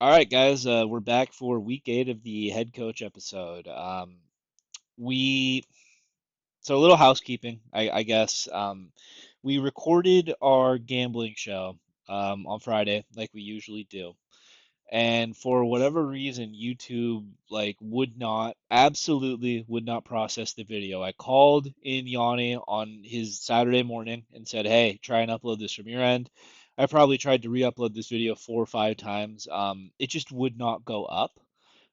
All right, guys, we're back for week 8 of the head coach episode. We so a little housekeeping, I guess. We recorded our gambling show on Friday, like we usually do, and for whatever reason, YouTube absolutely would not process the video. I called in Yanni on his Saturday morning and said, "Hey, try and upload this from your end." I probably tried to re-upload this video 4 or 5 times. It just would not go up.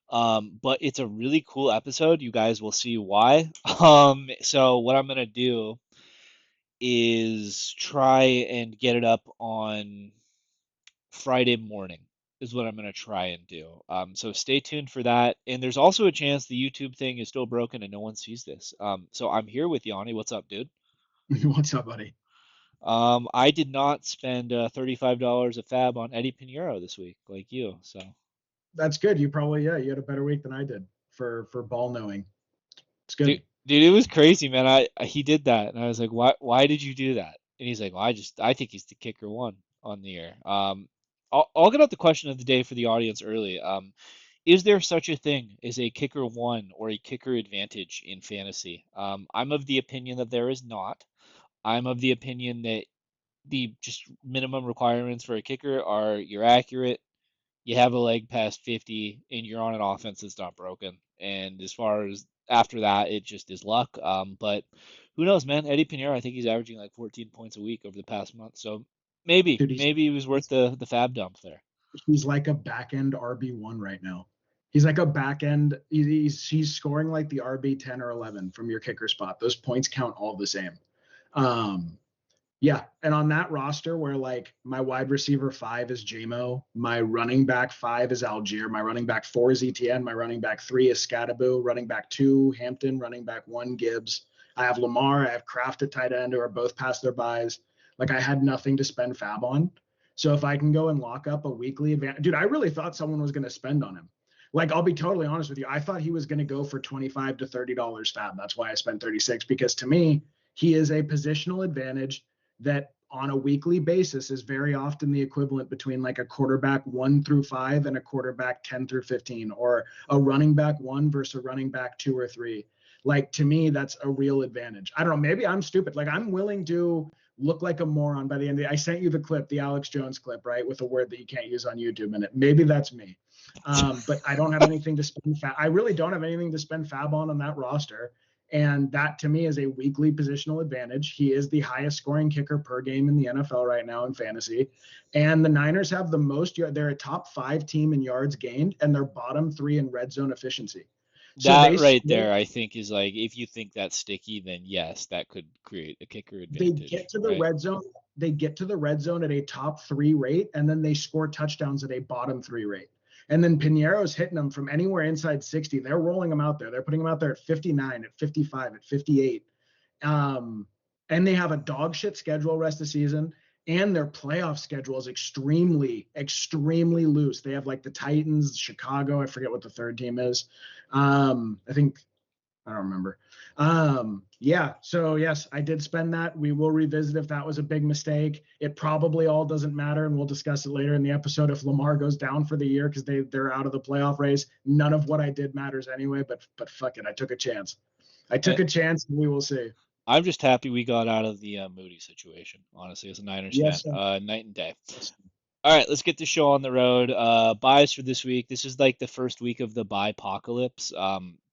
But it's a really cool episode. You guys will see why. So what I'm gonna do is try and get it up on Friday morning is what I'm gonna try and do. So stay tuned for that. And there's also a chance the YouTube thing is still broken and no one sees this. So I'm here with Yanni. What's up, dude? What's up, buddy? I did not spend $35 a fab on Eddie Pinheiro this week, like you. So, That's good. You probably you had a better week than I did for ball knowing. It's dude, good. dude, it was crazy, man. He did that, and I was like, why did you do that? And he's like, well, I think he's the kicker one on the year. I'll get out the question of the day for the audience early. Is there such a thing as a kicker one or a kicker advantage in fantasy? I'm of the opinion that there is not. I'm of the opinion that the just minimum requirements for a kicker are you're accurate, you have a leg past 50, and you're on an offense that's not broken. And as far as after that, it just is luck. But who knows, man? Eddie Pinheiro, I think he's averaging like 14 points a week over the past month. So maybe, Dude, maybe it was worth he's the fab dump there. he's like a back end RB1 right now. He's like a back end. He's scoring like the RB 10 or 11 from your kicker spot. Those points count all the same. Um, Yeah, and on that roster where like my wide receiver 5 is JMO, my running back 5 is Algier, my running back 4 is ETN, my running back 3 is Scadaboo, running back 2 Hampton, running back 1 Gibbs. I have Lamar, I have Kraft at tight end who are both past their buys. Like I had nothing to spend fab on. So if I can go and lock up a weekly advantage, dude, I really thought someone was going to spend on him. Like I'll be totally honest with you, I thought he was going to go for $25 to $30 fab. That's why I spent 36 because to me, he is a positional advantage that on a weekly basis is very often the equivalent between like a quarterback 1 through 5 and a quarterback 10 through 15, or a running back 1 versus a running back 2 or 3. Like to me, that's a real advantage. I don't know. Maybe I'm stupid. Like I'm willing to look like a moron by the end of the, I sent you the clip, the Alex Jones clip, right? With a word that you can't use on YouTube in it. Maybe that's me. But I don't have anything to spend. I really don't have anything to spend fab on that roster. And that to me is a weekly positional advantage. He is the highest scoring kicker per game in the NFL right now in fantasy. And the Niners have the most, they're a top 5 team in yards gained, and they're bottom 3 in red zone efficiency. So That they right score, there, I think, is like if you think that's sticky, then yes, that could create a kicker they advantage, get to the right? red zone. They get to the red zone at a top 3 rate, and then they score touchdowns at a bottom 3 rate. And then Pinero's hitting them from anywhere inside 60. They're rolling them out there. They're putting them out there at 59, at 55, at 58. Um, and they have a dog shit schedule rest of the season, and their playoff schedule is extremely, extremely loose. They have like the Titans, Chicago. I forget what the third team is. I think I don't remember. Yeah. So yes, I did spend that. We will revisit if that was a big mistake. It probably all doesn't matter, and we'll discuss it later in the episode. If Lamar goes down for the year because they're out of the playoff race, none of what I did matters anyway. But fuck it, I took a chance. I Eh, took a chance, and we will see. I'm just happy we got out of the Moody situation, honestly, as a Niners fan. Yes, sir. Night and day. Yes. All right, let's get the show on the road. Buys for this week. This is like the first week of the buy apocalypse.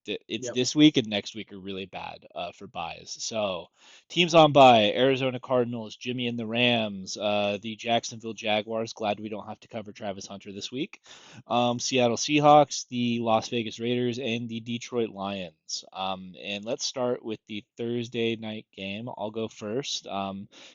It's Yep. this week and next week are really bad for buys. So teams on buy: Arizona Cardinals, Jimmy and the Rams, the Jacksonville Jaguars. Glad we don't have to cover Travis Hunter this week. Seattle Seahawks, the Las Vegas Raiders, and the Detroit Lions. And let's start with the Thursday night game. I'll go first.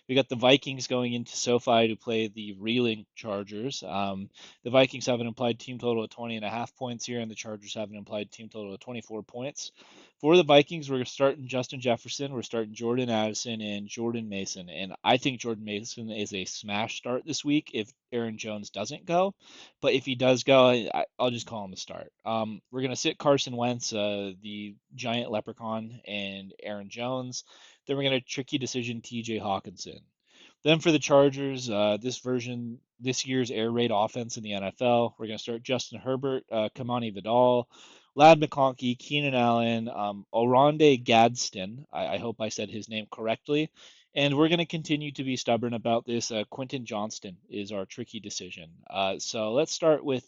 We got the Vikings going into SoFi to play the reeling Chargers. The Vikings have an implied team total of 20.5 points here, and the Chargers have an implied team total of 24 points. For the Vikings, we're starting Justin Jefferson, we're starting Jordan Addison, and Jordan Mason. And I think Jordan Mason is a smash start this week if Aaron Jones doesn't go. But if he does go, I'll just call him a start. We're going to sit Carson Wentz, the giant leprechaun, and Aaron Jones. Then we're going to tricky decision TJ Hawkinson. Then for the Chargers, this year's air raid offense in the NFL, we're going to start Justin Herbert, Kamani Vidal, Lad McConkey, Keenan Allen, Oronde Gadsden. I hope I said his name correctly. And we're going to continue to be stubborn about this. Quentin Johnston is our tricky decision. So let's start with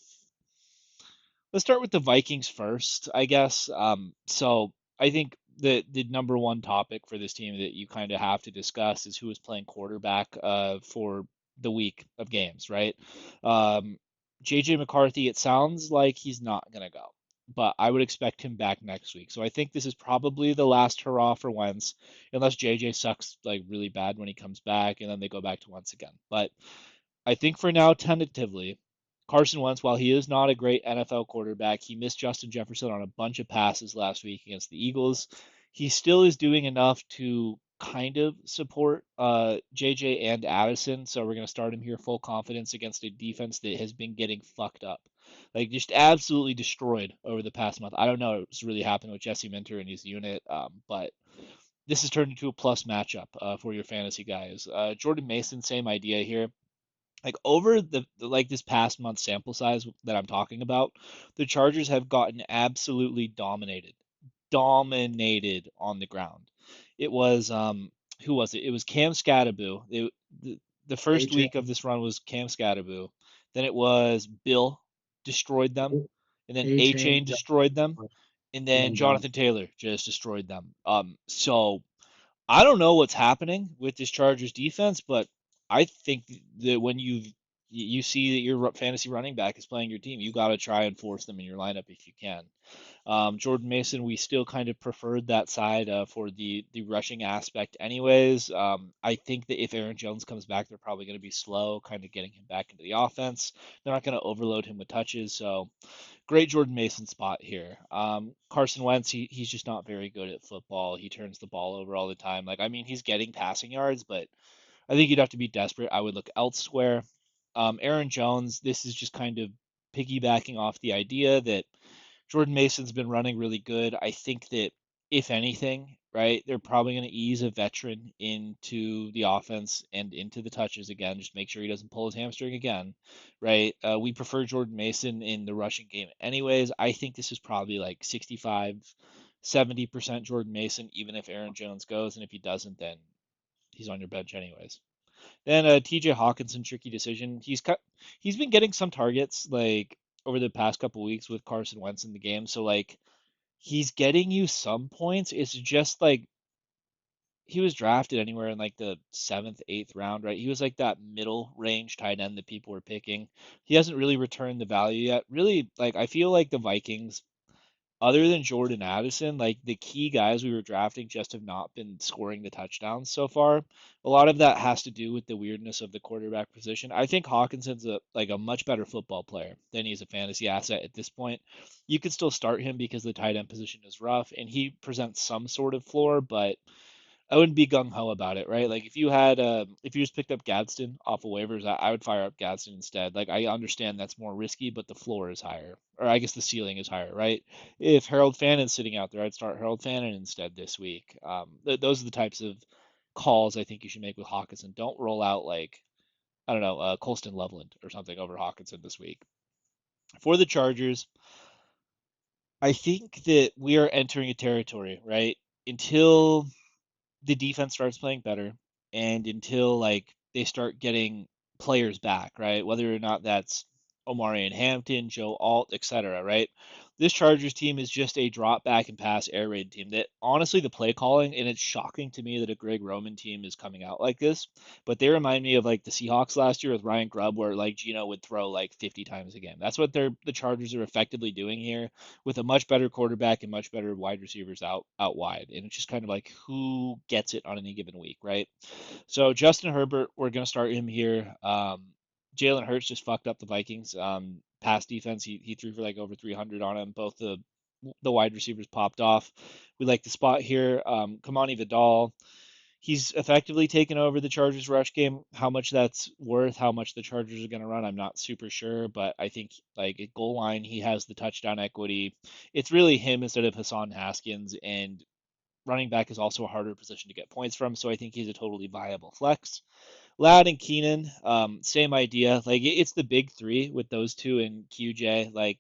the Vikings first, I guess. So I think the number one topic for this team that you kind of have to discuss is who is playing quarterback for the week of games, right? Um, JJ McCarthy, it sounds like he's not gonna go, but I would expect him back next week. So I think this is probably the last hurrah for Wentz, unless JJ sucks like really bad when he comes back, and then they go back to Wentz again. But I think for now, tentatively, Carson Wentz, while he is not a great NFL quarterback, he missed Justin Jefferson on a bunch of passes last week against the Eagles. He still is doing enough to kind of support JJ and Addison, so we're going to start him here full confidence against a defense that has been getting fucked up. Like, just absolutely destroyed over the past month. I don't know what's really happened with Jesse Minter and his unit, but this has turned into a plus matchup for your fantasy guys. Jordan Mason, same idea here, like over like this past month sample size that I'm talking about, the Chargers have gotten absolutely dominated on the ground. It was who was it? It was Cam Scattaboo. The first AJ, week of this run was Cam Scattaboo. Then it was Bill destroyed them, and then A A Chain, Chain destroyed them, and and then then John. Jonathan Taylor just destroyed them. So I don't know what's happening with this Chargers defense, but I think that when you see that your fantasy running back is playing your team, you got to try and force them in your lineup if you can. Jordan Mason, we still kind of preferred that side for the rushing aspect, anyways. I think that if Aaron Jones comes back, they're probably going to be slow, kind of getting him back into the offense. They're not going to overload him with touches, so great Jordan Mason spot here. Carson Wentz, he's just not very good at football. He turns the ball over all the time. Like, I mean, he's getting passing yards, but I think you'd have to be desperate. I would look elsewhere. Aaron Jones, this is just kind of piggybacking off the idea that Jordan Mason's been running really good. I think that if anything, right, they're probably going to ease a veteran into the offense and into the touches again. Just make sure he doesn't pull his hamstring again, right? We prefer Jordan Mason in the rushing game anyways. I think this is probably like 65, 70% Jordan Mason, even if Aaron Jones goes. And if he doesn't, then he's on your bench anyways. Then TJ Hawkinson, tricky decision. He's been getting some targets like over the past couple weeks with Carson Wentz in the game. So like he's getting you some points. It's just like he was drafted anywhere in like the seventh, eighth round, right? He was like that middle range tight end that people were picking. He hasn't really returned the value yet. Really, like I feel like the Vikings, other than Jordan Addison, like the key guys we were drafting just have not been scoring the touchdowns so far. A lot of that has to do with the weirdness of the quarterback position. I think Hawkinson's a much better football player than he's a fantasy asset at this point. You could still start him because the tight end position is rough and he presents some sort of floor, but I wouldn't be gung ho about it, right? Like if you just picked up Gadsden off of waivers, I would fire up Gadsden instead. Like I understand that's more risky, but the floor is higher, or I guess the ceiling is higher, right? If Harold Fannon's sitting out there, I'd start Harold Fannin instead this week. Those are the types of calls I think you should make with Hawkinson. Don't roll out like I don't know, Colston Loveland or something over Hawkinson this week. For the Chargers, I think that we are entering a territory, right? Until the defense starts playing better and until like they start getting players back, right? Whether or not that's Omari and Hampton, Joe Alt, etc., right? This Chargers team is just a drop back and pass air raid team that honestly the play calling, and it's shocking to me that a Greg Roman team is coming out like this, but they remind me of like the Seahawks last year with Ryan Grubb where like Gino would throw like 50 times a game. That's what the Chargers are effectively doing here with a much better quarterback and much better wide receivers out wide. And it's just kind of like who gets it on any given week, right? So Justin Herbert, we're gonna start him here. Jalen Hurts just fucked up the Vikings. Pass defense, he threw for like over 300 on him. Both the wide receivers popped off. We like the spot here. Kamani Vidal, he's effectively taken over the Chargers rush game. How much that's worth, how much the Chargers are going to run, I'm not super sure, but I think like at goal line, he has the touchdown equity. It's really him instead of Hassan Haskins, and running back is also a harder position to get points from, so I think he's a totally viable flex. Loud and Keenan, same idea. Like it's the big three with those two and QJ. Like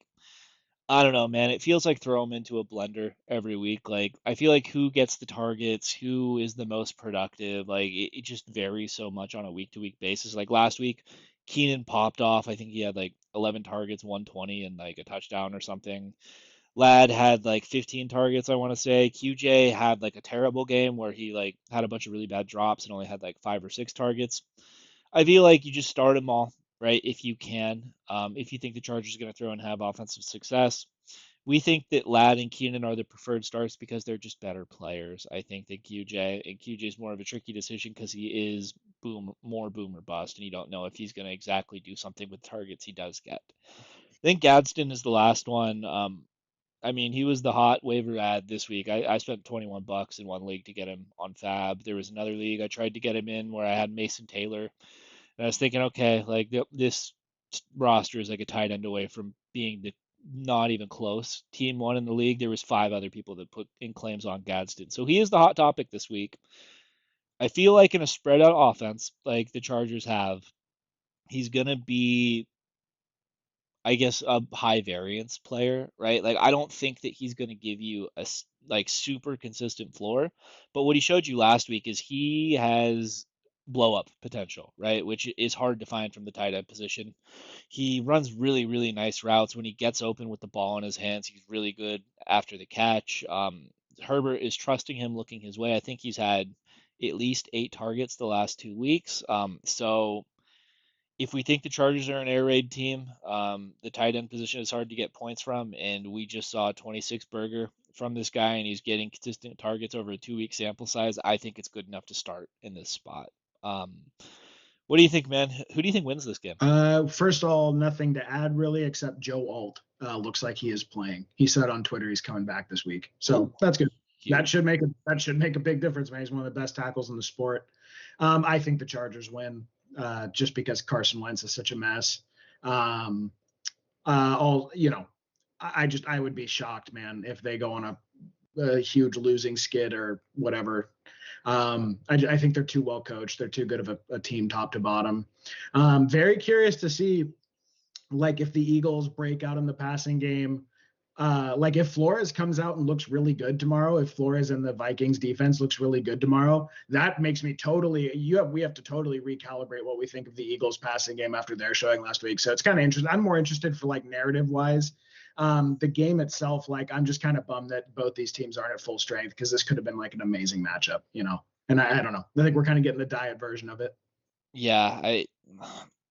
I don't know, man. It feels like throw them into a blender every week. Like I feel like who gets the targets, who is the most productive. Like it just varies so much on a week to week basis. Like last week, Keenan popped off. I think he had like 11 targets, 120, and like a touchdown or something. Lad had like 15 targets, I want to say. QJ had like a terrible game where he like had a bunch of really bad drops and only had like 5 or 6 targets. I feel like you just start them all, right? If you can. If you think the Chargers are going to throw and have offensive success, we think that Ladd and Keenan are the preferred starts because they're just better players. I think that QJ and QJ is more of a tricky decision because he is boom or bust, and you don't know if he's going to exactly do something with targets he does get. I think Gadsden is the last one. I mean, he was the hot waiver ad this week. I spent $21 in one league to get him on Fab. There was another league I tried to get him in where I had Mason Taylor, and I was thinking, okay, like this roster is like a tight end away from being the not even close team one in the league. There was 5 other people that put in claims on Gadsden, so he is the hot topic this week. I feel like in a spread out offense like the Chargers have, he's gonna be, I guess, a high variance player, right? Like I don't think that he's going to give you a like super consistent floor, but what he showed you last week is he has blow up potential, right? Which is hard to find from the tight end position. He runs really nice routes when he gets open with the ball in his hands. He's really good after the catch. Herbert is trusting him, looking his way. I think he's had at least 8 targets the last 2 weeks. So if we think the Chargers are an air raid team, the tight end position is hard to get points from, and we just saw a 26 burger from this guy, and he's getting consistent targets over a 2 week sample size. I think it's good enough to start in this spot. Um, what do you think, man? Who do you think wins this game? First of all, nothing to add really, except Joe Alt looks like he is playing. He said on Twitter he's coming back this week, so Ooh, that's good. huge. That should make a big difference, man. He's one of the best tackles in the sport. I think the Chargers win, just because Carson Wentz is such a mess. Um, all you know, I would be shocked, man, if they go on a huge losing skid or whatever. I think they're too well coached. They're too good of a team, top to bottom. Very curious to see, like, if the Eagles break out in the passing game. Like if Flores comes out and looks really good tomorrow, if Flores and the Vikings defense looks really good tomorrow, that makes me we have to totally recalibrate what we think of the Eagles passing game after their showing last week. So it's kind of interesting. I'm more interested for like narrative wise. The game itself, like I'm just kind of bummed that both these teams aren't at full strength because this could have been like an amazing matchup, you know. And I don't know. I think we're kind of getting the diet version of it. Yeah,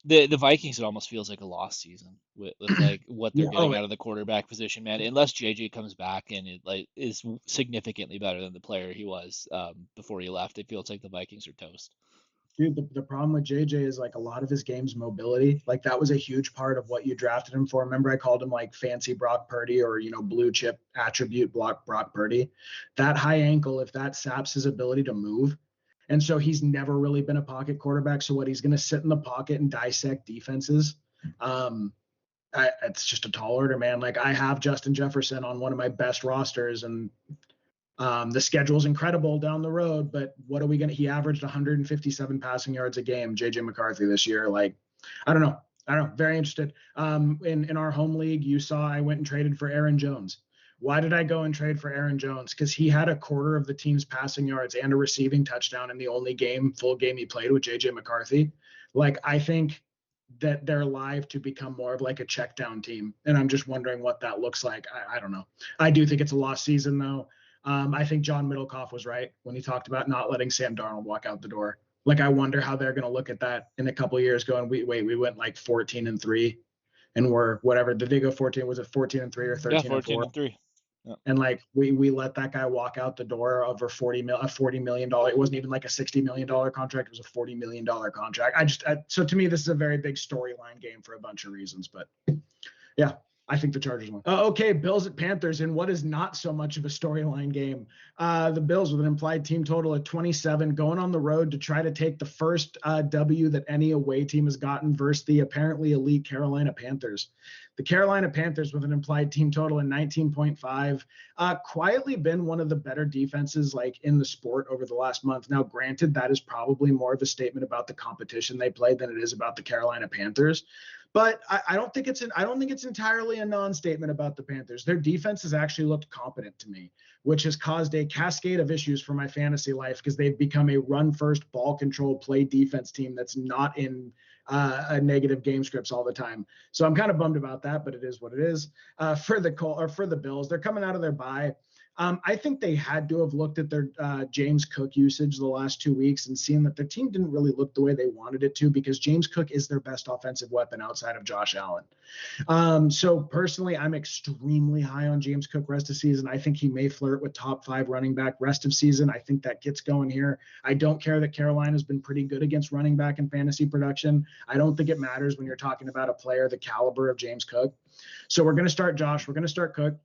the Vikings, it almost feels like a lost season with like what they're Yeah. getting Oh, out of the quarterback position, man. Unless JJ comes back and it like is significantly better than the player he was before he left, it feels like the Vikings are toast. dude, the problem with JJ is like a lot of his game's mobility. Like that was a huge part of what you drafted him for. Remember, I called him like fancy Brock Purdy, or blue chip attribute block Brock Purdy. That high ankle, if that saps his ability to move, and so he's never really been a pocket quarterback. So what, he's going to sit in the pocket and dissect defenses. It's just a tall order, man. Like I have Justin Jefferson on one of my best rosters, and the schedule is incredible down the road, but what are we going to? He averaged 157 passing yards a game, JJ McCarthy, this year. Like, I don't know. I don't know. Very interested. In our home league, you saw I went and traded for Aaron Jones. Why did I go and trade for Aaron Jones? Because he had a quarter of the team's passing yards and a receiving touchdown in the only full game he played with JJ McCarthy. Like, I think that they're live to become more of like a check down team. And I'm just wondering what that looks like. I don't know. I do think it's a lost season, though. I think John Middlecoff was right when he talked about not letting Sam Darnold walk out the door. Like, I wonder how they're going to look at that in a couple of years going, we went like 14-3 and we're whatever. Did they go 14? Was it 14-3 or Yeah, 13 and 14 4? and 3. Yeah. And like we let that guy walk out the door over a $40 million. It wasn't even like a $60 million contract. It was a $40 million contract. So to me, this is a very big storyline game for a bunch of reasons, but yeah, I think the Chargers won. Okay, Bills at Panthers in what is not so much of a storyline game. The Bills with an implied team total of 27, going on the road to try to take the first W that any away team has gotten versus the apparently elite Carolina Panthers. The Carolina Panthers with an implied team total in 19.5, quietly been one of the better defenses like in the sport over the last month. Now, granted, that is probably more of a statement about the competition they played than it is about the Carolina Panthers. But I don't think it's entirely a non-statement about the Panthers. Their defense has actually looked competent to me, which has caused a cascade of issues for my fantasy life because they've become a run-first, ball control, play defense team that's not in a negative game scripts all the time. So I'm kind of bummed about that, but it is what it is. For the Bills, they're coming out of their bye. I think they had to have looked at their James Cook usage the last 2 weeks and seen that their team didn't really look the way they wanted it to because James Cook is their best offensive weapon outside of Josh Allen. So personally, I'm extremely high on James Cook rest of season. I think he may flirt with top 5 running back rest of season. I think that gets going here. I don't care that Carolina's been pretty good against running back and fantasy production. I don't think it matters when you're talking about a player the caliber of James Cook. So we're going to start Josh. We're going to start Cook.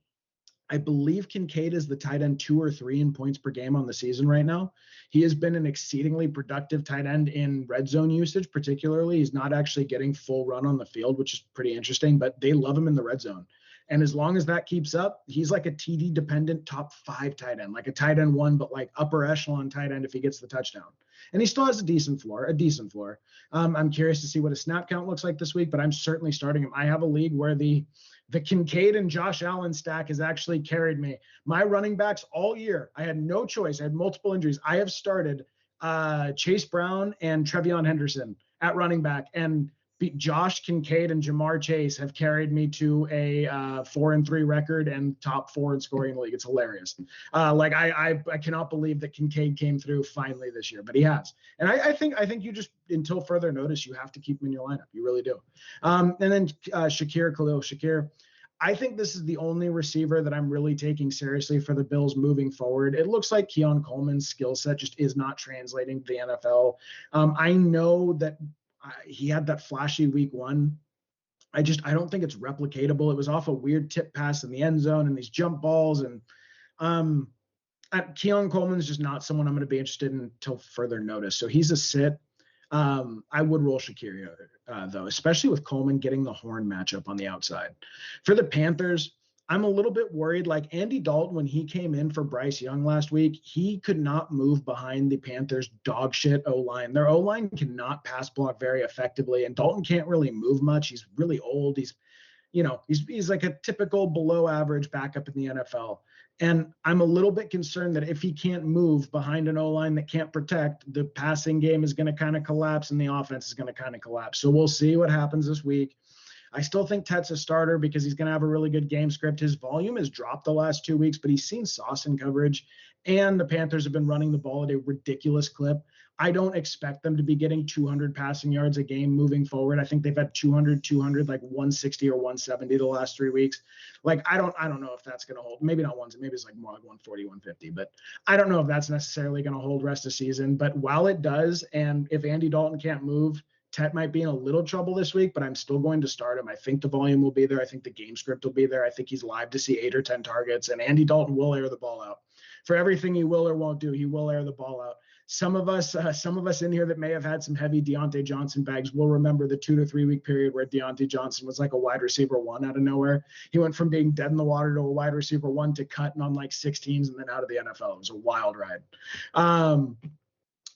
I believe Kincaid is the tight end 2 or 3 in points per game on the season right now. He has been an exceedingly productive tight end in red zone usage, particularly. He's not actually getting full run on the field, which is pretty interesting, but they love him in the red zone. And as long as that keeps up, he's like a TD dependent top 5 tight end, like a tight end 1, but like upper echelon tight end if he gets the touchdown. And he still has a decent floor. I'm curious to see what his snap count looks like this week, but I'm certainly starting him. I have a league where the Kincaid and Josh Allen stack has actually carried me. My running backs all year, I had no choice. I had multiple injuries. I have started Chase Brown and Trevion Henderson at running back, and Josh Kincaid and Jamar Chase have carried me to a 4-3 record and top 4 in scoring in the league. It's hilarious. I cannot believe that Kincaid came through finally this year, but he has. And I think you just, until further notice, you have to keep him in your lineup. You really do. And then Khalil Shakir. I think this is the only receiver that I'm really taking seriously for the Bills moving forward. It looks like Keon Coleman's skill set just is not translating to the NFL. I know that he had that flashy week 1. I don't think it's replicatable. It was off a weird tip pass in the end zone and these jump balls. And Keon Coleman's just not someone I'm going to be interested in until further notice. So he's a sit. I would roll Shakir though, especially with Coleman getting the horn matchup on the outside. For the Panthers, I'm a little bit worried. Like Andy Dalton, when he came in for Bryce Young last week, he could not move behind the Panthers' dog shit O-line. Their O-line cannot pass block very effectively, and Dalton can't really move much. He's really old. He's like a typical below average backup in the NFL. And I'm a little bit concerned that if he can't move behind an O-line that can't protect, the passing game is going to kind of collapse and the offense is going to kind of collapse. So we'll see what happens this week. I still think Tet's a starter because he's going to have a really good game script. His volume has dropped the last 2 weeks, but he's seen sauce in coverage. And the Panthers have been running the ball at a ridiculous clip. I don't expect them to be getting 200 passing yards a game moving forward. I think they've had 200, like 160 or 170 the last 3 weeks. Like, I don't know if that's going to hold. Maybe not maybe it's like more like 140, 150, but I don't know if that's necessarily going to hold rest of season. But while it does, and if Andy Dalton can't move, Tet might be in a little trouble this week, but I'm still going to start him. I think the volume will be there. I think the game script will be there. I think he's live to see 8 or 10 targets, and Andy Dalton will air the ball out. For everything he will or won't do, he will air the ball out. Some of us in here that may have had some heavy Deontay Johnson bags will remember the 2 to 3 week period where Deontay Johnson was like a wide receiver 1 out of nowhere. He went from being dead in the water to a wide receiver 1 to cutting on like 6 teams and then out of the NFL. It was a wild ride.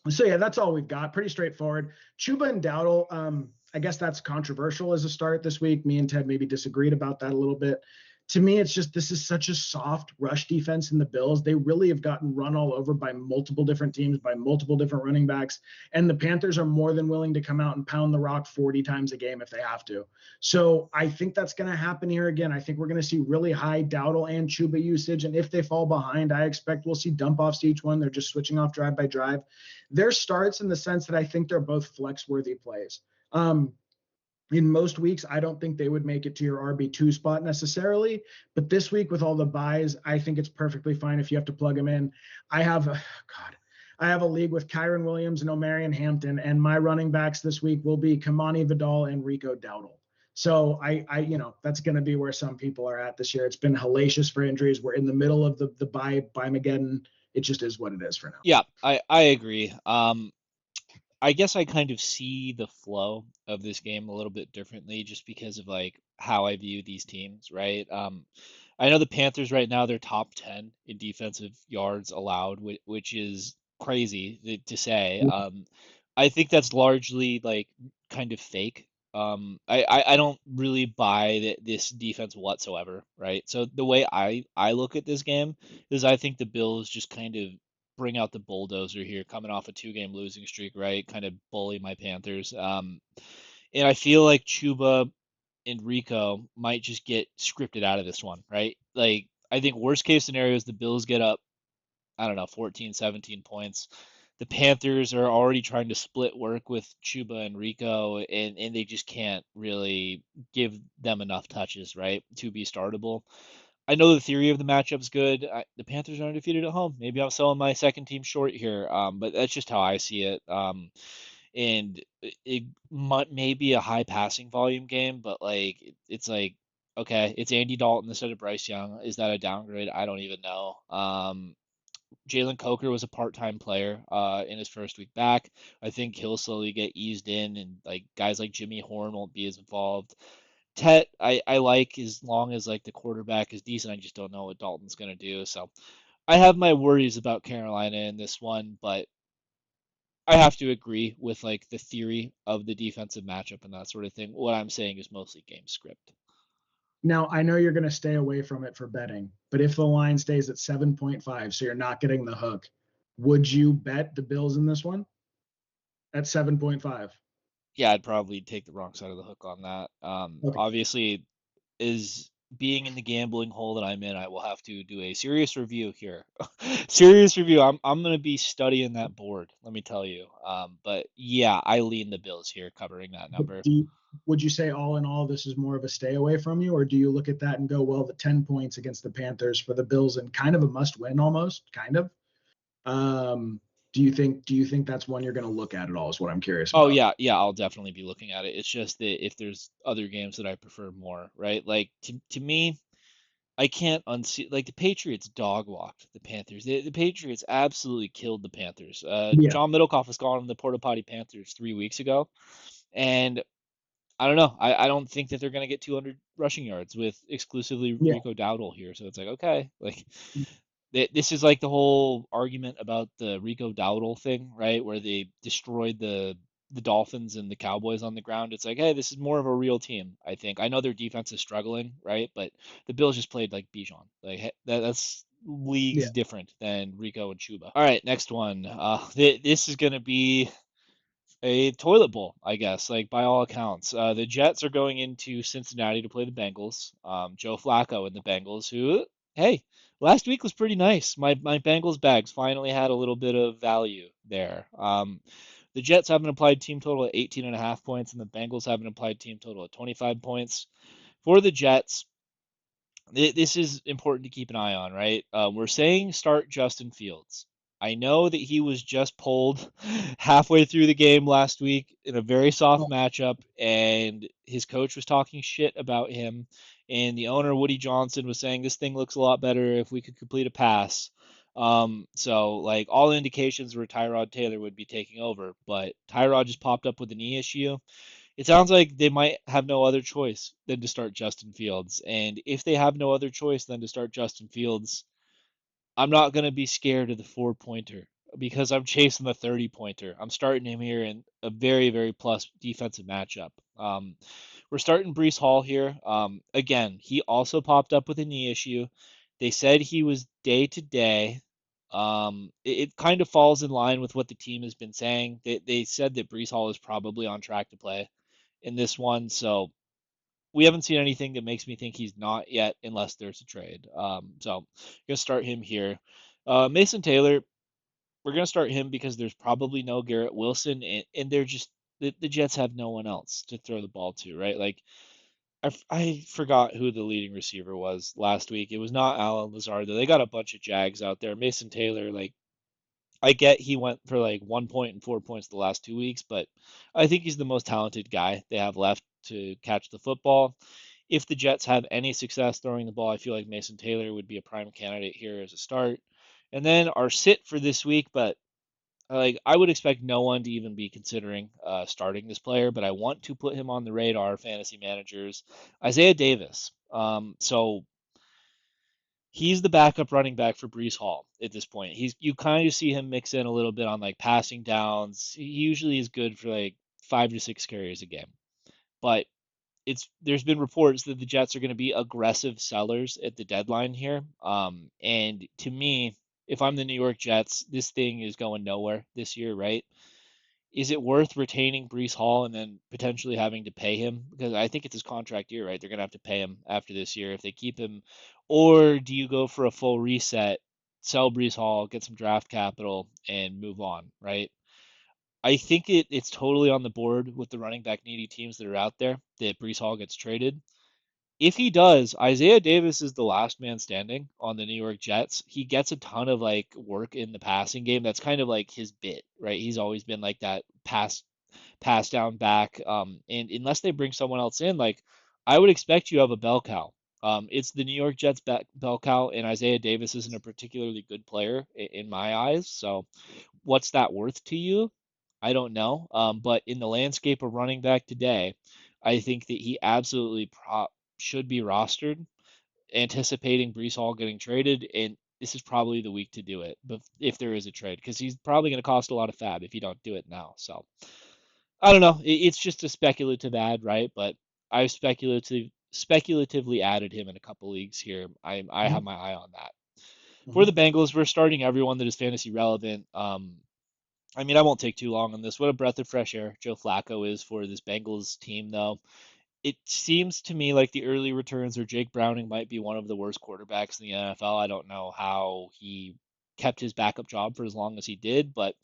So yeah, that's all we've got. Pretty straightforward. Chuba and Dowdle, I guess that's controversial as a start this week. Me and Ted maybe disagreed about that a little bit. To me, it's just this is such a soft rush defense in the Bills. They really have gotten run all over by multiple different teams, by multiple different running backs. And the Panthers are more than willing to come out and pound the rock 40 times a game if they have to. So I think that's going to happen here again. I think we're going to see really high Dowdle and Chuba usage. And if they fall behind, I expect we'll see dump offs to each one. They're just switching off drive by drive. Their starts in the sense that I think they're both flex-worthy plays. In most weeks, I don't think they would make it to your RB2 spot necessarily. But this week with all the buys, I think it's perfectly fine if you have to plug them in. I have a league with Kyron Williams and Omarion Hampton, and my running backs this week will be Kamani Vidal and Rico Dowdle. So I that's going to be where some people are at this year. It's been hellacious for injuries. We're in the middle of the buy Mageddon. It just is what it is for now. Yeah, I agree. I guess I kind of see the flow of this game a little bit differently just because of like how I view these teams, right? I know the Panthers right now they're top 10 in defensive yards allowed, which is crazy to say. I think that's largely like kind of fake. I don't really buy this defense whatsoever, right? So the way I look at this game is I think the Bills just kind of bring out the bulldozer here, coming off a two-game losing streak, right? Kind of bully my Panthers. And I feel like Chuba and Rico might just get scripted out of this one, right? Like I think worst case scenario is the Bills get up, I don't know, 14, 17 points. The Panthers are already trying to split work with Chuba and Rico, and they just can't really give them enough touches, right, to be startable. I know the theory of the matchup's good. The Panthers are undefeated at home. Maybe I'm selling my second team short here, but that's just how I see it. And it might maybe a high passing volume game, but like it's like okay, it's Andy Dalton instead of Bryce Young. Is that a downgrade? I don't even know. Jalen Coker was a part-time player in his first week back. I think he'll slowly get eased in, and like guys like Jimmy Horn won't be as involved. Tet, I like as long as like the quarterback is decent. I just don't know what Dalton's gonna do. So I have my worries about Carolina in this one, but I have to agree with like the theory of the defensive matchup and that sort of thing. What I'm saying is mostly game script. Now, I know you're going to stay away from it for betting, but if the line stays at 7.5, so you're not getting the hook, would you bet the Bills in this one at 7.5? Yeah, I'd probably take the wrong side of the hook on that. Okay. Obviously, is being in the gambling hole that I'm in, I will have to do a serious review here. Serious review. I'm gonna be studying that board, let me tell you. But yeah, I lean the Bills here covering that But number. would you say all in all, this is more of a stay away from you, or do you look at that and go, well, the 10 points against the Panthers for the Bills and kind of a must win almost, kind of? Um, do you think that's one you're going to look at all? Is what I'm curious Oh about. yeah, yeah, I'll definitely be looking at it. It's just that if there's other games that I prefer more, right? Like to me, I can't unsee like the Patriots dog walked the Panthers. The Patriots absolutely killed the Panthers. Yeah, John Middlecoff was gone on the Porta Potty Panthers 3 weeks ago, and I don't know. I don't think that they're going to get 200 rushing yards with exclusively yeah, Rico Dowdle here. So it's like, okay, like this is like the whole argument about the Rico Dowdle thing, right? Where they destroyed the Dolphins and the Cowboys on the ground. It's like, hey, this is more of a real team, I think. I know their defense is struggling, right? But the Bills just played like Bijan. Like that's yeah. leagues different than Rico and Chuba. All right, next one. This is going to be a toilet bowl, I guess, like by all accounts. The Jets are going into Cincinnati to play the Bengals. Joe Flacco and the Bengals, who, hey, last week was pretty nice. My Bengals bags finally had a little bit of value there. The Jets have an applied team total of 18 and a half points, and the Bengals have an applied team total of 25 points. For the Jets, this is important to keep an eye on, right? We're saying start Justin Fields. I know that he was just pulled halfway through the game last week in a very soft Well, matchup, and his coach was talking shit about him. And the owner, Woody Johnson, was saying this thing looks a lot better if we could complete a pass. So like all indications were Tyrod Taylor would be taking over, but Tyrod just popped up with a knee issue. It sounds like they might have no other choice than to start Justin Fields. And if they have no other choice than to start Justin Fields, I'm not going to be scared of the 4 pointer because I'm chasing the 30 pointer. I'm starting him here in a very, very plus defensive matchup. We're starting Brees Hall here. Again, he also popped up with a knee issue. They said he was day to day. It kind of falls in line with what the team has been saying. They said that Brees Hall is probably on track to play in this one. So we haven't seen anything that makes me think he's not yet, unless there's a trade. So gonna start him here. Mason Taylor, we're gonna start him because there's probably no Garrett Wilson, and they're just the Jets have no one else to throw the ball to, right? Like I forgot who the leading receiver was last week. It was not Alan Lazard. They got a bunch of Jags out there. Mason Taylor, like I get he went for like 1 point and 4 points the last 2 weeks, but I think he's the most talented guy they have left to catch the football. If the Jets have any success throwing the ball, I feel like Mason Taylor would be a prime candidate here as a start. And then our sit for this week, but Like I would expect no one to even be considering starting this player, but I want to put him on the radar, fantasy managers. Isaiah Davis. So he's the backup running back for Brees Hall at this point. You kind of see him mix in a little bit on like passing downs. He usually is good for like 5 to 6 carries a game, but there's been reports that the Jets are going to be aggressive sellers at the deadline here. And to me, if I'm the New York Jets, this thing is going nowhere this year, right? Is it worth retaining Brees Hall and then potentially having to pay him? Because I think it's his contract year, right? They're going to have to pay him after this year if they keep him. Or do you go for a full reset, sell Brees Hall, get some draft capital, and move on, right? I think it's totally on the board with the running back needy teams that are out there that Brees Hall gets traded. If he does, Isaiah Davis is the last man standing on the New York Jets. He gets a ton of like work in the passing game. That's kind of like his bit, right? He's always been like that pass down back. And unless they bring someone else in, like I would expect you have a bell cow. It's the New York Jets bell cow, and Isaiah Davis isn't a particularly good player in my eyes. So, what's that worth to you? I don't know. But in the landscape of running back today, I think that he absolutely should be rostered, anticipating Brees Hall getting traded, and this is probably the week to do it. But if there is a trade, because he's probably going to cost a lot of fab if you don't do it now. So I don't know. It's just a speculative ad, right? But I've speculatively added him in a couple leagues here. I have Mhm, my eye on that. For mhm. the Bengals, we're starting everyone that is fantasy relevant. I mean, I won't take too long on this. What a breath of fresh air Joe Flacco is for this Bengals team, though. It seems to me like the early returns or Jake Browning might be one of the worst quarterbacks in the NFL. I don't know how he kept his backup job for as long as he did, but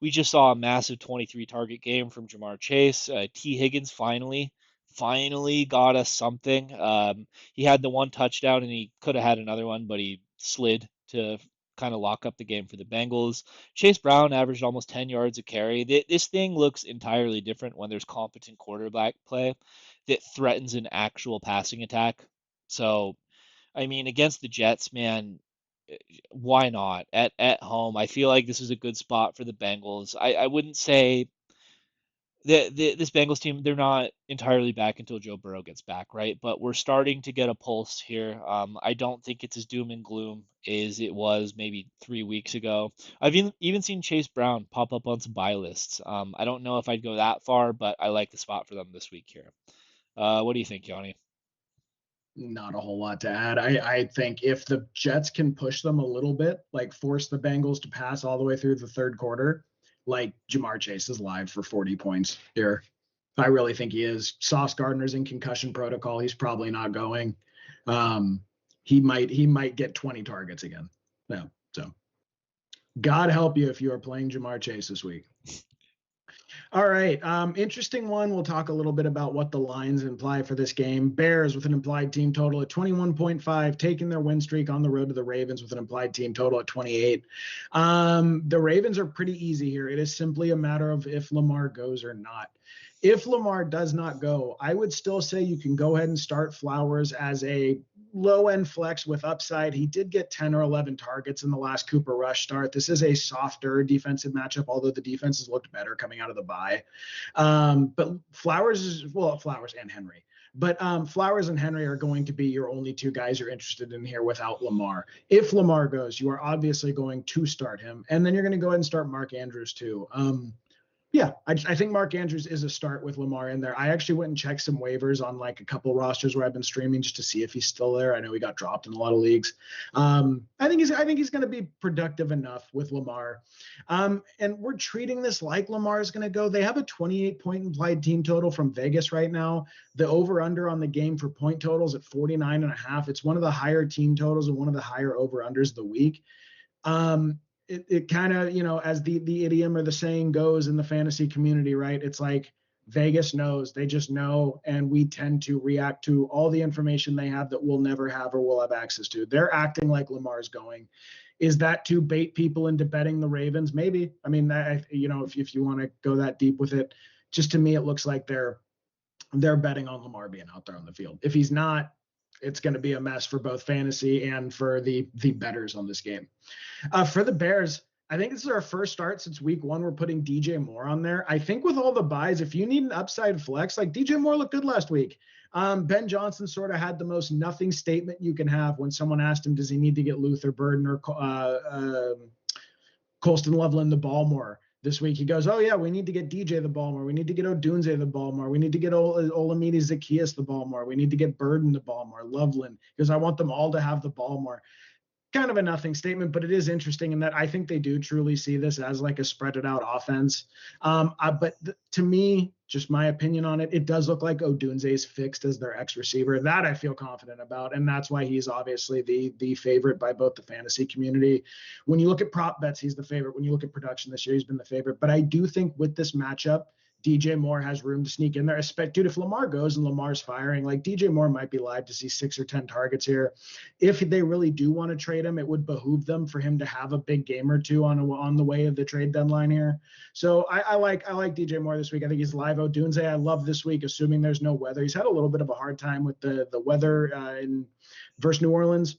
we just saw a massive 23 target game from Jamar Chase. T. Higgins finally got us something. He had the one touchdown and he could have had another one, but he slid to kind of lock up the game for the Bengals. Chase Brown averaged almost 10 yards a carry. This thing looks entirely different when there's competent quarterback play that threatens an actual passing attack. So, I mean, against the Jets, man, why not? At home, I feel like this is a good spot for the Bengals. I wouldn't say that this Bengals team, they're not entirely back until Joe Burrow gets back, right? But we're starting to get a pulse here. I don't think it's as doom and gloom as it was maybe 3 weeks ago. I've even seen Chase Brown pop up on some buy lists. I don't know if I'd go that far, but I like the spot for them this week here. What do you think, Yanni? Not a whole lot to add. I think if the Jets can push them a little bit, like force the Bengals to pass all the way through the third quarter, like Jamar Chase is live for 40 points here. I really think he is. Sauce Gardner's in concussion protocol. He's probably not going. Um, he might get 20 targets again. Yeah. So God help you if you are playing Jamar Chase this week. All right. Interesting one. We'll talk a little bit about what the lines imply for this game. Bears with an implied team total at 21.5, taking their win streak on the road to the Ravens with an implied team total at 28. The Ravens are pretty easy here. It is simply a matter of if Lamar goes or not. If Lamar does not go, I would still say you can go ahead and start Flowers as a low end flex with upside. He did get 10 or 11 targets in the last Cooper Rush start. This is a softer defensive matchup, although the defenses looked better coming out of the bye. But Flowers and Henry. But Flowers and Henry are going to be your only two guys you're interested in here without Lamar. If Lamar goes, you are obviously going to start him. And then you're going to go ahead and start Mark Andrews too. Yeah, I think Mark Andrews is a start with Lamar in there. I actually went and checked some waivers on like a couple rosters where I've been streaming just to see if he's still there. I know he got dropped in a lot of leagues. I think he's going to be productive enough with Lamar. And we're treating this like Lamar is going to go. They have a 28-point implied team total from Vegas right now. The over/under on the game for point totals at 49.5. It's one of the higher team totals and one of the higher over/unders of the week. It kind of, as the idiom or the saying goes in the fantasy community, right? It's like Vegas knows, they just know, and we tend to react to all the information they have that we'll never have or we'll have access to. They're acting like Lamar's going. Is that to bait people into betting the Ravens? Maybe. I mean, if you want to go that deep with it, just to me, it looks like they're betting on Lamar being out there on the field. If he's not, it's going to be a mess for both fantasy and for the bettors on this game. For the Bears, I think this is our first start since week one. We're putting DJ Moore on there. I think with all the buys, if you need an upside flex, like DJ Moore looked good last week. Ben Johnson sort of had the most nothing statement you can have when someone asked him, does he need to get Luther Burden or Colston Loveland the ball more this week? He goes, oh yeah, we need to get DJ the ball more. We need to get Odunze the ball more. We need to get Olamide Zacchaeus the ball more. We need to get Burden the ball more. Loveland, because I want them all to have the ball more. Kind of a nothing statement, but it is interesting in that I think they do truly see this as like a spread it out offense. To me, just my opinion on it, it does look like Odunze's fixed as their X receiver. That I feel confident about, and that's why he's obviously the favorite by both the fantasy community. When you look at prop bets, he's the favorite. When you look at production this year, he's been the favorite. But I do think with this matchup, DJ Moore has room to sneak in there. Dude, if Lamar goes and Lamar's firing, like DJ Moore might be live to see 6 or 10 targets here. If they really do want to trade him, it would behoove them for him to have a big game or two on the way of the trade deadline here. So I like DJ Moore this week. I think he's live. Odunze, I love this week, assuming there's no weather. He's had a little bit of a hard time with the weather in versus New Orleans.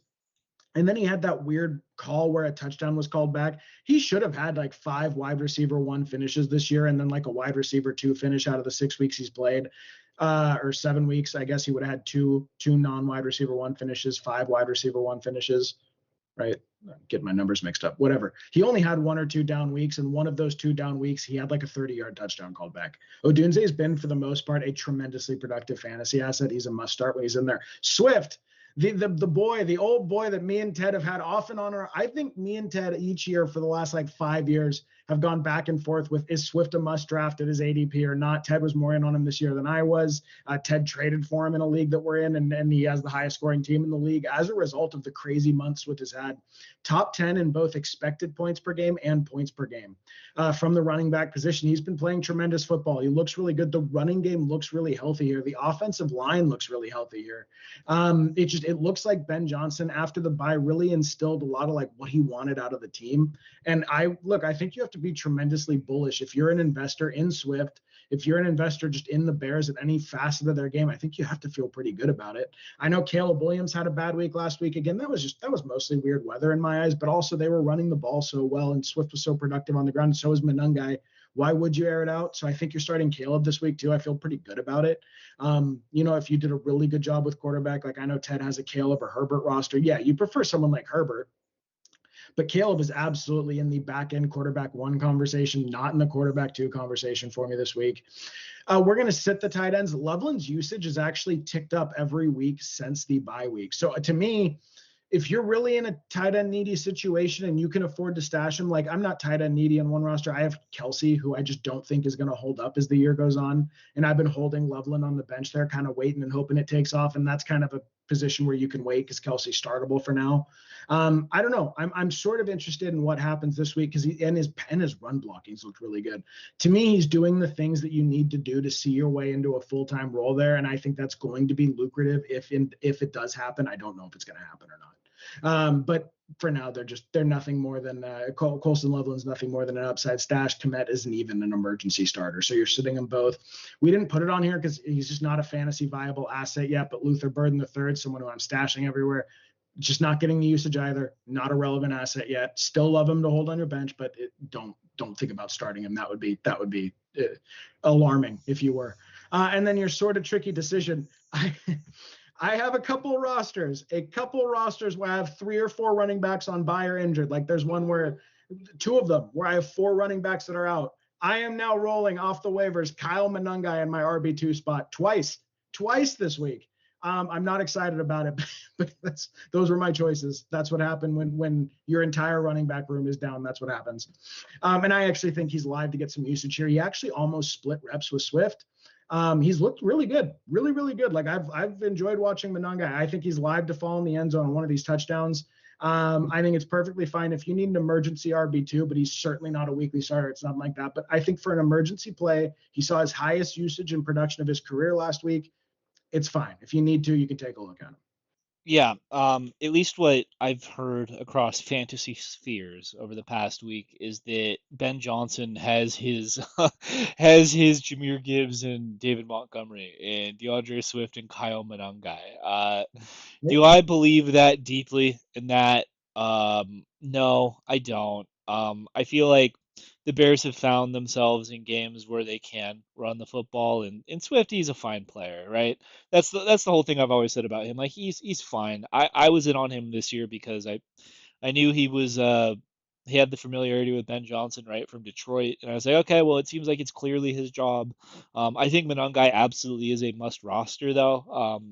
And then he had that weird call where a touchdown was called back. He should have had like 5 wide receiver 1 finishes this year, and then like a wide receiver 2 finish out of the 6 weeks he's played, or 7 weeks. I guess he would have had two non-wide receiver 1 finishes, 5 wide receiver 1 finishes, right? I'm getting my numbers mixed up. Whatever. He only had 1 or 2 down weeks, and one of those 2 down weeks, he had like a 30-yard touchdown called back. Odunze has been, for the most part, a tremendously productive fantasy asset. He's a must-start when he's in there. Swift, the old boy that me and Ted have had off and on. I think me and Ted each year for the last like 5 years have gone back and forth with, is Swift a must draft at his ADP or not? Ted was more in on him this year than I was. Ted traded for him in a league that we're in, and he has the highest scoring team in the league as a result of the crazy months Swift has had. Top 10 in both expected points per game and points per game. From the running back position, he's been playing tremendous football. He looks really good. The running game looks really healthy here. The offensive line looks really healthy here. It looks like Ben Johnson after the bye really instilled a lot of like what he wanted out of the team. And I think you have to be tremendously bullish. If you're an investor in Swift, if you're an investor just in the Bears at any facet of their game, I think you have to feel pretty good about it. I know Caleb Williams had a bad week last week. Again, that was mostly weird weather in my eyes, but also they were running the ball so well and Swift was so productive on the ground. So was Monangai. Why would you air it out? So I think you're starting Caleb this week too. I feel pretty good about it. If you did a really good job with quarterback, like I know Ted has a Caleb or Herbert roster. Yeah, you prefer someone like Herbert. But Caleb is absolutely in the back end quarterback 1 conversation, not in the quarterback 2 conversation for me this week. We're going to sit the tight ends. Loveland's usage has actually ticked up every week since the bye week. So to me, if you're really in a tight end needy situation and you can afford to stash him, like I'm not tight end needy on one roster. I have Kelsey, who I just don't think is going to hold up as the year goes on. And I've been holding Loveland on the bench there, kind of waiting and hoping it takes off. And that's kind of a position where you can wait because Kelsey's startable for now. I don't know. I'm sort of interested in what happens this week because his run blocking's looked really good. To me, he's doing the things that you need to do to see your way into a full-time role there. And I think that's going to be lucrative if it does happen. I don't know if it's going to happen or not. But for now, they're nothing more than Colston Loveland's nothing more than an upside stash. Komet isn't even an emergency starter. So you're sitting them both. We didn't put it on here because he's just not a fantasy viable asset yet. But Luther Burden III, someone who I'm stashing everywhere, just not getting the usage either. Not a relevant asset yet. Still love him to hold on your bench, but don't think about starting him. That would be alarming if you were. And then your sort of tricky decision. I have a couple rosters where I have 3 or 4 running backs on bye or injured. Like there's one where 2 of them where I have 4 running backs that are out. I am now rolling off the waivers Kyle Monangai in my RB2 spot twice this week. I'm not excited about it, but those were my choices. That's what happened when your entire running back room is down. That's what happens. And I actually think he's live to get some usage here. He actually almost split reps with Swift. He's looked really good, really, really good. Like I've enjoyed watching Monangai. I think he's live to fall in the end zone on one of these touchdowns. I think it's perfectly fine if you need an emergency RB2, but he's certainly not a weekly starter. It's not like that. But I think for an emergency play, he saw his highest usage and production of his career last week. It's fine. If you need to, you can take a look at him. Yeah, at least what I've heard across fantasy spheres over the past week is that Ben Johnson has his has his Jahmyr Gibbs and David Montgomery and DeAndre Swift and Kyle Monangai. Do I believe that deeply in that? No, I don't. I feel like the Bears have found themselves in games where they can run the football, and Swift, he's a fine player, right? That's the whole thing I've always said about him. Like he's fine. I was in on him this year because I knew he had the familiarity with Ben Johnson, right, from Detroit, and I was like, okay, well, it seems like it's clearly his job. I think Monangai absolutely is a must roster though.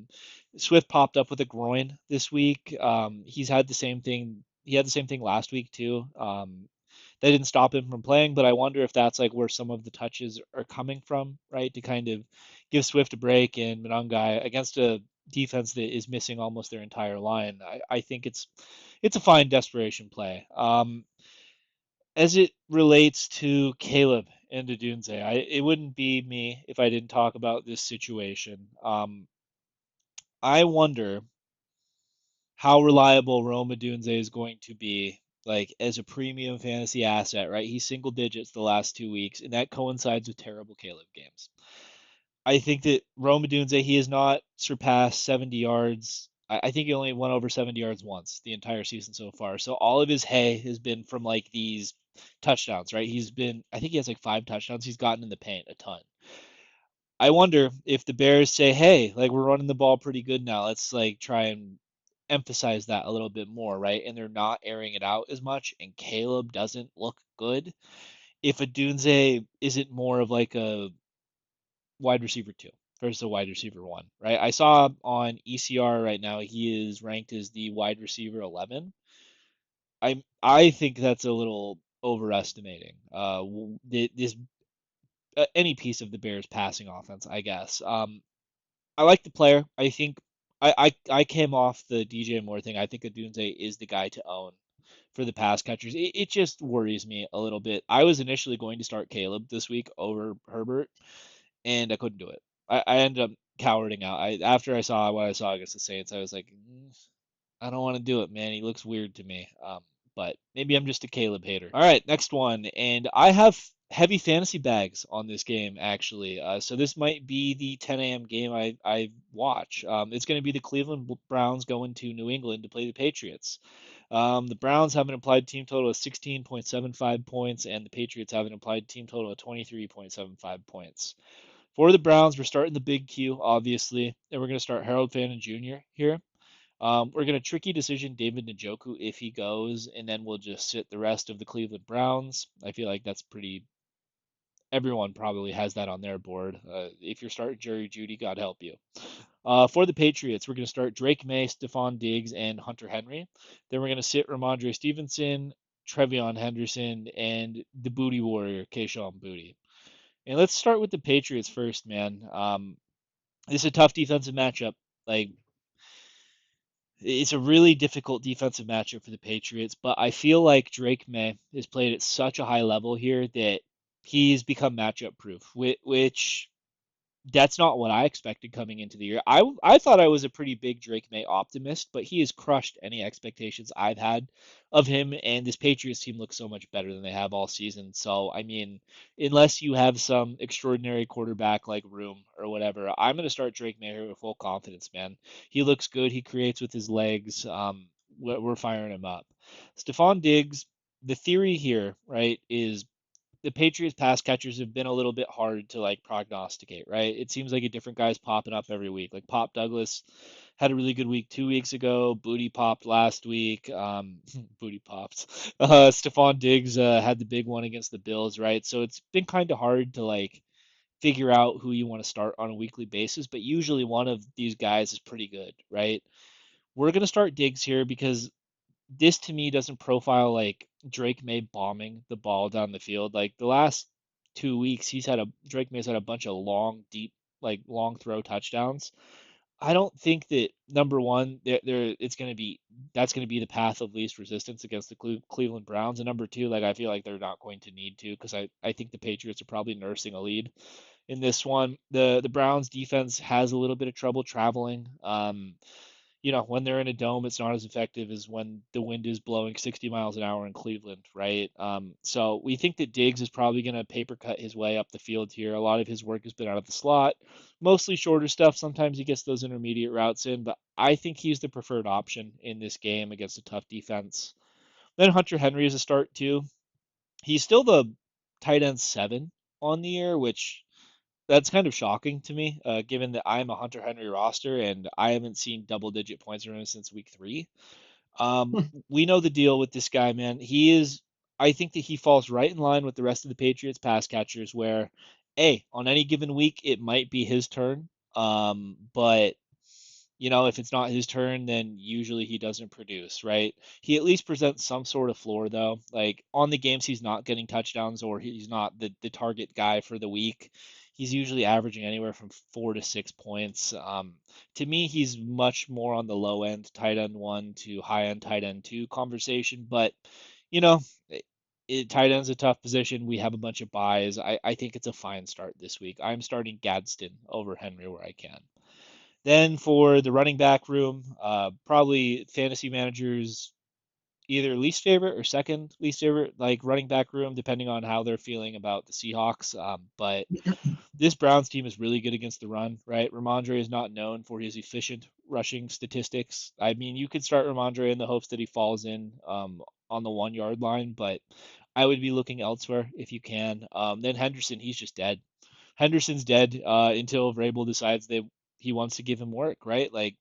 Swift popped up with a groin this week. He's had the same thing. He had the same thing last week too. That didn't stop him from playing, but I wonder if that's like where some of the touches are coming from, right? To kind of give Swift a break and Monangai against a defense that is missing almost their entire line. I think it's a fine desperation play. As it relates to Caleb and Adunze, it wouldn't be me if I didn't talk about this situation. I wonder how reliable Rome Odunze is going to be, like as a premium fantasy asset, right? He's single digits the last 2 weeks, and that coincides with terrible Caleb games. I think that Rome Odunze, he has not surpassed 70 yards. I think he only went over 70 yards once the entire season so far. So all of his hay has been from like these touchdowns, right? I think he has like 5 touchdowns. He's gotten in the paint a ton. I wonder if the Bears say, "Hey, like we're running the ball pretty good now. Let's like try and emphasize that a little bit more, right?" And they're not airing it out as much, and Caleb doesn't look good. If Adunze isn't more of like a wide receiver two versus a wide receiver one, right? I saw on ECR right now he is ranked as the wide receiver 11. I think that's a little overestimating this any piece of the Bears passing offense, I guess. I like the player. I think I came off the DJ Moore thing. I think Adunze is the guy to own for the pass catchers. It just worries me a little bit. I was initially going to start Caleb this week over Herbert, and I couldn't do it. I ended up cowarding out. After I saw what I saw against the Saints, I was like, I don't want to do it, man. He looks weird to me. But maybe I'm just a Caleb hater. All right, next one, and I have heavy fantasy bags on this game actually. So this might be the 10 a.m. game I watch. It's going to be the Cleveland Browns going to New England to play the Patriots. The Browns have an implied team total of 16.75 points, and the Patriots have an implied team total of 23.75 points. For the Browns, we're starting the big Q, obviously, and we're going to start Harold Fannin Jr. here. We're going to tricky decision David Njoku if he goes, and then we'll just sit the rest of the Cleveland Browns. I feel like that's pretty. Everyone probably has that on their board. If you're starting Jerry Judy, God help you. For the Patriots, we're going to start Drake May, Stephon Diggs, and Hunter Henry. Then we're going to sit Ramondre Stevenson, Trevion Henderson, and the Booty Warrior, Kayshon Booty. And let's start with the Patriots first, man. This is a tough defensive matchup. Like it's a really difficult defensive matchup for the Patriots, but I feel like Drake May has played at such a high level here that he's become matchup proof, which that's not what I expected coming into the year. I thought I was a pretty big Drake May optimist, but he has crushed any expectations I've had of him, and this Patriots team looks so much better than they have all season. So, I mean, unless you have some extraordinary quarterback like Room or whatever, I'm going to start Drake May here with full confidence, man. He looks good. He creates with his legs. We're firing him up. Stephon Diggs, the theory here, right, is the Patriots pass catchers have been a little bit hard to like prognosticate, right? It seems like a different guy's popping up every week. Like Pop Douglas had a really good week 2 weeks ago. Booty popped last week. Booty popped. Stephon Diggs had the big one against the Bills, right? So it's been kind of hard to like figure out who you want to start on a weekly basis, but usually one of these guys is pretty good, right? We're gonna start Diggs here because this to me doesn't profile like Drake May bombing the ball down the field. Like the last 2 weeks, Drake May's had a bunch of long, deep, like long throw touchdowns. I don't think that number one, it's going to be that's going to be the path of least resistance against the Cleveland Browns, and number two, like I feel like they're not going to need to because I think the Patriots are probably nursing a lead in this one. The Browns defense has a little bit of trouble traveling. When they're in a dome, it's not as effective as when the wind is blowing 60 miles an hour in Cleveland, right? So we think that Diggs is probably going to paper cut his way up the field here. A lot of his work has been out of the slot, mostly shorter stuff. Sometimes he gets those intermediate routes in, but I think he's the preferred option in this game against a tough defense. Then Hunter Henry is a start too. He's still the tight end 7 on the year, which that's kind of shocking to me, given that I'm a Hunter Henry roster and I haven't seen double-digit points from him since week 3. We know the deal with this guy, man. I think that he falls right in line with the rest of the Patriots pass catchers where, hey, on any given week, it might be his turn. But if it's not his turn, then usually he doesn't produce, right? He at least presents some sort of floor, though. Like on the games he's not getting touchdowns or he's not the target guy for the week, he's usually averaging anywhere from 4 to 6 points. To me, he's much more on the low end tight end 1 to high end tight end 2 conversation. But, you know, tight end's a tough position. We have a bunch of buys. I think it's a fine start this week. I'm starting Gadsden over Henry where I can. Then for the running back room, probably fantasy managers either least favorite or second least favorite, like running back room, depending on how they're feeling about the Seahawks. But this Browns team is really good against the run, right? Ramondre is not known for his efficient rushing statistics. I mean, you could start Ramondre in the hopes that he falls in on the 1 yard line, but I would be looking elsewhere if you can. Then Henderson, he's just dead. Henderson's dead until Vrabel decides he wants to give him work, right? Like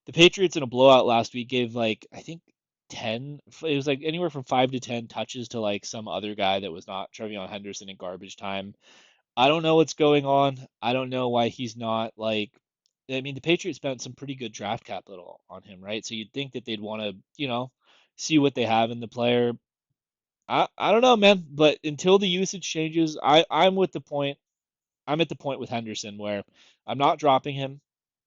the Patriots in a blowout last week gave like I think 10. It was like anywhere from 5 to 10 touches to like some other guy that was not Trevion Henderson in garbage time. I don't know what's going on. I don't know why he's not like. I mean, the Patriots spent some pretty good draft capital on him, right? So you'd think that they'd want to, see what they have in the player. I don't know, man. But until the usage changes, I'm at the point with Henderson where I'm not dropping him,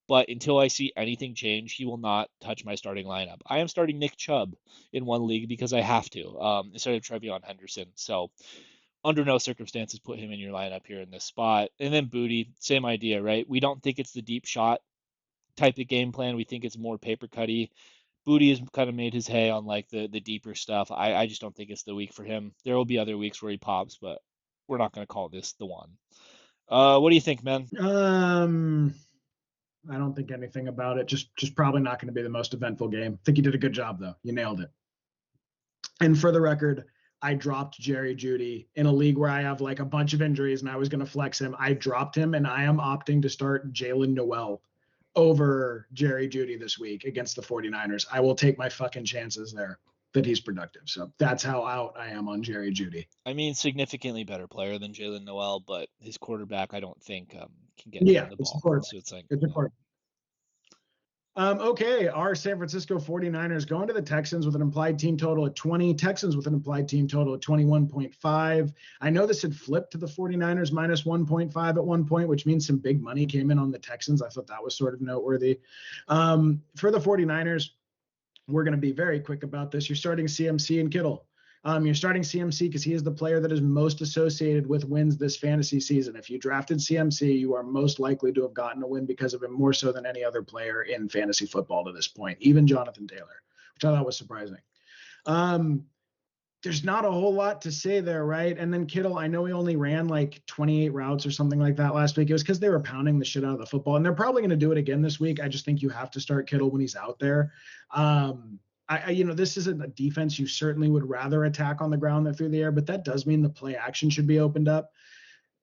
but until I see anything change, he will not touch my starting lineup. I am starting Nick Chubb in one league because I have to, instead of Trevion Henderson. So under no circumstances put him in your lineup here in this spot. And then Booty, same idea, right? We don't think it's the deep shot type of game plan. We think it's more paper cutty. Booty has kind of made his hay on like the deeper stuff. I just don't think it's the week for him. There will be other weeks where he pops, but we're not going to call this the one. What do you think, man? I don't think anything about it. Just probably not going to be the most eventful game. I think you did a good job though. You nailed it. And for the record, I dropped Jerry Jeudy in a league where I have like a bunch of injuries and I was going to flex him. I dropped him and I am opting to start Jalen Noel over Jerry Jeudy this week against the 49ers. I will take my fucking chances there that he's productive. So that's how out I am on Jerry Jeudy. I mean, significantly better player than Jalen Noel, but his quarterback, I don't think, can get him Yeah, the it's the ball. quarterback. So it's like, It's a quarterback. Okay, our San Francisco 49ers going to the Texans with an implied team total at 20, Texans with an implied team total at 21.5. I know this had flipped to the 49ers minus 1.5 at one point, which means some big money came in on the Texans. I thought that was sort of noteworthy. For the 49ers, we're going to be very quick about this. You're starting CMC and Kittle. You're starting CMC because he is the player that is most associated with wins this fantasy season. If you drafted CMC, you are most likely to have gotten a win because of him more so than any other player in fantasy football to this point, even Jonathan Taylor, which I thought was surprising. There's not a whole lot to say there, right? And then Kittle, I know he only ran like 28 routes or something like that last week. It was because they were pounding the shit out of the football, and they're probably going to do it again this week. I just think you have to start Kittle when he's out there. This isn't a defense you certainly would rather attack on the ground than through the air, but that does mean the play action should be opened up.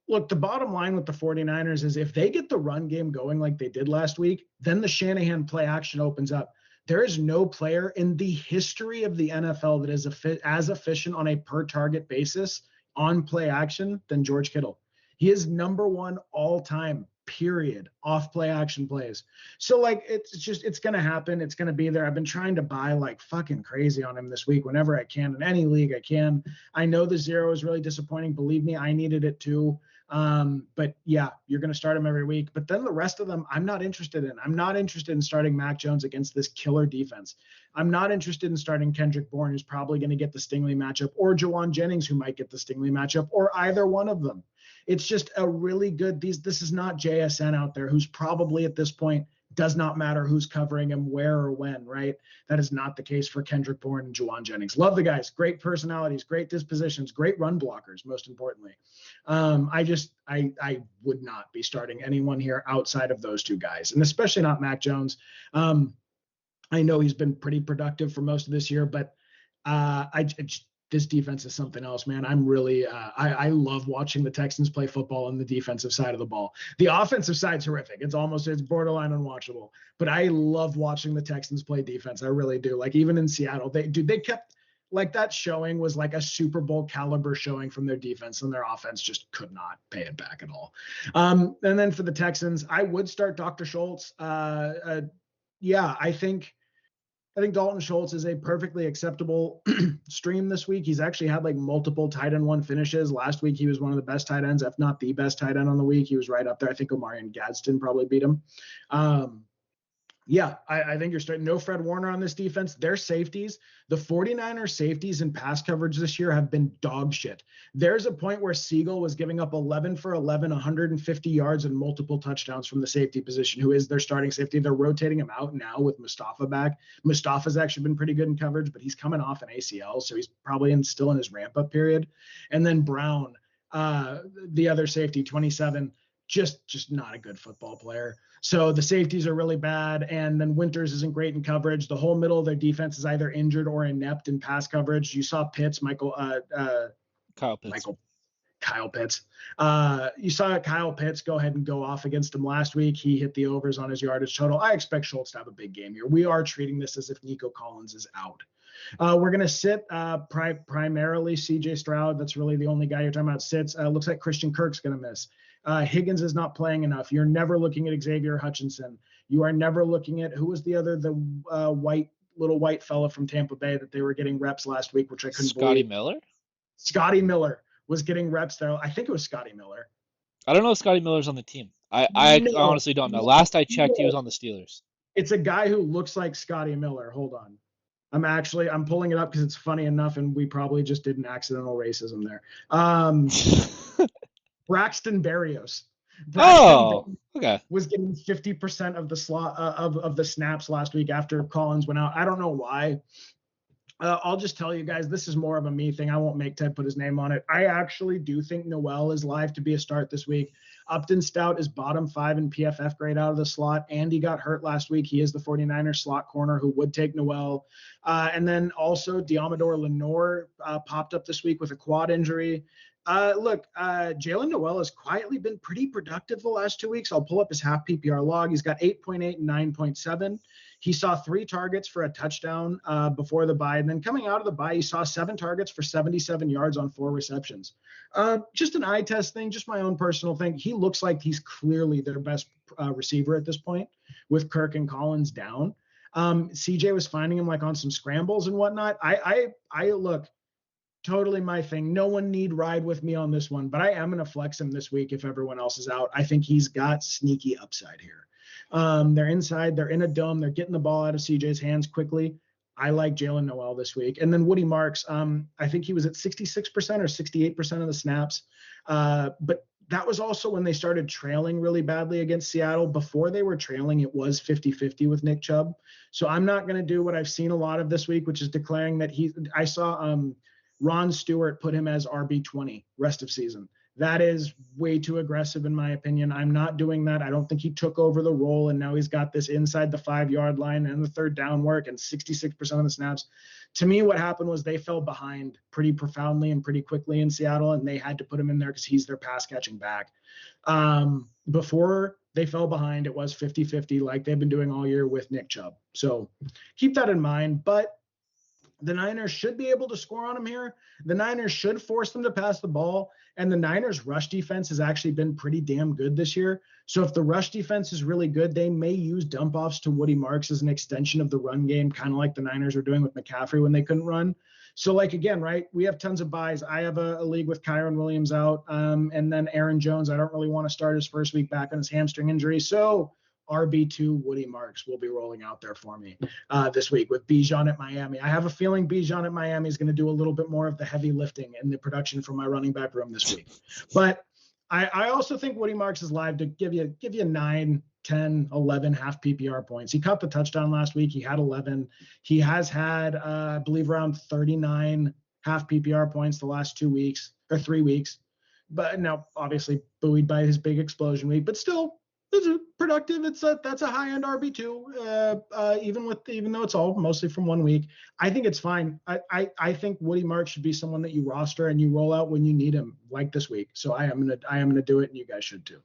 Look, the bottom line with the 49ers is if they get the run game going like they did last week, then the Shanahan play action opens up. There is no player in the history of the NFL that is as efficient on a per target basis on play action than George Kittle. He is number one all time, period, off play action plays. So like, it's going to happen. It's going to be there. I've been trying to buy like fucking crazy on him this week whenever I can in any league I can. I know the 0 is really disappointing. Believe me, I needed it too. But yeah, you're going to start him every week. But then the rest of them, I'm not interested in. I'm not interested in starting Mac Jones against this killer defense. I'm not interested in starting Kendrick Bourne, who's probably going to get the Stingley matchup, or Jawan Jennings, who might get the Stingley matchup, or either one of them. It's just a really good. This is not JSN out there, who's probably at this point does not matter who's covering him, where or when, right? That is not the case for Kendrick Bourne and Jawan Jennings. Love the guys, great personalities, great dispositions, great run blockers, most importantly. I would not be starting anyone here outside of those two guys, and especially not Mac Jones. I know he's been pretty productive for most of this year, but this defense is something else, man. I'm really, I love watching the Texans play football on the defensive side of the ball. The offensive side's horrific. It's borderline unwatchable, but I love watching the Texans play defense. I really do. Like even in Seattle, they kept like that showing was like a Super Bowl caliber showing from their defense, and their offense just could not pay it back at all. And then for the Texans, I would start Dr. Schultz. Yeah, I think Dalton Schultz is a perfectly acceptable stream this week. He's actually had like multiple tight end one finishes. Last week, he was one of the best tight ends, if not the best tight end on the week. He was right up there. I think Omarion Gadsden probably beat him. Yeah, I think you're starting. No Fred Warner on this defense. Their safeties, the 49ers safeties in pass coverage this year have been dog shit. There's a point where Siegel was giving up 11 for 11, 150 yards and multiple touchdowns from the safety position, who is their starting safety. They're rotating him out now with Mustafa back. Mustafa's actually been pretty good in coverage, but he's coming off an ACL, so he's probably still in his ramp-up period. And then Brown, the other safety, 27, just not a good football player. So the safeties are really bad, and then Winters isn't great in coverage. The whole middle of their defense is either injured or inept in pass coverage. You saw Pitts, Kyle Pitts. You saw Kyle Pitts go ahead and go off against him last week. He hit the overs on his yardage total. I expect Schultz to have a big game here. We are treating this as if Nico Collins is out. We're going to sit primarily CJ Stroud. That's really the only guy you're talking about sits. Looks like Christian Kirk's going to miss. Higgins is not playing enough. You're never looking at Xavier Hutchinson. You are never looking at, who was the other, the little white fella from Tampa Bay that they were getting reps last week, which I couldn't believe. Scotty Miller was getting reps there. I think it was Scotty Miller. I don't know if Scotty Miller's on the team. I honestly don't know. Last I checked, he was on the Steelers. It's a guy who looks like Scotty Miller. Hold on. I'm pulling it up because it's funny enough, and we probably just did an accidental racism there. Braxton Berrios. Okay. Was getting 50% of the slot of the snaps last week after Collins went out. I don't know why. I'll just tell you guys, this is more of a me thing. I won't make Ted put his name on it. I actually do think Noel is live to be a start this week. Upton Stout is bottom 5 in PFF grade out of the slot. Andy got hurt last week. He is the 49ers slot corner who would take Noel. And then also Diamador Lenore popped up this week with a quad injury. Jalen Noel has quietly been pretty productive the last 2 weeks. I'll pull up his half PPR log. He's got 8.8 and 9.7. He saw 3 targets for a touchdown before the bye. And then coming out of the bye, he saw 7 targets for 77 yards on 4 receptions. Just an eye test thing, just my own personal thing. He looks like he's clearly their best receiver at this point with Kirk and Collins down. CJ was finding him like on some scrambles and whatnot. I look, totally my thing. No one need ride with me on this one, but I am going to flex him this week if everyone else is out. I think he's got sneaky upside here. They're inside, they're in a dome, they're getting the ball out of CJ's hands quickly. I like Jalen Noel this week. And then Woody Marks, I think he was at 66% or 68% of the snaps. But that was also when they started trailing really badly against Seattle. Before they were trailing, it was 50-50 with Nick Chubb. So I'm not going to do what I've seen a lot of this week, which is declaring that I saw Ron Stewart put him as RB20 rest of season. That is way too aggressive in my opinion. I'm not doing that. I don't think he took over the role and now he's got this inside the 5-yard line and the third down work and 66% of the snaps. To me, what happened was they fell behind pretty profoundly and pretty quickly in Seattle, and they had to put him in there because he's their pass catching back. Before they fell behind, it was 50-50 like they've been doing all year with Nick Chubb. So keep that in mind. But the Niners should be able to score on them here. The Niners should force them to pass the ball. And the Niners' rush defense has actually been pretty damn good this year. So if the rush defense is really good, they may use dump-offs to Woody Marks as an extension of the run game, kind of like the Niners were doing with McCaffrey when they couldn't run. So, like, again, right, we have tons of buys. I have a league with Kyron Williams out. And then Aaron Jones, I don't really want to start his first week back on his hamstring injury. So RB2 Woody Marks will be rolling out there for me this week with Bijan at Miami. I have a feeling Bijan at Miami is going to do a little bit more of the heavy lifting in the production from my running back room this week. But I also think Woody Marks is live to give you 9, 10, 11 half PPR points. He caught the touchdown last week. He had 11. He has had, I believe, around 39 half PPR points the last 2 weeks or 3 weeks. But now, obviously, buoyed by his big explosion week. But still, It's productive. That's a high end RB2. Even though it's all mostly from 1 week, I think it's fine. I think Woody Mark should be someone that you roster and you roll out when you need him, like this week. So I am gonna do it, and you guys should too.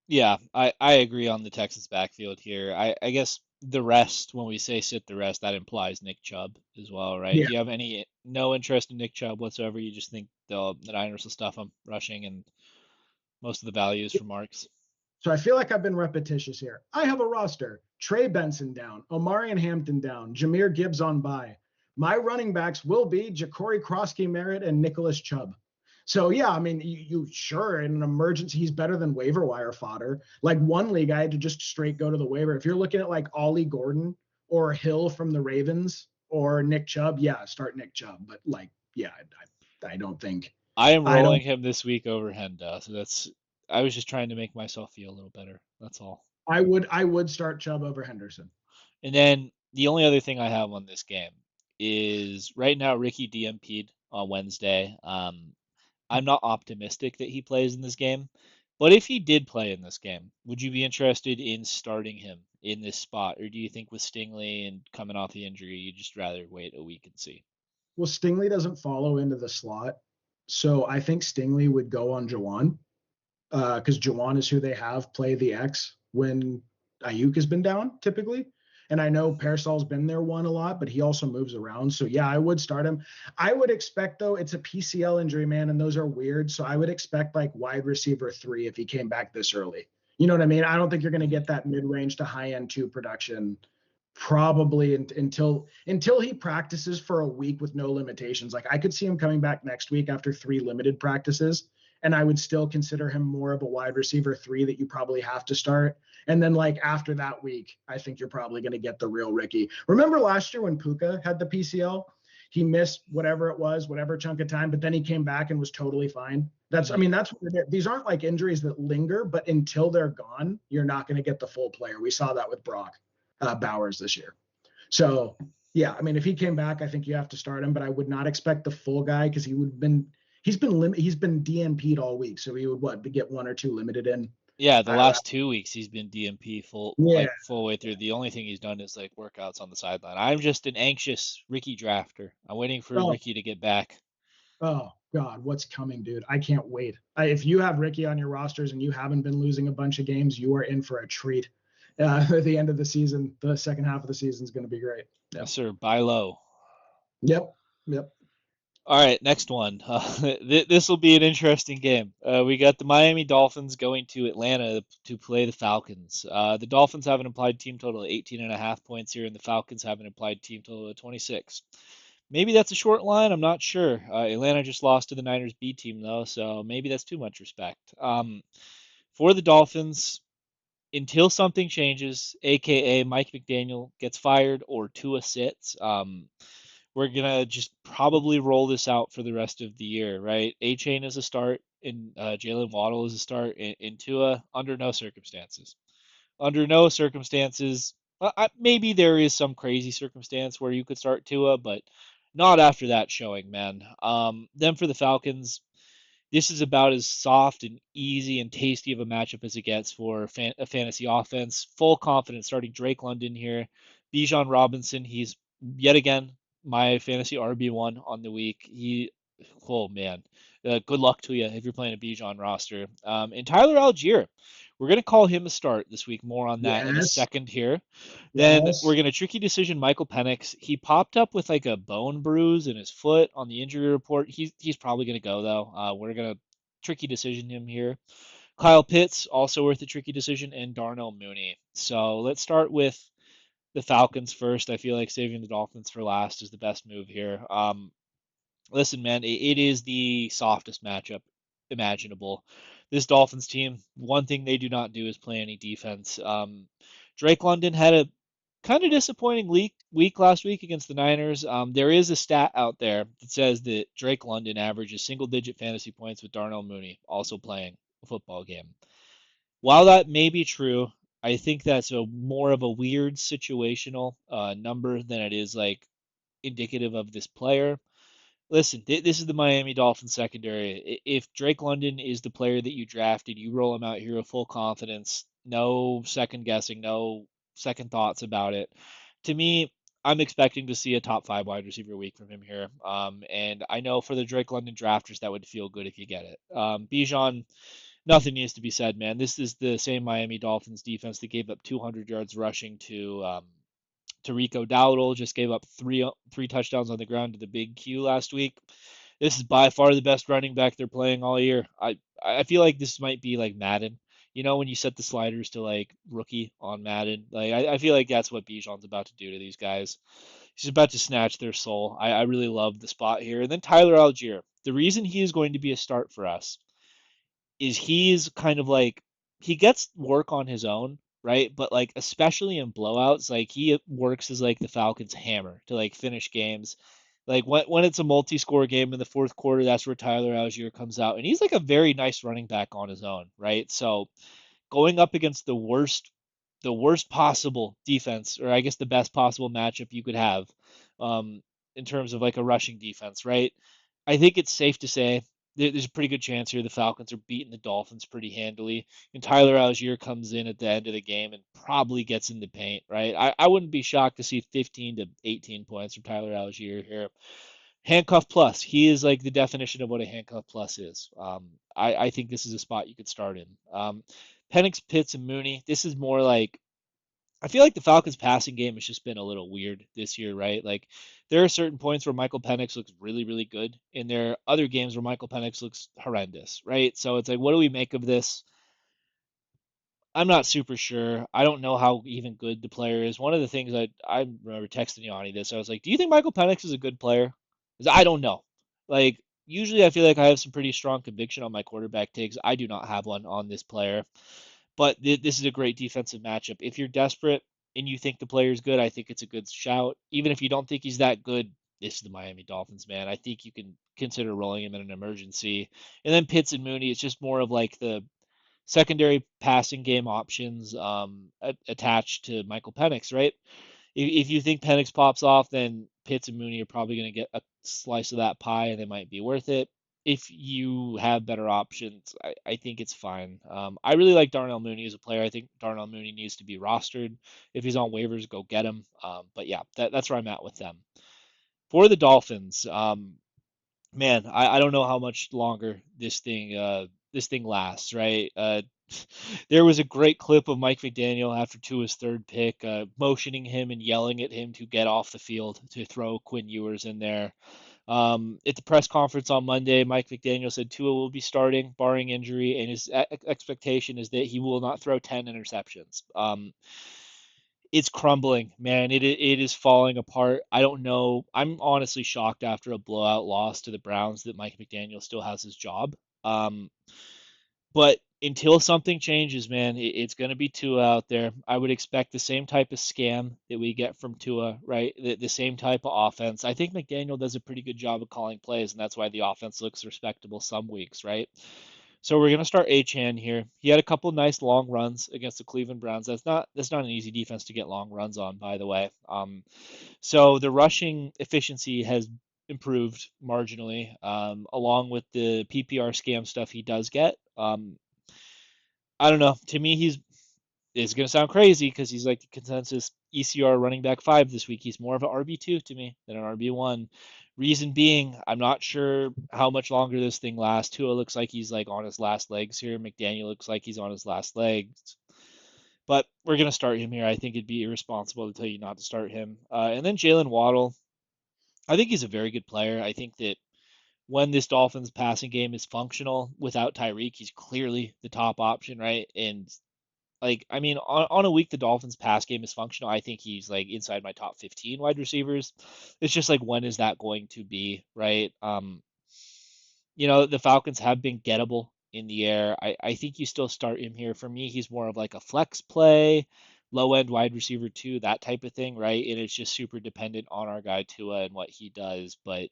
Yeah, I agree on the Texans backfield here. I guess the rest, when we say sit the rest, that implies Nick Chubb as well, right? Yeah. Do you have no interest in Nick Chubb whatsoever? You just think the Niners will stuff him rushing and most of the values for Marks? So I feel like I've been repetitious here. I have a roster: Trey Benson down, Omarion Hampton down, Jameer Gibbs on bye. My running backs will be Ja'Cory Krosky Merritt and Nicholas Chubb. So yeah, I mean, you sure in an emergency he's better than waiver wire fodder. Like one league, I had to just straight go to the waiver. If you're looking at like Ollie Gordon or Hill from the Ravens or Nick Chubb, yeah, start Nick Chubb. But like, yeah, I don't think I am I rolling don't him this week over Henda, so I was just trying to make myself feel a little better. That's all. I would start Chubb over Henderson. And then the only other thing I have on this game is right now Ricky DMP'd on Wednesday. I'm not optimistic that he plays in this game, but if he did play in this game, would you be interested in starting him in this spot, or do you think with Stingley and coming off the injury, you'd just rather wait a week and see? Well, Stingley doesn't follow into the slot, so I think Stingley would go on Jawan because Jawan is who they have play the X when Ayuk has been down typically. And I know Parasol's been there one a lot, but he also moves around. So yeah, I would start him. I would expect though it's a PCL injury, man, and those are weird. So I would expect like wide receiver 3 if he came back this early. You know what I mean? I don't think you're going to get that mid range to high end 2 production probably until he practices for a week with no limitations. Like I could see him coming back next week after 3 limited practices, and I would still consider him more of a wide receiver 3 that you probably have to start. And then like after that week, I think you're probably going to get the real Ricky. Remember last year when Puka had the PCL? He missed whatever it was, whatever chunk of time, but then he came back and was totally fine. I Hmm. mean, these aren't like injuries that linger, but until they're gone, you're not going to get the full player. We saw that with Brock Bowers this year. So yeah, I mean, if he came back, I think you have to start him, but I would not expect the full guy because he's been DNP'd all week, so he would get 1 or 2 limited in. Yeah, the I, last 2 weeks he's been DMP yeah. full way through. The only thing he's done is like workouts on the sideline. I'm just an anxious Ricky drafter. I'm waiting for Oh, Ricky to get back. oh God, what's coming, dude? I can't wait. If you have Ricky on your rosters and you haven't been losing a bunch of games, you are in for a treat. At the end of the season, the second half of the season is going to be great. Yes, Yep. sir. Buy low. Yep. Yep. All right, next one. This will be an interesting game. We got the Miami Dolphins going to Atlanta to play the Falcons. The Dolphins have an implied team total of 18 and a half points here, and the Falcons have an implied team total of 26. Maybe that's a short line. I'm not sure. Atlanta just lost to the Niners B team, though, so maybe that's too much respect. For the Dolphins, until something changes, aka Mike McDaniel gets fired or Tua sits, we're gonna just probably roll this out for the rest of the year, right? A Chain is a start, and Jalen Waddle is a start, in Tua under no circumstances. Under no circumstances, maybe there is some crazy circumstance where you could start Tua, but not after that showing, man. Then for the Falcons, this is about as soft and easy and tasty of a matchup as it gets for a fantasy offense. Full confidence starting Drake London here. Bijan Robinson, he's yet again my fantasy RB1 on the week. Oh man, good luck to you if you're playing a Bijan roster. And Tyler Algier, we're going to call him a start this week. More on that in a Yes. second here. Then we're Yes. going to tricky decision Michael Penix. He popped up with like a bone bruise in his foot on the injury report. He's probably going to go though. We're going to tricky decision him here. Kyle Pitts also worth a tricky decision, and Darnell Mooney. So let's start with the Falcons first. I feel like saving the Dolphins for last is the best move here. Listen, man, it is the softest matchup imaginable. This Dolphins team, one thing they do not do is play any defense. Drake London had a kind of disappointing week last week against the Niners. There is a stat out there that says that Drake London averages single digit fantasy points with Darnell Mooney also playing a football game. While that may be true, I think that's a more of a weird situational number than it is like indicative of this player. Listen, this is the Miami Dolphins secondary. If Drake London is the player that you drafted, you roll him out here with full confidence. No second guessing, no second thoughts about it. To me, I'm expecting to see a top five wide receiver week from him here. And I know for the Drake London drafters, that would feel good if you get it. Bijan, nothing needs to be said, man. This is the same Miami Dolphins defense that gave up 200 yards rushing to Rico Dowdle. Just gave up three touchdowns on the ground to the Big Q last week. This is by far the best running back they're playing all year. I feel like this might be like Madden. You know, when you set the sliders to like rookie on Madden, like I feel like that's what Bijan's about to do to these guys. He's about to snatch their soul. I really love the spot here. And then Tyler Algier. The reason he is going to be a start for us is he's kind of like he gets work on his own, right? But like especially in blowouts, like he works as like the Falcons' hammer to like finish games. Like when it's a multi-score game in the fourth quarter, that's where Tyler Algier comes out, and he's like a very nice running back on his own, right? So going up against the worst possible defense, or I guess the best possible matchup you could have, um, in terms of like a rushing defense, right? I think it's safe to say there's a pretty good chance here the Falcons are beating the Dolphins pretty handily, and Tyler Algier comes in at the end of the game and probably gets in the paint, right? I wouldn't be shocked to see 15 to 18 points from Tyler Algier here. Handcuff plus, he is like the definition of what a handcuff plus is. I think this is a spot you could start in. Penix, Pitts, and Mooney. This is more like I feel like the Falcons' passing game has just been a little weird this year, right? Like there are certain points where Michael Penix looks really, really good, and there are other games where Michael Penix looks horrendous, right? So it's like, what do we make of this? I'm not super sure. I don't know how even good the player is. One of the things I remember texting Yanni this, I was like, "Do you think Michael Penix is a good player?" Because I don't know. Like usually, I feel like I have some pretty strong conviction on my quarterback takes. I do not have one on this player, but this is a great defensive matchup. If you're desperate and you think the player's good, I think it's a good shout. Even if you don't think he's that good, this is the Miami Dolphins, man. I think you can consider rolling him in an emergency. And then Pitts and Mooney, it's just more of like the secondary passing game options attached to Michael Penix, right? If you think Penix pops off, then Pitts and Mooney are probably going to get a slice of that pie, and they might be worth it. If you have better options, I think it's fine. I really like Darnell Mooney as a player. I think Darnell Mooney needs to be rostered. If he's on waivers, go get him. But yeah, that's where I'm at with them. For the Dolphins, man, I don't know how much longer this thing lasts, right? There was a great clip of Mike McDaniel after Tua's third pick, motioning him and yelling at him to get off the field to throw Quinn Ewers in there. At the press conference on Monday, Mike McDaniel said Tua will be starting, barring injury, and his expectation is that he will not throw 10 interceptions. It's crumbling, man. It is falling apart. I don't know. I'm honestly shocked after a blowout loss to the Browns that Mike McDaniel still has his job. Um, but until something changes, man, it's going to be Tua out there. I would expect the same type of scam that we get from Tua, right? The same type of offense. I think McDaniel does a pretty good job of calling plays, and that's why the offense looks respectable some weeks, right? So we're going to start Achane here. He had a couple nice long runs against the Cleveland Browns. That's not an easy defense to get long runs on, by the way. So the rushing efficiency has improved marginally, along with the PPR scam stuff he does get. I don't know. To me, it's going to sound crazy because he's like the consensus ECR running back 5 this week. He's more of an RB2 to me than an RB1. Reason being, I'm not sure how much longer this thing lasts. Tua looks like he's like on his last legs here. McDaniel looks like he's on his last legs. But we're going to start him here. I think it'd be irresponsible to tell you not to start him. And then Jalen Waddle. I think he's a very good player. I think that when this Dolphins passing game is functional without Tyreek, he's clearly the top option, right? And like, I mean, on a week the Dolphins pass game is functional, I think he's like inside my top 15 wide receivers. It's just like, when is that going to be, right? The Falcons have been gettable in the air. I think you still start him here. For me, he's more of like a flex play, low end wide receiver too, that type of thing, right? And it's just super dependent on our guy Tua and what he does. But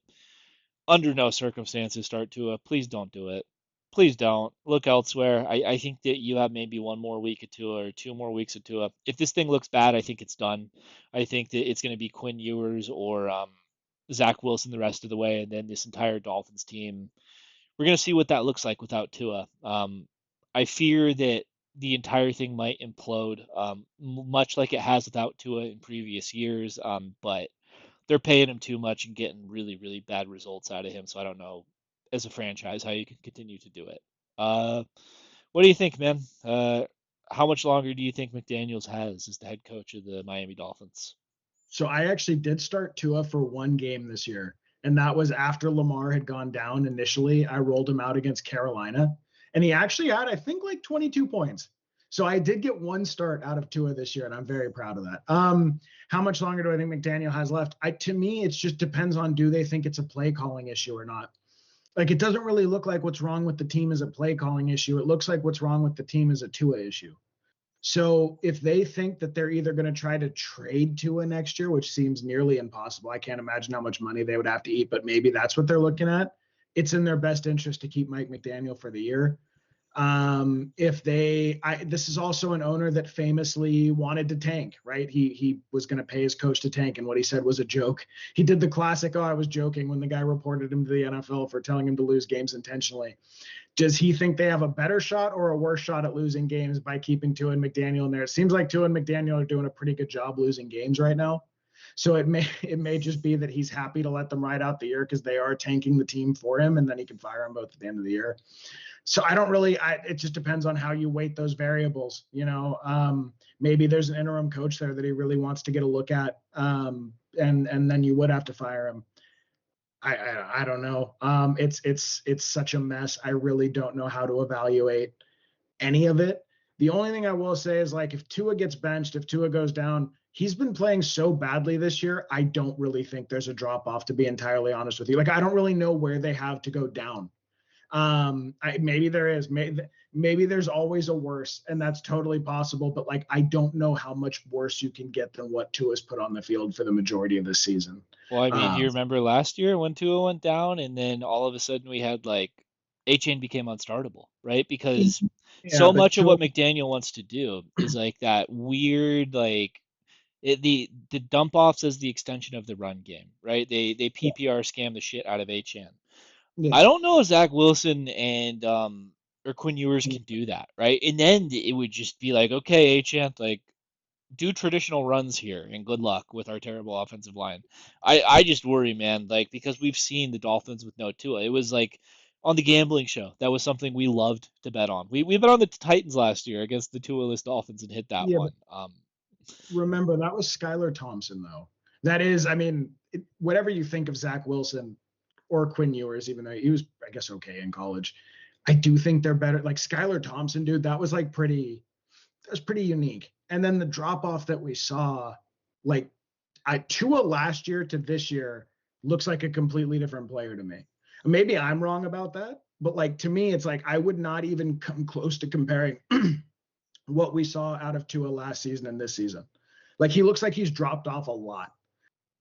under no circumstances start Tua. Please don't do it. Please don't. Look elsewhere. I think that you have maybe one more week of Tua or 2 more weeks of Tua. If this thing looks bad, I think it's done. I think that it's going to be Quinn Ewers or Zach Wilson the rest of the way, and then this entire Dolphins team. We're going to see what that looks like without Tua. I fear that the entire thing might implode, much like it has without Tua in previous years. But they're paying him too much and getting really, really bad results out of him. So I don't know, as a franchise, how you can continue to do it. Uh, what do you think, man? How much longer do you think McDaniels has as the head coach of the Miami Dolphins? So I actually did start Tua for one game this year, and that was after Lamar had gone down initially. I rolled him out against Carolina, and he actually had, I think, like 22 points. So I did get one start out of Tua this year, and I'm very proud of that. How much longer do I think McDaniel has left? To me, it just depends on, do they think it's a play calling issue or not? Like, it doesn't really look like what's wrong with the team is a play calling issue. It looks like what's wrong with the team is a Tua issue. So if they think that they're either going to try to trade Tua next year, which seems nearly impossible, I can't imagine how much money they would have to eat, but maybe that's what they're looking at. It's in their best interest to keep Mike McDaniel for the year. This is also an owner that famously wanted to tank, right? He was going to pay his coach to tank, and what he said was a joke. He did the classic, "Oh, I was joking," when the guy reported him to the NFL for telling him to lose games intentionally. Does he think they have a better shot or a worse shot at losing games by keeping Tua and McDaniel in there? It seems like Tua and McDaniel are doing a pretty good job losing games right now. So it may just be that he's happy to let them ride out the year because they are tanking the team for him, and then he can fire them both at the end of the year. So I don't really. It just depends on how you weight those variables. Maybe there's an interim coach there that he really wants to get a look at, and then you would have to fire him. I don't know. It's such a mess. I really don't know how to evaluate any of it. The only thing I will say is, like, if Tua gets benched, if Tua goes down, he's been playing so badly this year. I don't really think there's a drop off, to be entirely honest with you. Like, I don't really know where they have to go down. Maybe there is, maybe there's always a worse, and that's totally possible. But, like, I don't know how much worse you can get than what Tua's put on the field for the majority of the season. Well, I mean, do you Um, remember last year when Tua went down, and then all of a sudden we had like A-Chain became unstartable, right? Because yeah, so but much of Tua, what McDaniel wants to do is like that weird, like the dump offs as the extension of the run game, right? They PPR scam the shit out of A-Chan. yeah, I don't know if Zach Wilson and or Quinn Ewers can do that, right? And then it would just be like, okay, A-Chan, like do traditional runs here and good luck with our terrible offensive line. I just worry, man, like because we've seen the Dolphins with no Tua. It was like on the gambling show. That was something we loved to bet on. We bet on the Titans last year against the Tua-less Dolphins and hit that yeah. one. Remember, that was Skylar Thompson, though. That is, I mean, whatever you think of Zach Wilson or Quinn Ewers, even though he was, I guess, okay in college, I do think they're better. Like Skylar Thompson, dude, that was pretty unique. And then the drop off that we saw, like, Tua last year to this year looks like a completely different player to me. Maybe I'm wrong about that, but, like, to me, it's like I would not even come close to comparing what we saw out of Tua last season and this season. Like, he looks like he's dropped off a lot.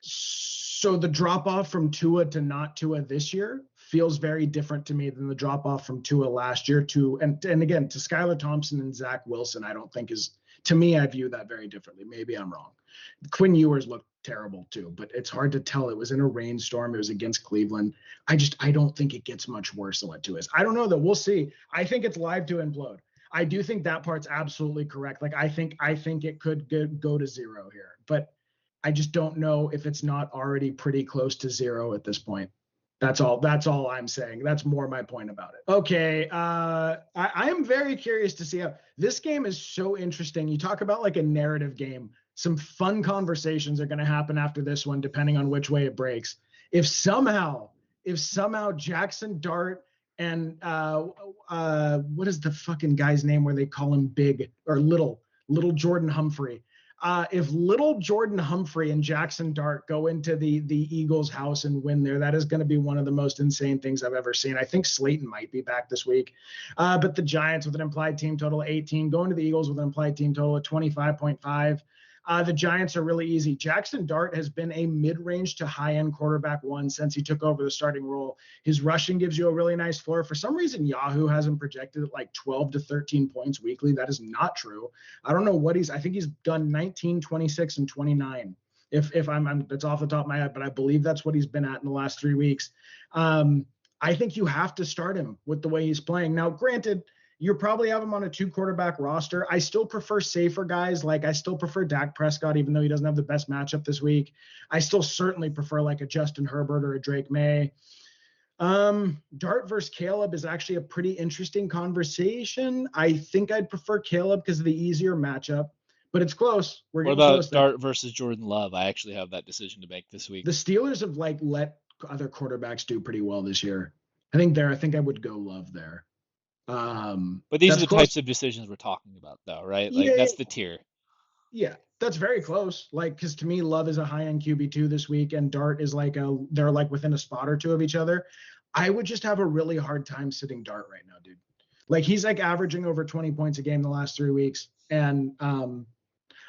So the drop off from Tua to not Tua this year feels very different to me than the drop off from Tua last year to, and again, to Skylar Thompson and Zach Wilson. I don't think is, to me, I view that very differently. Maybe I'm wrong. Quinn Ewers looked terrible too, but it's hard to tell. It was in a rainstorm. It was against Cleveland. I don't think it gets much worse than what Tua is. I don't know though. We'll see. I think it's live to implode. I do think that part's absolutely correct. Like, I think it could go to zero here, but I just don't know if it's not already pretty close to zero at this point. That's all I'm saying. That's more my point about it. Okay. I am very curious to see how this game is so interesting. You talk about like a narrative game. Some fun conversations are going to happen after this one, depending on which way it breaks. If somehow Jackson Dart and what is the fucking guy's name where they call him big or little Jordan Humphrey, if little Jordan Humphrey and Jackson Dart go into the Eagles' house and win there, that is going to be one of the most insane things I've ever seen. I think Slayton might be back this week. But the Giants with an implied team total of 18, going to the Eagles with an implied team total of 25.5. The Giants are really easy. Jackson Dart has been a mid-range to high-end quarterback one since he took over the starting role. His rushing gives you a really nice floor. For some reason, Yahoo hasn't projected it like 12 to 13 points weekly. That is not true. I don't know what I think he's done 19, 26, and 29. If I'm that's off the top of my head, but I believe that's what he's been at in the last 3 weeks. I think you have to start him with the way he's playing. Now, granted, You probably have him on a 2-quarterback roster. I still prefer safer guys. Like, I still prefer Dak Prescott, even though he doesn't have the best matchup this week. I still certainly prefer like a Justin Herbert or a Drake May. Dart versus Caleb is actually a pretty interesting conversation. I think I'd prefer Caleb because of the easier matchup, but it's close. We're What getting close about there. Dart versus Jordan Love? I actually have that decision to make this week. The Steelers have like let other quarterbacks do pretty well this year. I think I would go Love there. But these are That's the close. types of decisions we're talking about, though, right? Like Yeah, that's the tier. yeah, that's very close. Like, because to me, Love is a high-end QB2 this week, and Dart is like they're like within a spot or two of each other. I would just have a really hard time sitting Dart right now, dude. Like, he's like averaging over 20 points a game the last 3 weeks, and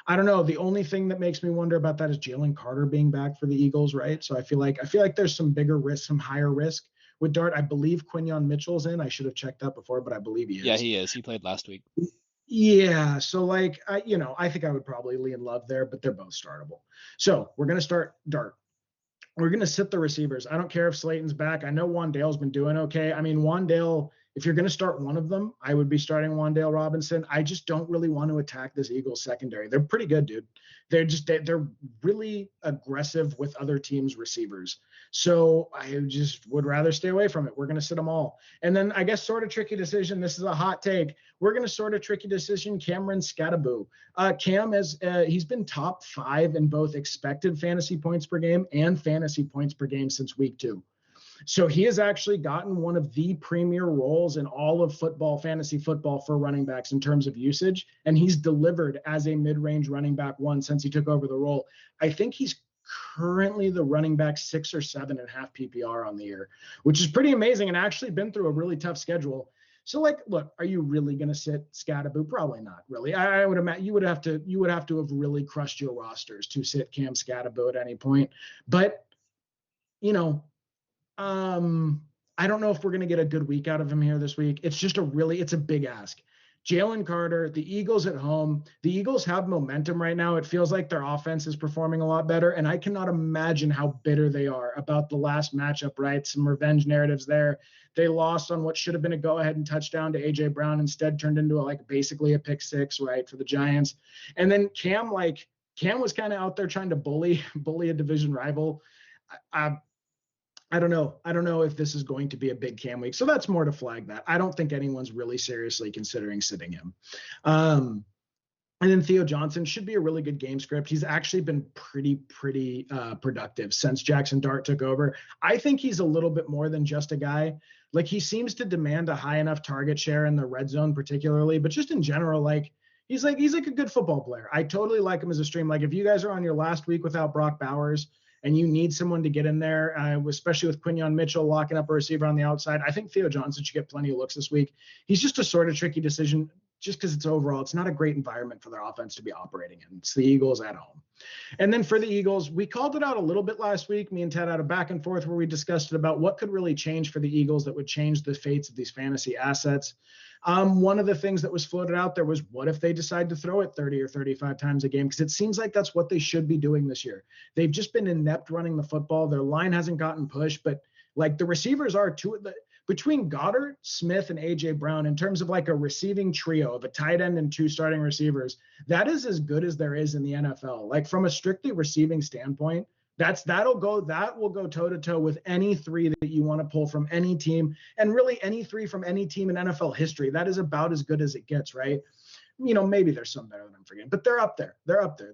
I don't know. The only thing that makes me wonder about that is Jalen Carter being back for the Eagles, right? So I feel like there's some bigger risk, some higher risk with Dart. I believe Quinyon Mitchell's in. I should have checked that before, but I believe he is. Yeah, he is. He played last week. Yeah, so like I think I would probably lean Love there, but they're both startable. So we're gonna start Dart. We're gonna sit the receivers. I don't care if Slayton's back. I know Wandale's been doing okay. I mean, Wandale, if you're gonna start one of them, I would be starting Wandale Robinson. I just don't really want to attack this Eagles secondary. They're pretty good, dude. They're really aggressive with other teams' receivers. So I just would rather stay away from it. We're gonna sit them all. And then I guess sort of tricky decision. This is a hot take. We're going to sort of tricky decision. Cameron Skattebo. Cam he's been top 5 in both expected fantasy points per game and fantasy points per game since week 2. So he has actually gotten one of the premier roles in all of football, fantasy football, for running backs in terms of usage. And he's delivered as a mid-range running back one since he took over the role. I think he's currently the running back 6 or 7 and a half PPR on the year, which is pretty amazing, and actually been through a really tough schedule. So, like, look, are you really going to sit Skattebo? Probably not, really. I would imagine you would have to have really crushed your rosters to sit Cam Skattebo at any point. But, I don't know if we're going to get a good week out of him here this week. It's a big ask. Jalen Carter, the Eagles at home. The Eagles have momentum right now. It feels like their offense is performing a lot better, and I cannot imagine how bitter they are about the last matchup, right? Some revenge narratives there. They lost on what should have been a go-ahead and touchdown to A.J. Brown, instead turned into basically a pick six, right, for the Giants. And then Cam was kind of out there trying to bully a division rival. I don't know. I don't know if this is going to be a big Cam week. So that's more to flag that. I don't think anyone's really seriously considering sitting him. And then Theo Johnson should be a really good game script. He's actually been pretty productive since Jackson Dart took over. I think he's a little bit more than just a guy. Like, he seems to demand a high enough target share in the red zone particularly, but just in general, he's like a good football player. I totally like him as a stream. Like, if you guys are on your last week without Brock Bowers and you need someone to get in there, especially with Quinyon Mitchell locking up a receiver on the outside, I think Theo Johnson should get plenty of looks this week. He's just a sort of tricky decision just because it's not a great environment for their offense to be operating in. It's the Eagles at home. And then for the Eagles, we called it out a little bit last week. Me and Ted had a back and forth where we discussed it about what could really change for the Eagles that would change the fates of these fantasy assets. One of the things that was floated out there was, what if they decide to throw it 30 or 35 times a game? Because it seems like that's what they should be doing this year. They've just been inept running the football. Their line hasn't gotten pushed, but the receivers are between Goddard, Smith, and A.J. Brown, in terms of a receiving trio of a tight end and 2 starting receivers, that is as good as there is in the NFL. From a strictly receiving standpoint, that will go toe to toe with any 3 that you want to pull from any team, and really any 3 from any team in NFL history. That is about as good as it gets, right? Maybe there's some better than I'm forgetting, but they're up there.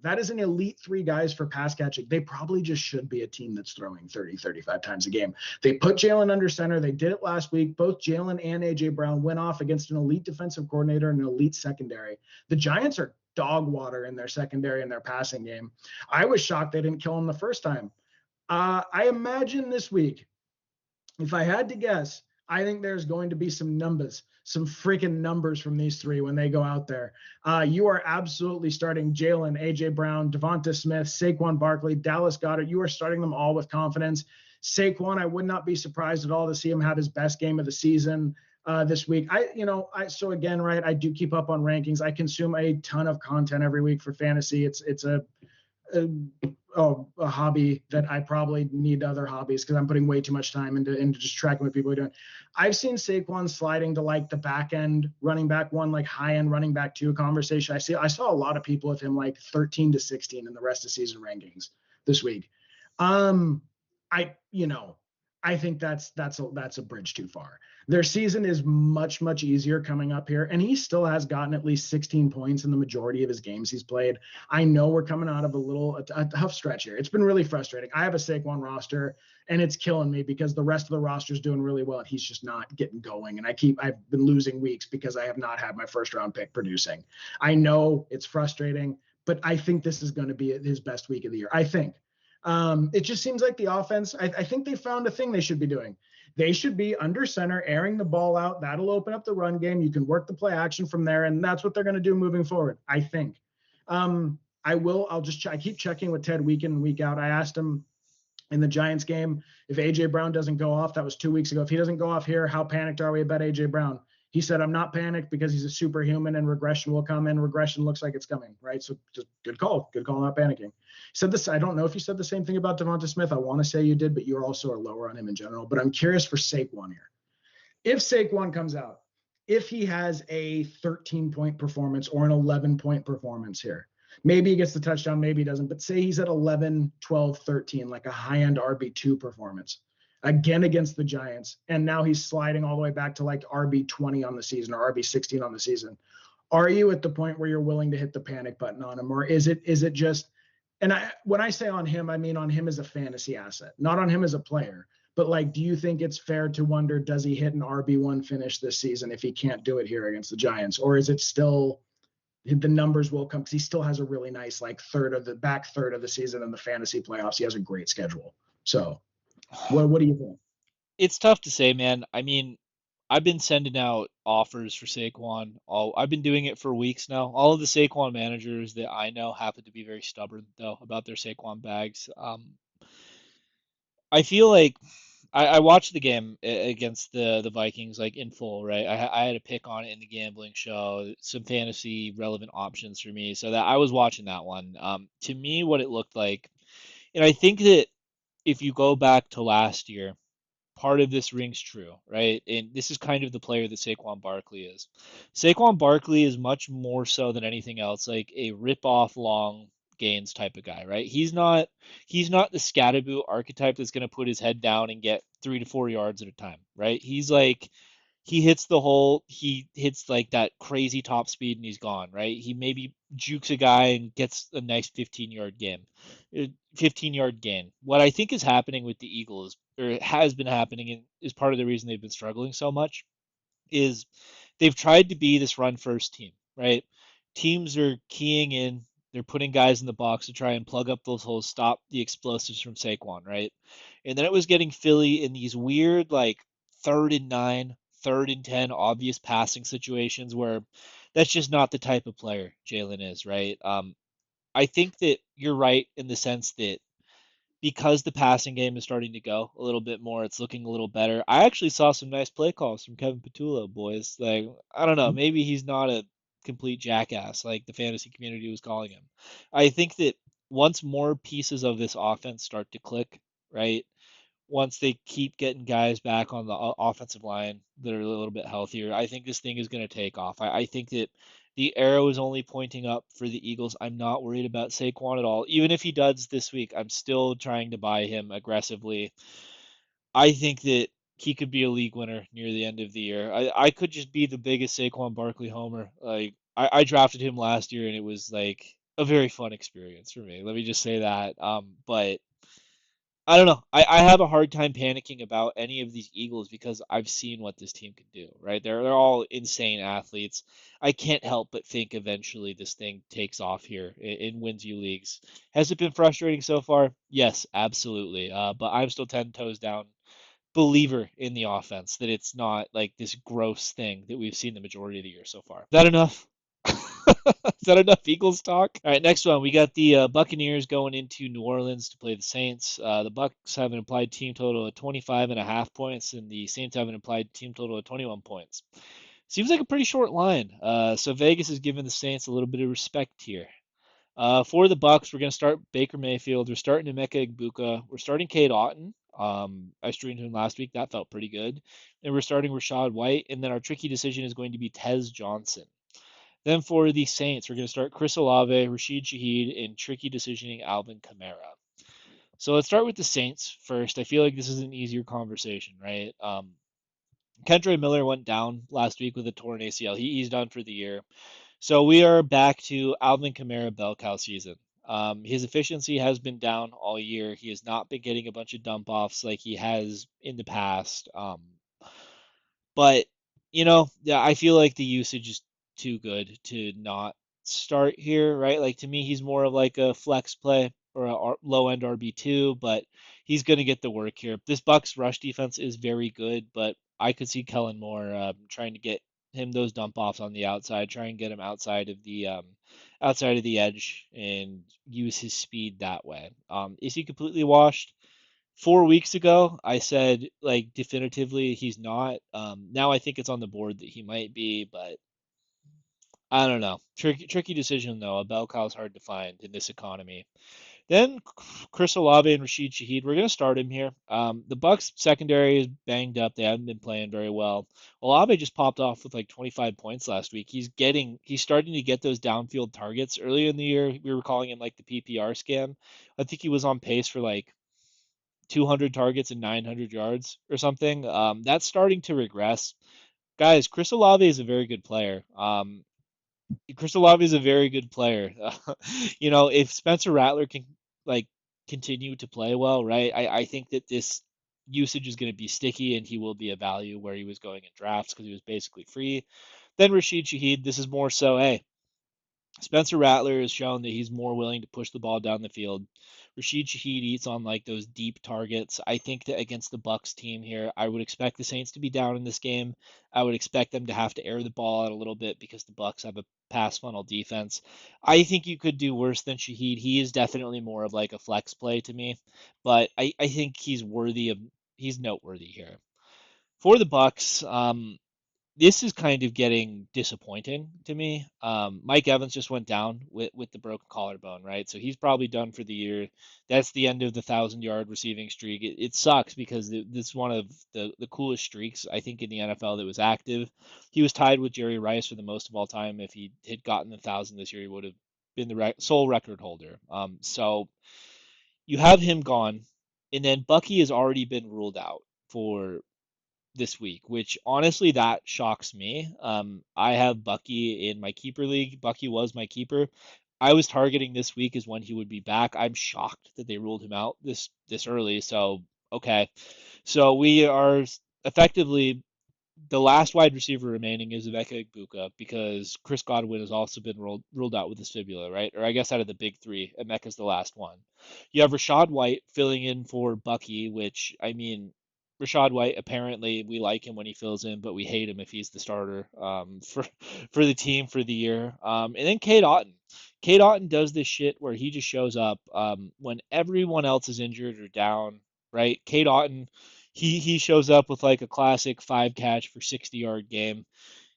That is an elite 3 guys for pass catching. They probably just should be a team that's throwing 30, 35 times a game. They put Jalen under center. They did it last week. Both Jalen and A.J. Brown went off against an elite defensive coordinator and an elite secondary. The Giants are dog water in their secondary and their passing game. I was shocked they didn't kill him the first time. I imagine this week, if I had to guess, I think there's going to be some freaking numbers from these 3 when they go out there. You are absolutely starting Jalen, A.J. Brown, Devonta Smith, Saquon Barkley, Dallas Goedert. You are starting them all with confidence. Saquon, I would not be surprised at all to see him have his best game of the season this week. So again, right, I do keep up on rankings. I consume a ton of content every week for fantasy. It's a hobby that I probably need other hobbies because I'm putting way too much time into just tracking what people are doing. I've seen Saquon sliding to like the back end running back one, like high end running back two conversation. I saw a lot of people with him like 13 to 16 in the rest of season rankings this week. Um, I you know I think that's a bridge too far. Their season is much easier coming up here, and he still has gotten at least 16 points in the majority of his games he's played. I know we're coming out of a tough stretch here. It's been really frustrating. I have a Saquon roster, and it's killing me because the rest of the roster is doing really well, and he's just not getting going. And I've been losing weeks because I have not had my first round pick producing. I know it's frustrating, but I think this is going to be his best week of the year. I think. It just seems like the offense. I think they found a thing they should be doing. They should be under center, airing the ball out. That'll open up the run game. You can work the play action from there, and that's what they're going to do moving forward, I think. I will. I keep checking with Ted week in and week out. I asked him in the Giants game if AJ Brown doesn't go off. That was 2 weeks ago. If he doesn't go off here, how panicked are we about AJ Brown? He said, I'm not panicked because he's a superhuman and regression will come, and regression looks like it's coming, right? So just good call, not panicking. He said this. I don't know if you said the same thing about Devonta Smith. I want to say you did, but you also are lower on him in general. But I'm curious for Saquon here. If Saquon comes out, if he has a 13-point performance or an 11-point performance here, maybe he gets the touchdown, maybe he doesn't, but say he's at 11, 12, 13, like a high-end RB2 performance, again against the Giants, and now he's sliding all the way back to like RB20 on the season or RB16 on the season. Are you at the point where you're willing to hit the panic button on him, or is it just, and when I say on him, I mean on him as a fantasy asset, not on him as a player. But like, do you think it's fair to wonder, does he hit an RB1 finish this season if he can't do it here against the Giants? Or is it still the numbers will come because he still has a really nice like back third of the season in the fantasy playoffs. He has a great schedule. So what do you think? It's tough to say, man. I mean, I've been sending out offers for Saquon. I've been doing it for weeks now. All of the Saquon managers that I know happen to be very stubborn though about their Saquon bags. I feel like I watched the game against the Vikings like in full, right? I had a pick on it in the gambling show, some fantasy relevant options for me, so that I was watching that one. To me, what it looked like, and I think that if you go back to last year, part of this rings true, right? And this is kind of the player that Saquon Barkley is. Saquon Barkley is much more so than anything else like a rip-off long gains type of guy, right? He's not the scatterboot archetype that's going to put his head down and get 3 to 4 yards at a time, right? He's like he hits the hole, he hits like that crazy top speed and he's gone, right? He maybe jukes a guy and gets a nice 15-yard game, 15-yard gain. What I think is happening with the Eagles, or has been happening, and is part of the reason they've been struggling so much, is they've tried to be this run first team, right? Teams are keying in, they're putting guys in the box to try and plug up those holes, stop the explosives from Saquon, right? And then it was getting Philly in these weird, like, 3rd and 9, 3rd and 10, obvious passing situations where that's just not the type of player Jalen is, right? I think that you're right in the sense that because the passing game is starting to go a little bit more, it's looking a little better. I actually saw some nice play calls from Kevin Patullo, boys. Like, I don't know, maybe he's not a complete jackass like the fantasy community was calling him. I think that once more pieces of this offense start to click, right? Once they keep getting guys back on the offensive line that are a little bit healthier, I think this thing is going to take off. I think that the arrow is only pointing up for the Eagles. I'm not worried about Saquon at all. Even if he does this week, I'm still trying to buy him aggressively. I think that he could be a league winner near the end of the year. I could just be the biggest Saquon Barkley homer. Like I drafted him last year and it was like a very fun experience for me. Let me just say that. But I don't know. I have a hard time panicking about any of these Eagles because I've seen what this team can do, right? They're all insane athletes. I can't help but think eventually this thing takes off here and wins you leagues. Has it been frustrating so far? Yes, absolutely. But I'm still 10 toes down believer in the offense, that it's not like this gross thing that we've seen the majority of the year so far. Is that enough? Is that enough Eagles talk? All right, next one. We got the Buccaneers going into New Orleans to play the Saints. The Bucks have an implied team total of 25.5 points, and the Saints have an implied team total of 21 points. Seems like a pretty short line. So Vegas is giving the Saints a little bit of respect here. For the Bucks, we're going to start Baker Mayfield. We're starting Emeka Egbuka. We're starting Cade Otton. I streamed him last week. That felt pretty good. And we're starting Rashad White. And then our tricky decision is going to be Tez Johnson. Then for the Saints, we're going to start Chris Olave, Rashid Shaheed, and tricky decisioning Alvin Kamara. So let's start with the Saints first. I feel like this is an easier conversation, right? Kendra Miller went down last week with a torn ACL. He's done for the year. So we are back to Alvin Kamara bell cow season. His efficiency has been down all year. He has not been getting a bunch of dump offs like he has in the past. But yeah, I feel like the usage is too good to not start here, right? Like to me, he's more of like a flex play or a low end RB2, but he's going to get the work here. This Bucks rush defense is very good, but I could see Kellen Moore trying to get him those dump offs on the outside, try and get him outside of the edge and use his speed that way. Is he completely washed? 4 weeks ago, I said like definitively he's not. Now I think it's on the board that he might be, but I don't know. Tricky decision though. A bell cow's hard to find in this economy. Then Chris Olave and Rashid Shaheed. We're gonna start him here. The Bucks secondary is banged up. They haven't been playing very well. Olave just popped off with like 25 points last week. He's starting to get those downfield targets. Earlier in the year, we were calling him like the PPR scam. I think he was on pace for like 200 targets and 900 yards or something. That's starting to regress. Guys, Chris Olave is a very good player. Chris Olave is a very good player. If Spencer Rattler can like continue to play well, right? I think that this usage is going to be sticky and he will be a value where he was going in drafts because he was basically free. Then Rashid Shaheed, this is more so, hey, Spencer Rattler has shown that he's more willing to push the ball down the field. Rashid Shaheed eats on like those deep targets. I think that against the Bucks team here, I would expect the Saints to be down in this game. I would expect them to have to air the ball out a little bit because the Bucks have a pass funnel defense. I think you could do worse than Shaheed. He is definitely more of like a flex play to me, but I think he's noteworthy here. For the Bucks, this is kind of getting disappointing to me. Mike Evans just went down with the broken collarbone, right? So he's probably done for the year. That's the end of the 1,000 yard receiving streak. It sucks because it's one of the coolest streaks I think in the NFL that was active. He was tied with Jerry Rice for the most of all time. If he had gotten the 1,000 this year, he would have been the sole record holder. So you have him gone, and then Bucky has already been ruled out for this week, which honestly that shocks me. I have Bucky in my keeper league. Bucky was my keeper. I was targeting this week as when he would be back. I'm shocked that they ruled him out this early. So okay, so we are effectively the last wide receiver remaining is Emeka Egbuka because Chris Godwin has also been ruled out with his fibula, right? Or I guess out of the big three, Emeka's the last one. You have Rashad White filling in for Bucky, which I mean, Rashad White apparently we like him when he fills in, but we hate him if he's the starter for the team for the year. And then Cade Otton. Cade Otton does this shit where he just shows up when everyone else is injured or down, right? Cade Otton he shows up with like a classic five catch for 60-yard game.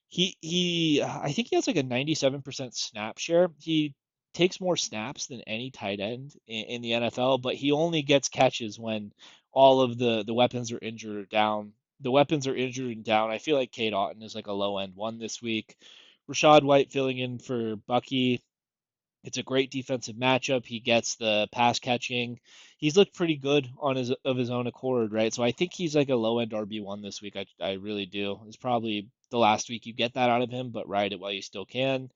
He I think he has like a 97% snap share. He takes more snaps than any tight end in the NFL, but he only gets catches when all of the weapons are injured or down. The weapons are injured and down. I feel like Cade Otton is like a low end one this week. Rashad White filling in for Bucky. It's a great defensive matchup. He gets the pass catching. He's looked pretty good on his own accord, right? So I think he's like a low end RB1 this week. I really do. It's probably the last week you get that out of him, but ride it while you still can.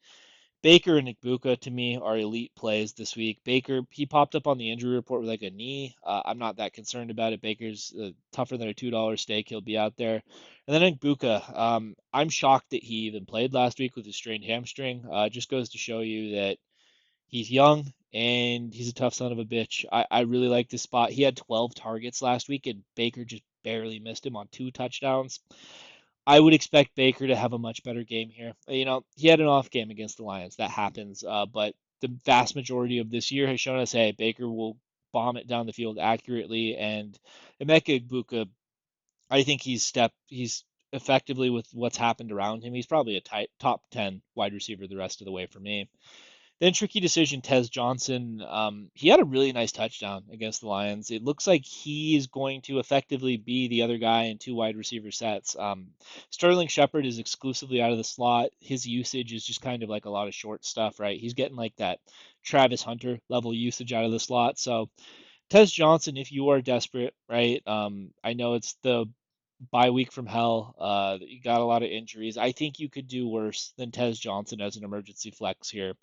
Baker and Ikbuka to me are elite plays this week. Baker, he popped up on the injury report with like a knee. I'm not that concerned about it. Baker's tougher than a $2 stake. He'll be out there. And then Ikbuka, I'm shocked that he even played last week with a strained hamstring. Just goes to show you that he's young and he's a tough son of a bitch. I really like this spot. He had 12 targets last week and Baker just barely missed him on 2 touchdowns. I would expect Baker to have a much better game here. He had an off game against the Lions. That happens. But the vast majority of this year has shown us, hey, Baker will bomb it down the field accurately. And Emeka Egbuka, I think he's effectively with what's happened around him. He's probably a top 10 wide receiver the rest of the way for me. Then tricky decision, Tez Johnson. He had a really nice touchdown against the Lions. It looks like he is going to effectively be the other guy in two wide receiver sets. Sterling Shepard is exclusively out of the slot. His usage is just kind of like a lot of short stuff, right? He's getting like that Travis Hunter level usage out of the slot. So Tez Johnson, if you are desperate, right? I know it's the bye week from hell. You got a lot of injuries. I think you could do worse than Tez Johnson as an emergency flex here.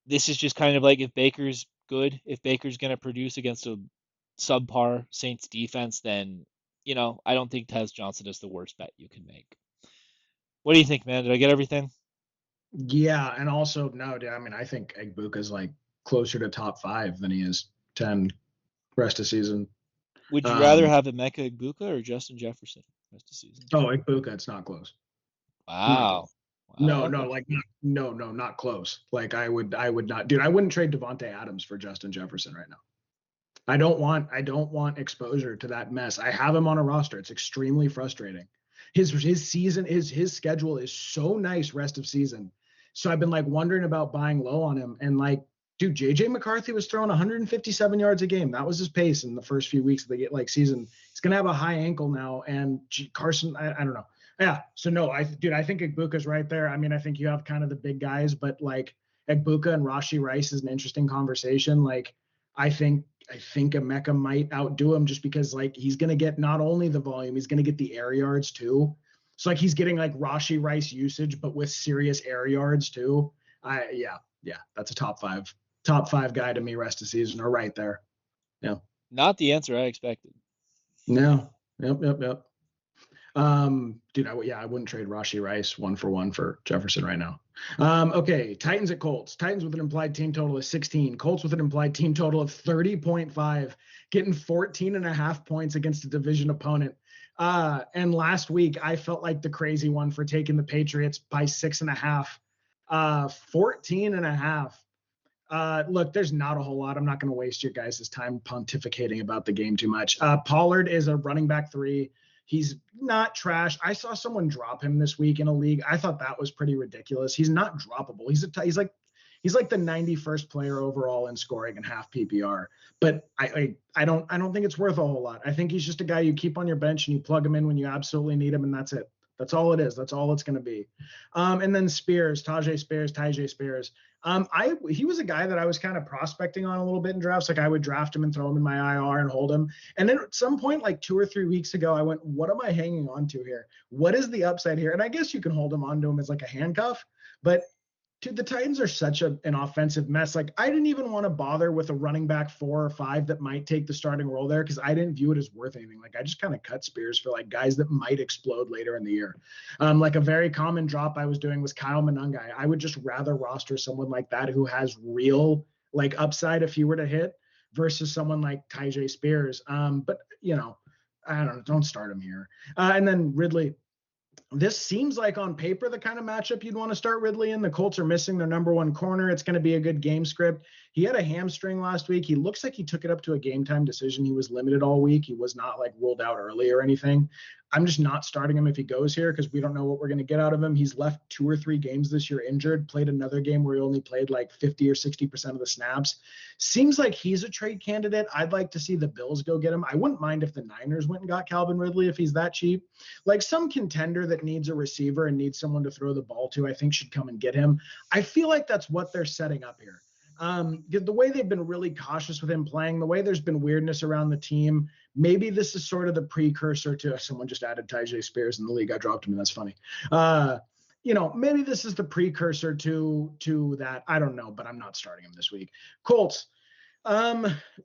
This is just kind of like if Baker's good, if Baker's going to produce against a subpar Saints defense, then, I don't think Tez Johnson is the worst bet you can make. What do you think, man? Did I get everything? Yeah, and also no, dude, I mean, I think Egbuka's like closer to top 5 than he is 10 rest of season. Would you rather Um, have Emeka Egbuka or Justin Jefferson rest of season? oh, Egbuka, it's not close. Not close. Wow. Wow. No, Okay. no, like no, not close. Like I would not, dude. I wouldn't trade Devonte Adams for Justin Jefferson right now. I don't want exposure to that mess. I have him on a roster. It's extremely frustrating. His season his schedule is so nice rest of season. So I've been like wondering about buying low on him. And like, dude, JJ McCarthy was throwing 157 yards a game. That was his pace in the first few weeks of the season. He's gonna have a high ankle now. And Carson, I don't know. Yeah. So no, I think Egbuka's right there. I mean, I think you have kind of the big guys, but like Egbuka and Rashi Rice is an interesting conversation. Like, I think I think Emeka might outdo him just because like he's gonna get not only the volume, he's gonna get the air yards too. So like he's getting like Rashi Rice usage, but with serious air yards too. Yeah, that's a top five guy to me rest of season or right there. Yeah. Not the answer I expected. No. Yep. Dude, I wouldn't trade Rashi Rice 1-for-1 for Jefferson right now. Okay, Titans at Colts. Titans with an implied team total of 16. Colts with an implied team total of 30.5, getting 14 and a half points against a division opponent. And last week I felt like the crazy one for taking the Patriots by 6.5. 14 and a half. Look, there's not a whole lot. I'm not going to waste your guys' time pontificating about the game too much. Pollard is a running back 3. He's not trash. I saw someone drop him this week in a league. I thought that was pretty ridiculous. He's not droppable. He's like the 91st player overall in scoring in half PPR. But I don't think it's worth a whole lot. I think he's just a guy you keep on your bench and you plug him in when you absolutely need him, and that's it. That's all it is. That's all it's going to be. And then Tyjae Spears. He was a guy that I was kind of prospecting on a little bit in drafts. Like I would draft him and throw him in my IR and hold him. And then at some point, like 2 or 3 weeks ago, I went, what am I hanging on to here? What is the upside here? And I guess you can hold him onto him as like a handcuff, but dude, the Titans are such an offensive mess. Like I didn't even want to bother with a running back 4 or 5 that might take the starting role there because I didn't view it as worth anything. Like I just kind of cut Spears for like guys that might explode later in the year. Like a very common drop I was doing was Kyle Monangai. I would just rather roster someone like that who has real like upside if he were to hit versus someone like Tyjae Spears. But I don't know. Don't start him here. And then Ridley. This seems like on paper the kind of matchup you'd want to start Ridley in. The Colts are missing their number 1 corner. It's going to be a good game script. He had a hamstring last week. He looks like he took it up to a game time decision. He was limited all week. He was not like ruled out early or anything. I'm just not starting him if he goes here because we don't know what we're going to get out of him. He's left 2 or 3 games this year injured, played another game where he only played like 50 or 60% of the snaps. Seems like he's a trade candidate. I'd like to see the Bills go get him. I wouldn't mind if the Niners went and got Calvin Ridley if he's that cheap. Like some contender that needs a receiver and needs someone to throw the ball to, I think should come and get him. I feel like that's what they're setting up here. The way they've been really cautious with him playing, the way there's been weirdness around the team, maybe this is sort of the precursor to someone just added Tyjae Spears in the league. I dropped him, and that's funny. Maybe this is the precursor to that. I don't know, but I'm not starting him this week. Colts.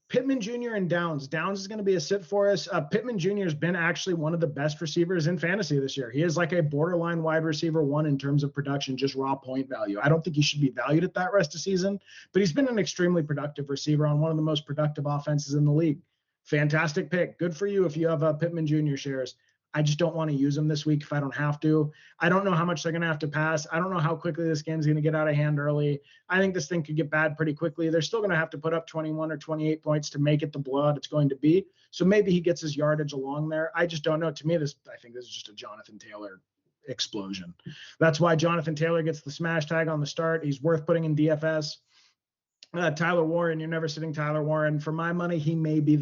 Pittman Jr. and Downs. Downs is going to be a sit for us. Pittman Jr. has been actually one of the best receivers in fantasy this year. He is like a borderline wide receiver 1 in terms of production, just raw point value. I don't think he should be valued at that rest of season, but he's been an extremely productive receiver on one of the most productive offenses in the league. Fantastic pick. Good for you if you have Pittman Jr. shares. I just don't want to use them this week if I don't have to. I don't know how much they're going to have to pass. I don't know how quickly this game's going to get out of hand early. I think this thing could get bad pretty quickly. They're still going to have to put up 21 or 28 points to make it the blowout it's going to be. So maybe he gets his yardage along there. I just don't know. To me, I think this is just a Jonathan Taylor explosion. That's why Jonathan Taylor gets the smash tag on the start. He's worth putting in DFS. Tyler Warren, you're never sitting Tyler Warren. For my money, he may be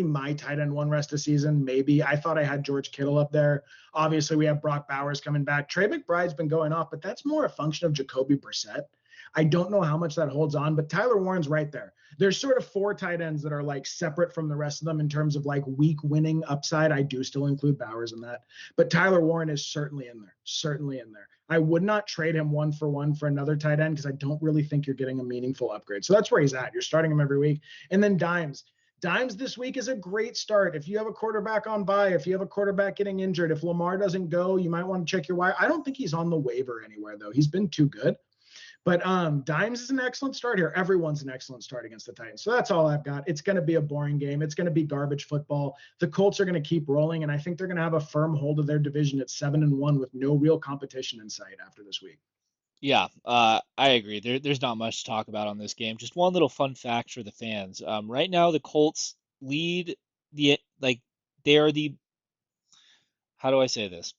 my tight end one rest of season. Maybe. I thought I had George Kittle up there. Obviously, we have Brock Bowers coming back. Trey McBride's been going off, but that's more a function of Jacoby Brissett. I don't know how much that holds on, but Tyler Warren's right there. There's sort of four tight ends that are like separate from the rest of them in terms of like week winning upside. I do still include Bowers in that, but Tyler Warren is certainly in there. Certainly in there. I would not trade him 1-for-1 for another tight end because I don't really think you're getting a meaningful upgrade. So that's where he's at. You're starting him every week. And then Dimes. Dimes this week is a great start. If you have a quarterback on bye, if you have a quarterback getting injured, if Lamar doesn't go, you might want to check your wire. I don't think he's on the waiver anywhere, though. He's been too good. But Dimes is an excellent start here. Everyone's an excellent start against the Titans. So that's all I've got. It's going to be a boring game. It's going to be garbage football. The Colts are going to keep rolling, and I think they're going to have a firm hold of their division at 7-1 with no real competition in sight after this week. Yeah, I agree. There's not much to talk about on this game. Just one little fun fact for the fans. Right now the Colts lead the like they are the how do I say this?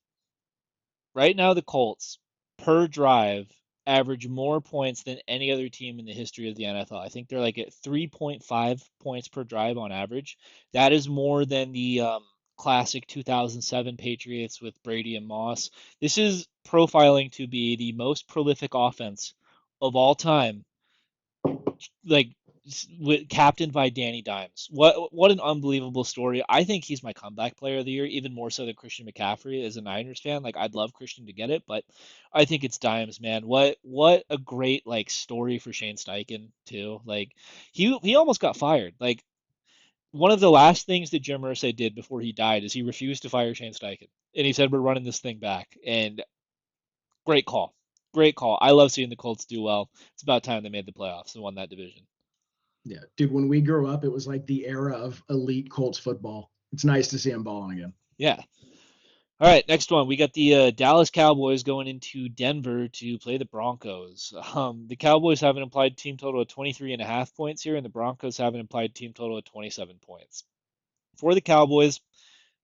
Right now the Colts per drive average more points than any other team in the history of the NFL. I think they're like at 3.5 points per drive on average. That is more than the classic 2007 Patriots with Brady and Moss. This is profiling to be the most prolific offense of all time, like captained by Danny Dimes. What an unbelievable story. I think he's my comeback player of the year, even more so than Christian McCaffrey as a Niners fan. Like I'd love Christian to get it, but I think it's Dimes, man. What a great like story for Shane Steichen too. Like he almost got fired. Like one of the last things that Jim Irsay did before he died is he refused to fire Shane Steichen, and he said we're running this thing back. And great call, great call. I love seeing the Colts do well. It's about time they made the playoffs and won that division. Yeah, dude, when we grew up, it was like the era of elite Colts football. It's nice to see him balling again. Yeah. All right, next one. We got the Dallas Cowboys going into Denver to play the Broncos. The Cowboys have an implied team total of 23.5 points here, and the Broncos have an implied team total of 27 points. For the Cowboys,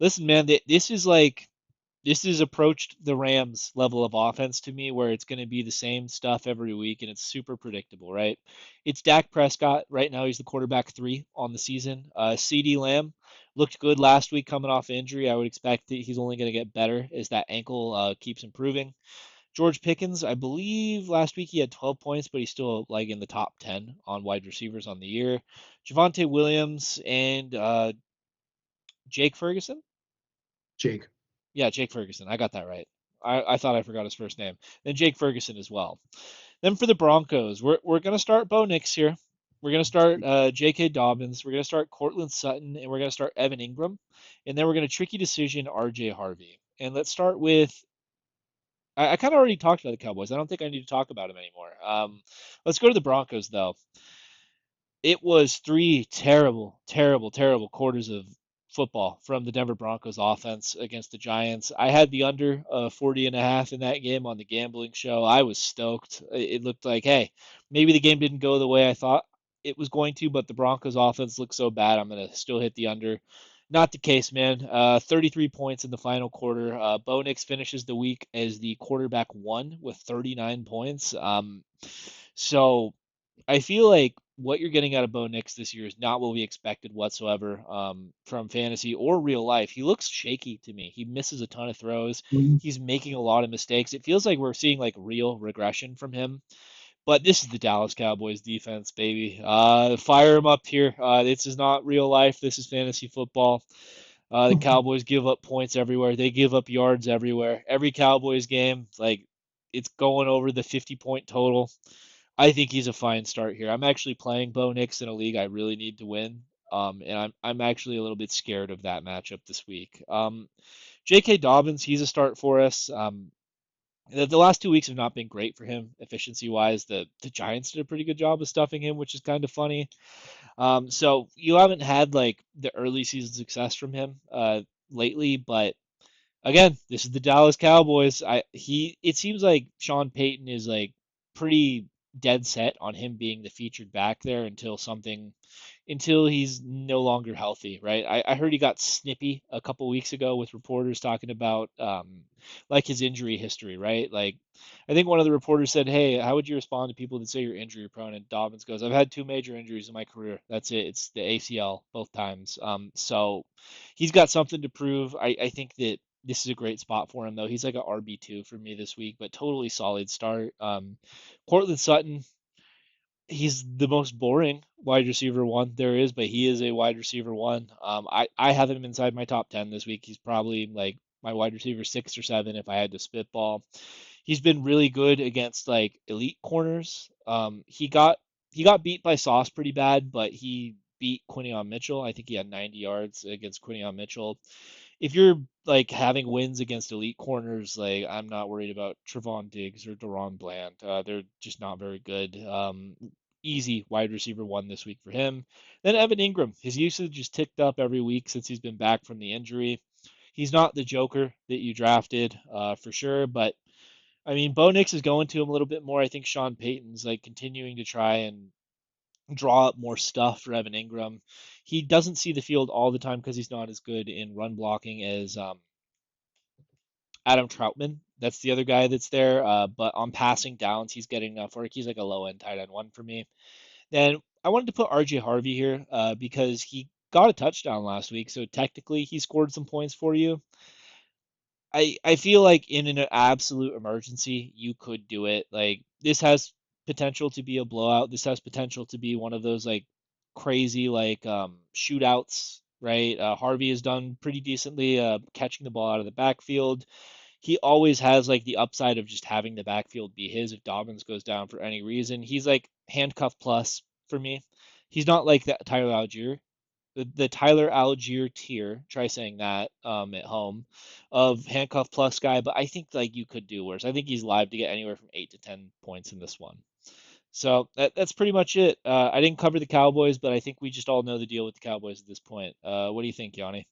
listen, man, this is approached the Rams level of offense to me, where it's going to be the same stuff every week and it's super predictable, right? It's Dak Prescott. Right now, he's the quarterback 3 on the season. CD Lamb looked good last week coming off injury. I would expect that he's only going to get better as that ankle keeps improving. George Pickens, I believe last week he had 12 points, but he's still like in the top 10 on wide receivers on the year. Javonte Williams and Jake Ferguson. Jake. Yeah, Jake Ferguson. I got that right. I thought I forgot his first name. Then Jake Ferguson as well. Then for the Broncos, we're going to start Bo Nix here. We're going to start J.K. Dobbins. We're going to start Cortland Sutton, and we're going to start Evan Ingram. And then we're going to tricky decision R.J. Harvey. And let's start with I kind of already talked about the Cowboys. I don't think I need to talk about them anymore. Let's go to the Broncos, though. It was 3 terrible, terrible, terrible quarters of football from the Denver Broncos offense against the Giants. I had the under 40.5 in that game on the gambling show. I was stoked. It looked like, hey, maybe the game didn't go the way I thought it was going to, but the Broncos offense looked so bad, I'm going to still hit the under. Not the case, man. 33 points in the final quarter. Bo Nix finishes the week as the quarterback 1 with 39 points. So I feel like what you're getting out of Bo Nix this year is not what we expected whatsoever from fantasy or real life. He looks shaky to me. He misses a ton of throws. Mhm. He's making a lot of mistakes. It feels like we're seeing like real regression from him. But this is the Dallas Cowboys defense, baby. Fire him up here. This is not real life. This is fantasy football. The Cowboys give up points everywhere. They give up yards everywhere. Every Cowboys game, like it's going over the 50-point total. I think he's a fine start here. I'm actually playing Bo Nix in a league I really need to win. And I'm actually a little bit scared of that matchup this week. J.K. Dobbins, he's a start for us. The last 2 weeks have not been great for him efficiency wise. The Giants did a pretty good job of stuffing him, which is kind of funny. So you haven't had like the early season success from him lately, but again, this is the Dallas Cowboys. It seems like Sean Payton is like pretty dead set on him being the featured back there until something until he's no longer healthy, right? I heard he got snippy a couple weeks ago with reporters talking about like his injury history, right? Like I think one of the reporters said, "Hey, how would you respond to people that say you're injury prone?" And Dobbins goes, "I've had two major injuries in my career. That's it. It's the ACL both times." So he's got something to prove. I think that this is a great spot for him though. He's like a RB2 for me this week, but totally solid start. Cortland Sutton, he's the most boring wide receiver one there is, but he is a wide receiver one. I have him inside my top 10 this week. He's probably like my wide receiver 6 or 7 if I had to spitball. He's been really good against like elite corners. He got beat by Sauce pretty bad, but he beat Quinion Mitchell. I think he had 90 yards against Quinion Mitchell. If you're like having wins against elite corners, like I'm not worried about Trevon Diggs or Deron Bland. They're just not very good. Easy wide receiver one this week for him. Then Evan Ingram, his usage has ticked up every week since he's been back from the injury. He's not the Joker that you drafted, for sure, but I mean, Bo Nix is going to him a little bit more. I think Sean Payton's like continuing to try and draw up more stuff for Evan Ingram. He doesn't see the field all the time because he's not as good in run blocking as Adam Troutman. That's the other guy that's there. But on passing downs, he's getting enough work. He's like a low end tight end one for me. Then I wanted to put RJ Harvey here because he got a touchdown last week. So technically, he scored some points for you. I feel like in an absolute emergency, you could do it. Like this has potential to be a blowout. This has potential to be one of those like crazy like shootouts, right? Harvey has done pretty decently catching the ball out of the backfield. He always has like the upside of just having the backfield be his if Dobbins goes down for any reason. He's like handcuff plus for me. He's not like that Tyler Algier, the Tyler Algier tier, try saying that at home, of handcuff plus guy, but I think like you could do worse. I think he's live to get anywhere from 8 to 10 points in this one. So that's pretty much it. I didn't cover the Cowboys, but I think we just all know the deal with the Cowboys at this point. What do you think, Yanni?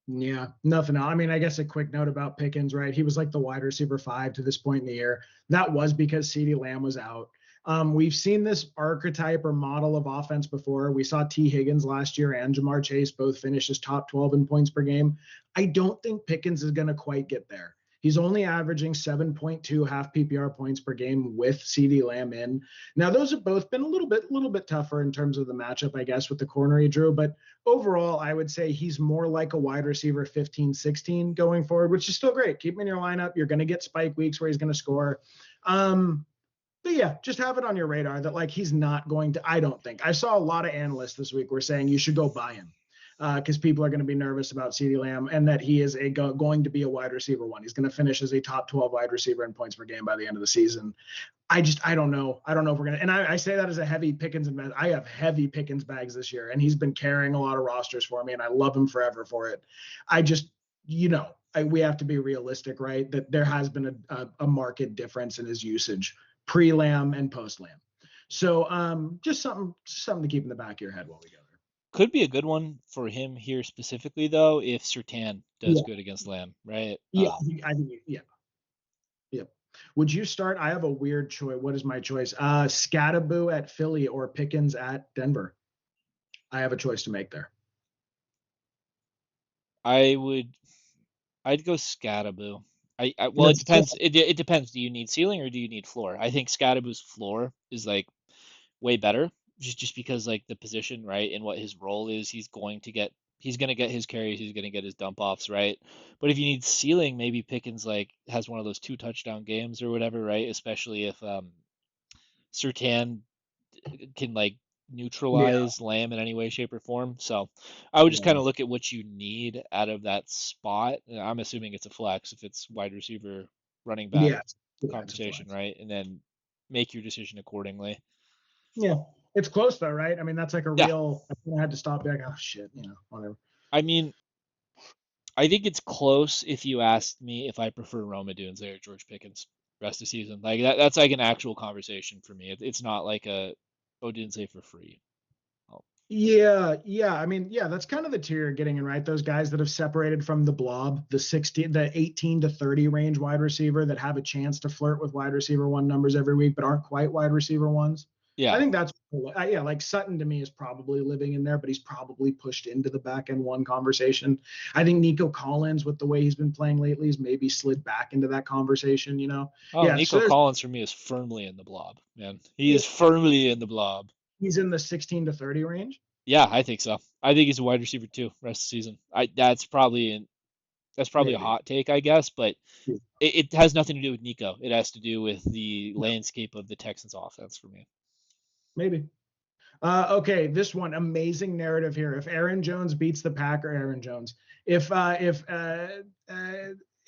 Yeah, nothing else. I mean, I guess a quick note about Pickens, right? He was like the wide receiver 5 to this point in the year. That was because CeeDee Lamb was out. We've seen this archetype or model of offense before. We saw T. Higgins last year and Jamar Chase both finish as top 12 in points per game. I don't think Pickens is going to quite get there. He's only averaging 7.2 half PPR points per game with CeeDee Lamb in. Now, those have both been a little bit tougher in terms of the matchup, I guess, with the corner he drew. But overall, I would say he's more like a wide receiver 15, 16 going forward, which is still great. Keep him in your lineup. You're going to get spike weeks where he's going to score. But yeah, just have it on your radar that like he's not going to. I don't think I saw a lot of analysts this week were saying you should go buy him because people are going to be nervous about CeeDee Lamb and that he is going to be a wide receiver one. He's going to finish as a top 12 wide receiver in points per game by the end of the season. I don't know. I don't know if we're gonna. And I say that as a heavy Pickens invest. I have heavy Pickens bags this year, and he's been carrying a lot of rosters for me, and I love him forever for it. I just, we have to be realistic, right? That there has been a market difference in his usage pre-Lamb and post-Lamb. So just something to keep in the back of your head while we go there. Could be a good one for him here specifically though if Surtain does Yeah, good against Lamb, right? yeah, I think yeah, yeah. Would you start? I have a weird choice. What is my choice? Scattaboo at Philly or Pickens at Denver? I have a choice to make there. I would I'd go Scataboo. Well, it That's tough. depends. It depends. Do you need ceiling or do you need floor? I think Scataboo's floor is like way better, just because like the position, right, and what his role is. He's gonna get his carries. He's gonna get his dump offs, right? But if you need ceiling, maybe Pickens like has one of those 2 touchdown games or whatever, right? Especially if Surtain can like Yeah, neutralize Lamb in any way, shape, or form. So I would just kind yeah, of look at what you need out of that spot. I'm assuming it's a flex if it's wide receiver, running back yeah, yeah. It's a conversation, flex. right? And then make your decision accordingly. Yeah, it's close though, right? I mean, that's like a Yeah, real. I had to stop. Be like, oh shit, whatever. I mean, I think it's close if you asked me if I prefer Roma Dunze or George Pickens rest of the season. Like that's like an actual conversation for me. It's not like a Odunze for free. Oh, Yeah, yeah. I mean, yeah, that's kind of the tier you're getting in, right? Those guys that have separated from the blob, the 18 to 30 range wide receiver that have a chance to flirt with wide receiver one numbers every week, but aren't quite wide receiver ones. I yeah, think that's Yeah, like Sutton to me is probably living in there, but he's probably pushed into the back end one conversation. I think Nico Collins, with the way he's been playing lately, has maybe slid back into that conversation. Oh, Yeah, so Nico there's Collins for me is firmly in the blob, man. He is firmly in the blob. he's in the 16 to 30 range. Yeah, I think so. I think he's a wide receiver too, rest of the season. That's probably a Maybe. hot take, I guess, but it has nothing to do with Nico. It has to do with the No, landscape of the Texans offense for me. maybe. Okay, this one amazing narrative here. If Aaron Jones beats the Aaron Jones, if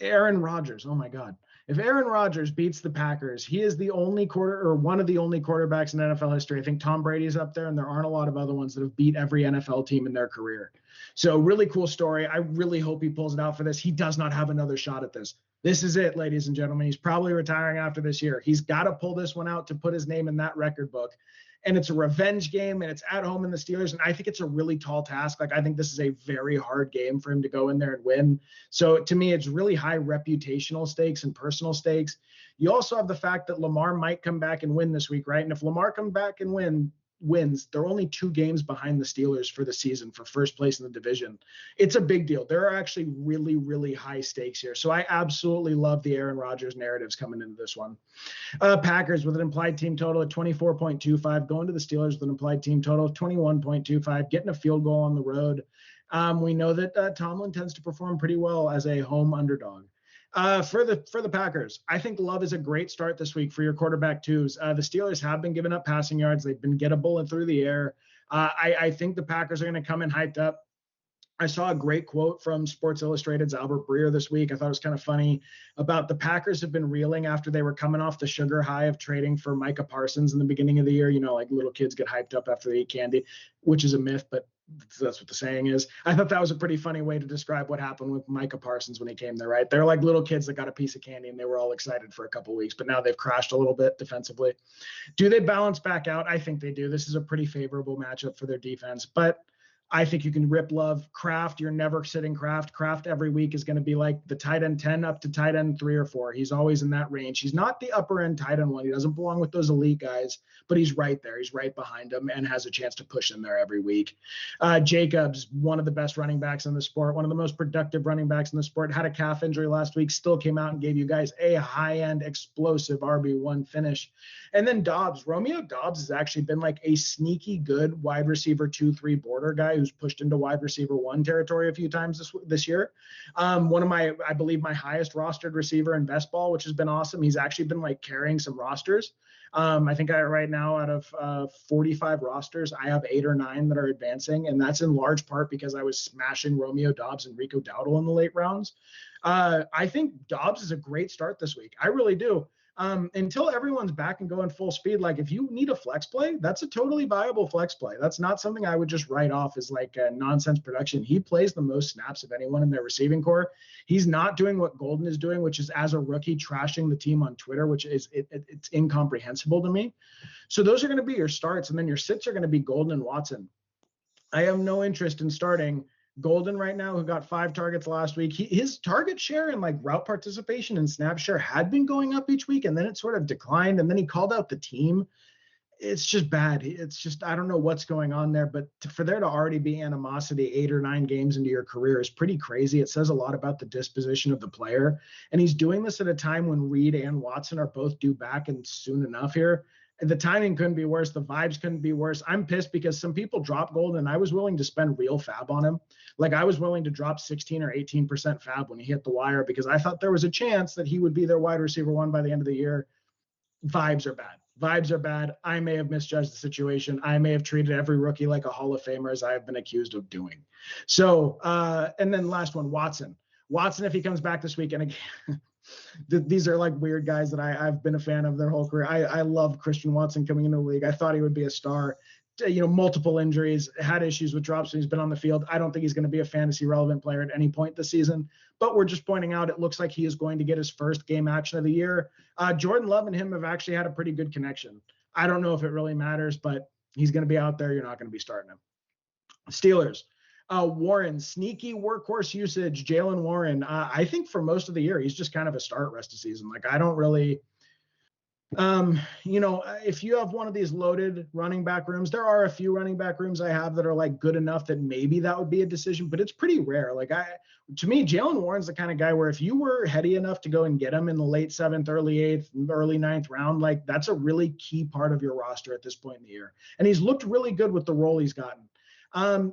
Aaron Rodgers, oh my God, if Aaron Rodgers beats the Packers, he is the only one of the only quarterbacks in NFL history. I think Tom Brady's up there, and there aren't a lot of other ones that have beat every NFL team in their career. So really cool story. I really hope he pulls it out for this. He does not have another shot at this. This is it, ladies and gentlemen. He's probably retiring after this year. He's got to pull this one out to put his name in that record book, and it's a revenge game, and it's at home in the Steelers. And I think it's a really tall task. Like, I think this is a very hard game for him to go in there and win. So to me, it's really high reputational stakes and personal stakes. You also have the fact that Lamar might come back and win this week, right? And if Lamar comes back and wins, they're only 2 games behind the Steelers for the season for first place in the division. It's a big deal. There are actually really, really high stakes here. So I absolutely love the Aaron Rodgers narratives coming into this one. Packers with an implied team total of 24.25, going to the Steelers with an implied team total of 21.25, getting a field goal on the road. We know that Tomlin tends to perform pretty well as a home underdog. For the Packers, I think Love is a great start this week for your quarterback twos. The Steelers have been giving up passing yards. They've been gettable and through the air. I think the Packers are going to come in hyped up. I saw a great quote from Sports Illustrated's Albert Breer this week. I thought it was kind of funny about the Packers have been reeling after they were coming off the sugar high of trading for Micah Parsons in the beginning of the year. Like little kids get hyped up after they eat candy, which is a myth, but that's what the saying is. I thought that was a pretty funny way to describe what happened with Micah Parsons when he came there, right? They're like little kids that got a piece of candy and they were all excited for a couple of weeks, but now they've crashed a little bit defensively. Do they balance back out? I think they do. This is a pretty favorable matchup for their defense, but I think you can rip Love. Kraft, you're never sitting Kraft. Kraft every week is going to be like the tight end 10 up to tight end 3 or 4. He's always in that range. He's not the upper end tight end one. He doesn't belong with those elite guys, but he's right there. He's right behind him and has a chance to push in there every week. Jacobs, one of the best running backs in the sport, one of the most productive running backs in the sport, had a calf injury last week, still came out and gave you guys a high-end explosive RB1 finish. And then Dobbs, Romeo Dobbs has actually been like a sneaky good wide receiver 2-3 border guy who's pushed into wide receiver 1 territory a few times this year. One of I believe my highest rostered receiver in best ball, which has been awesome. He's actually been like carrying some rosters. I think right now out of 45 rosters, I have 8 or 9 that are advancing. And that's in large part because I was smashing Romeo Dobbs and Rico Dowdle in the late rounds. I think Dobbs is a great start this week. I really do. Until everyone's back and going full speed, like if you need a flex play, that's a totally viable flex play. That's not something I would just write off as like a nonsense production. He plays the most snaps of anyone in their receiving core. He's not doing what Golden is doing, which is as a rookie trashing the team on Twitter, which is it's incomprehensible to me. So those are going to be your starts, and then your sits are going to be Golden and Watson. I have no interest in starting Golden right now, who got 5 targets last week. His target share and like route participation and snap share had been going up each week, and then it sort of declined, and then he called out the team. It's just bad. It's just, I don't know what's going on there, but for there to already be animosity 8 or 9 games into your career is pretty crazy. It says a lot about the disposition of the player, and he's doing this at a time when Reed and Watson are both due back and soon enough here. And the timing couldn't be worse. The vibes couldn't be worse. I'm pissed because some people drop Golden, and I was willing to spend real fab on him. Like I was willing to drop 16 or 18% fab when he hit the wire because I thought there was a chance that he would be their wide receiver 1 by the end of the year. Vibes are bad. Vibes are bad. I may have misjudged the situation. I may have treated every rookie like a Hall of Famer, as I have been accused of doing. So, and then last one, Watson. Watson, if he comes back this week, and again, these are like weird guys that I've been a fan of their whole career. I love Christian Watson coming into the league. I thought he would be a star. Multiple injuries, had issues with drops when he's been on the field. I don't think he's going to be a fantasy relevant player at any point this season, but we're just pointing out it looks like he is going to get his first game action of the year. Jordan Love and him have actually had a pretty good connection. I don't know if it really matters, but he's going to be out there. You're not going to be starting him. Steelers. Warren, sneaky workhorse usage. Jalen Warren. I think for most of the year, he's just kind of a start rest of season. Like I don't really If you have one of these loaded running back rooms, there are a few running back rooms I have that are like good enough that maybe that would be a decision, but it's pretty rare. To me, Jalen Warren's the kind of guy where if you were heady enough to go and get him in the late seventh, early eighth, early ninth round, like that's a really key part of your roster at this point in the year. And he's looked really good with the role he's gotten.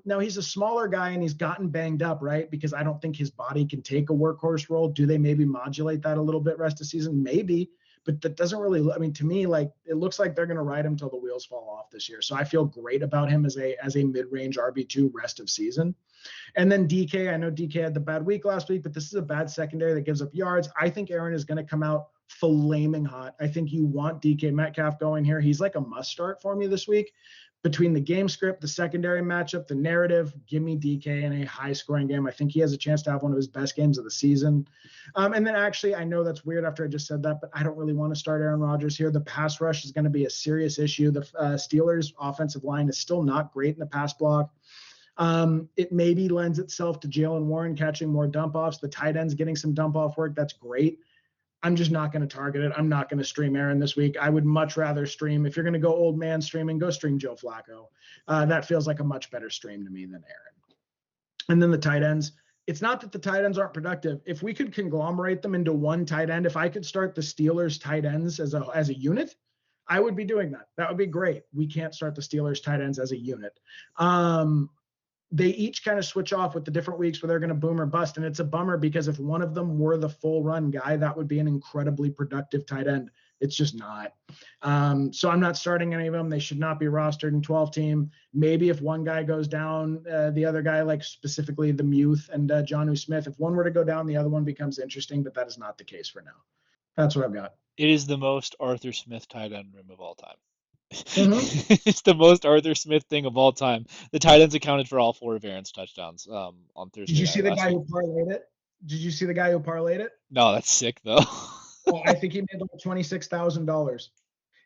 Now he's a smaller guy and he's gotten banged up, right? Because I don't think his body can take a workhorse role. Do they maybe modulate that a little bit rest of season? Maybe, but that doesn't really. I mean, to me, like it looks like they're going to ride him till the wheels fall off this year. So I feel great about him as a mid-range RB2 rest of season. And then DK, I know DK had the bad week last week, but this is a bad secondary that gives up yards. I think Aaron is going to come out flaming hot. I think you want DK Metcalf going here. He's like a must start for me this week. Between the game script, the secondary matchup, the narrative, give me DK in a high scoring game. I think he has a chance to have one of his best games of the season. And then actually, I know that's weird after I just said that, but I don't really want to start Aaron Rodgers here. The pass rush is going to be a serious issue. The Steelers' offensive line is still not great in the pass block. It maybe lends itself to Jalen Warren catching more dump offs. The tight ends getting some dump off work. That's great. I'm just not going to target it. I'm not going to stream Aaron this week. I would much rather stream. If you're going to go old man streaming, go stream Joe Flacco. That feels like a much better stream to me than Aaron. And then the tight ends. It's not that the tight ends aren't productive. If we could conglomerate them into one tight end, if I could start the Steelers tight ends as a unit, I would be doing that. That would be great. We can't start the Steelers tight ends as a unit. They each kind of switch off with the different weeks where they're going to boom or bust. And it's a bummer because if one of them were the full run guy, that would be an incredibly productive tight end. It's just not. So I'm not starting any of them. They should not be rostered in 12 team. Maybe if one guy goes down, the other guy, like specifically the Muth and Jonnu Smith, if one were to go down, the other one becomes interesting, but that is not the case for now. That's what I've got. It is the most Arthur Smith tight end room of all time. Mm-hmm. It's the most Arthur Smith thing of all time. The tight ends accounted for all four of Aaron's touchdowns on Did Thursday you night see the last guy week. who parlayed it? Did you see the guy who parlayed it? No, that's sick though. Well, I think he made like $26,000.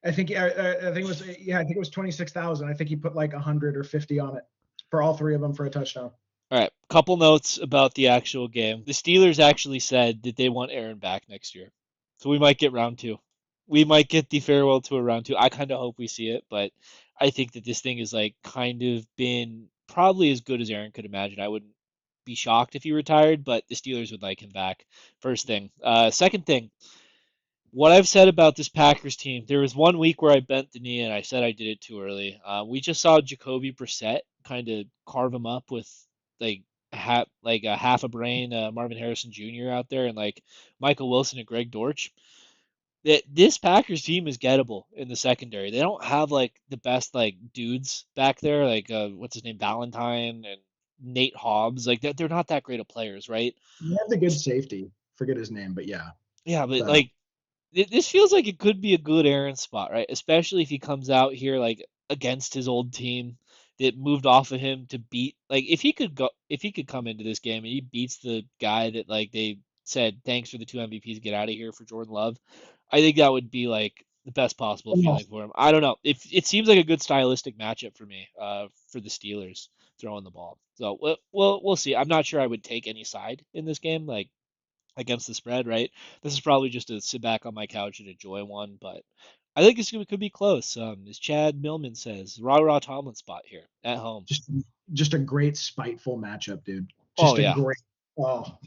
I think it was I think it was 26,000. I think he put like 100 or 50 on it for all three of them for a touchdown. All right, couple notes about the actual game. The Steelers actually said that they want Aaron back next year, so we might get round two. We might get the farewell to a round two. I kind of hope we see it, but I think that this thing is like kind of been probably as good as Aaron could imagine. I wouldn't be shocked if he retired, but the Steelers would like him back. First thing. Second thing, what I've said about this Packers team, there was one week where I bent the knee and I said I did it too early. We just saw Jacoby Brissett kind of carve him up with like a half a brain Marvin Harrison Jr. out there and like Michael Wilson and Greg Dortch. That this Packers team is gettable in the secondary. They don't have like the best like dudes back there, like what's his name, Valentine and Nate Hobbs. Like they're not that great of players, right? You have the good safety. Forget his name, but yeah. Yeah, but The like this feels like it could be a good Aaron spot, right? Especially if he comes out here like against his old team that moved off of him to beat like if he could come into this game and he beats the guy that like they said thanks for the two MVPs, get out of here for Jordan Love. I think that would be like the best possible no, feeling for him. I don't know. It seems like a good stylistic matchup for me, for the Steelers throwing the ball. So we'll see. I'm not sure I would take any side in this game. Like against the spread, right? This is probably just to sit back on my couch and enjoy one, but I think this could be close. As Chad Millman says, rah rah Tomlin spot here at home. just just a great spiteful matchup, dude. Oh Just a yeah. great. Oh,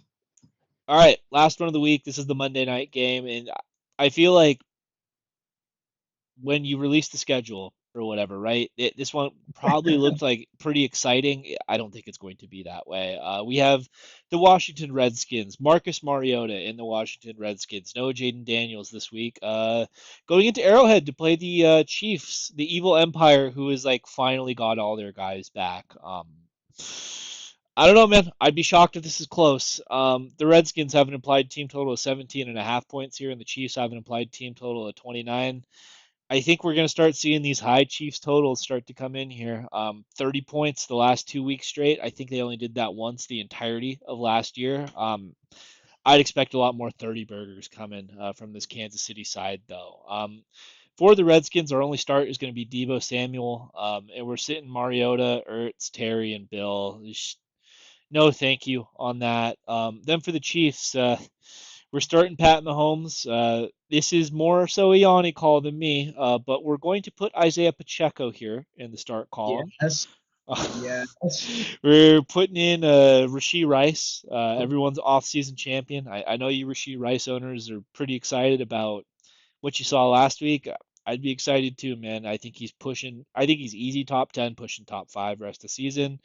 All right, last one of the week. This is the Monday night game, and I feel like when you release the schedule or whatever, right? This one probably looked like pretty exciting. I don't think it's going to be that way. We have the Washington Redskins, Marcus Mariota in the Washington Redskins. No Jaden Daniels this week. Going into Arrowhead to play the Chiefs, the evil empire, who is like finally got all their guys back. I don't know, man. I'd be shocked if this is close. The Redskins have an implied team total of 17.5 points here, and the Chiefs have an implied team total of 29. I think we're going to start seeing these high Chiefs totals start to come in here. 30 points the last 2 weeks straight. I think they only did that once the entirety of last year. I'd expect a lot more 30 burgers coming from this Kansas City side, though. For the Redskins, our only start is going to be Deebo Samuel, and we're sitting Mariota, Ertz, Terry, and Bill. No, thank you on that. Then for the Chiefs, We're starting Pat Mahomes. This is more so a Yanni call than me, but we're going to put Isaiah Pacheco here in the start column. Yes. Yes. We're putting in Rashee Rice, everyone's off-season champion. I know you Rashee Rice owners are pretty excited about what you saw last week. I'd be excited too, man. I think he's pushing. I think he's easy top 10, pushing top 5 rest of the season.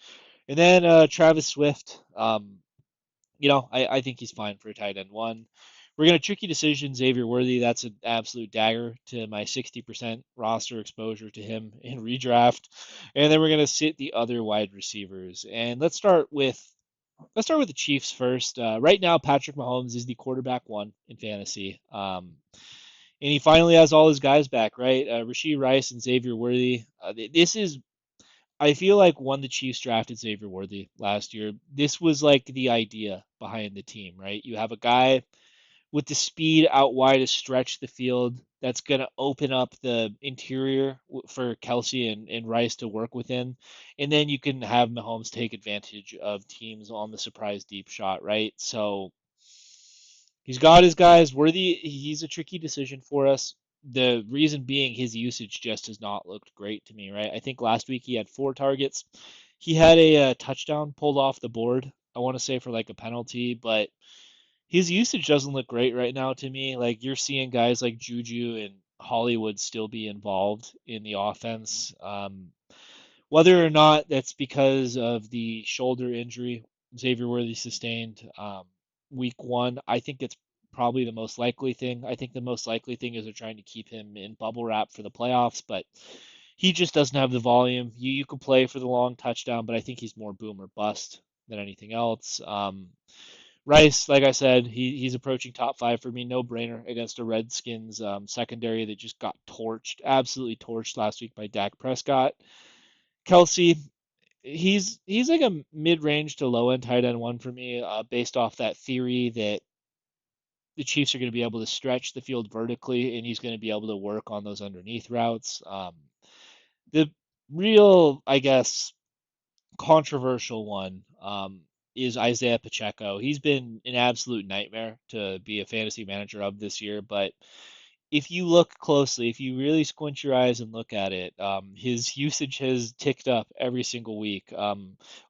And then Travis Swift. I think he's fine for a tight end one. We're going to tricky decision Xavier Worthy. That's an absolute dagger to my 60% roster exposure to him in redraft. And then we're going to sit the other wide receivers. And let's start with the Chiefs first. Right now, Patrick Mahomes is the quarterback one in fantasy. And he finally has all his guys back, right? Rashee Rice and Xavier Worthy. This is I feel like when the Chiefs drafted Xavier Worthy last year, this was like the idea behind the team, right? You have a guy with the speed out wide to stretch the field that's going to open up the interior for Kelsey and Rice to work within. And then you can have Mahomes take advantage of teams on the surprise deep shot, right? So he's got his guys. Worthy, he's a tricky decision for us. The reason being his usage just has not looked great to me, right? I think last week he had 4 targets. He had a touchdown pulled off the board, I want to say for like a penalty, but his usage doesn't look great right now to me. Like you're seeing guys like Juju and Hollywood still be involved in the offense. Whether or not that's because of the shoulder injury Xavier Worthy sustained week one, I think it's probably the most likely thing. I think the most likely thing is they're trying to keep him in bubble wrap for the playoffs, but he just doesn't have the volume. You could play for the long touchdown, but I think he's more boom or bust than anything else. Rice, like I said, he's approaching top 5 for me, no brainer against a Redskins secondary that just got torched, absolutely torched last week by Dak Prescott. Kelsey, he's like a mid-range to low-end tight end one for me, based off that theory that the Chiefs are going to be able to stretch the field vertically, and he's going to be able to work on those underneath routes. The real, I guess, controversial one is Isaiah Pacheco. He's been an absolute nightmare to be a fantasy manager of this year, but if you look closely, if you really squint your eyes and look at it, his usage has ticked up every single week.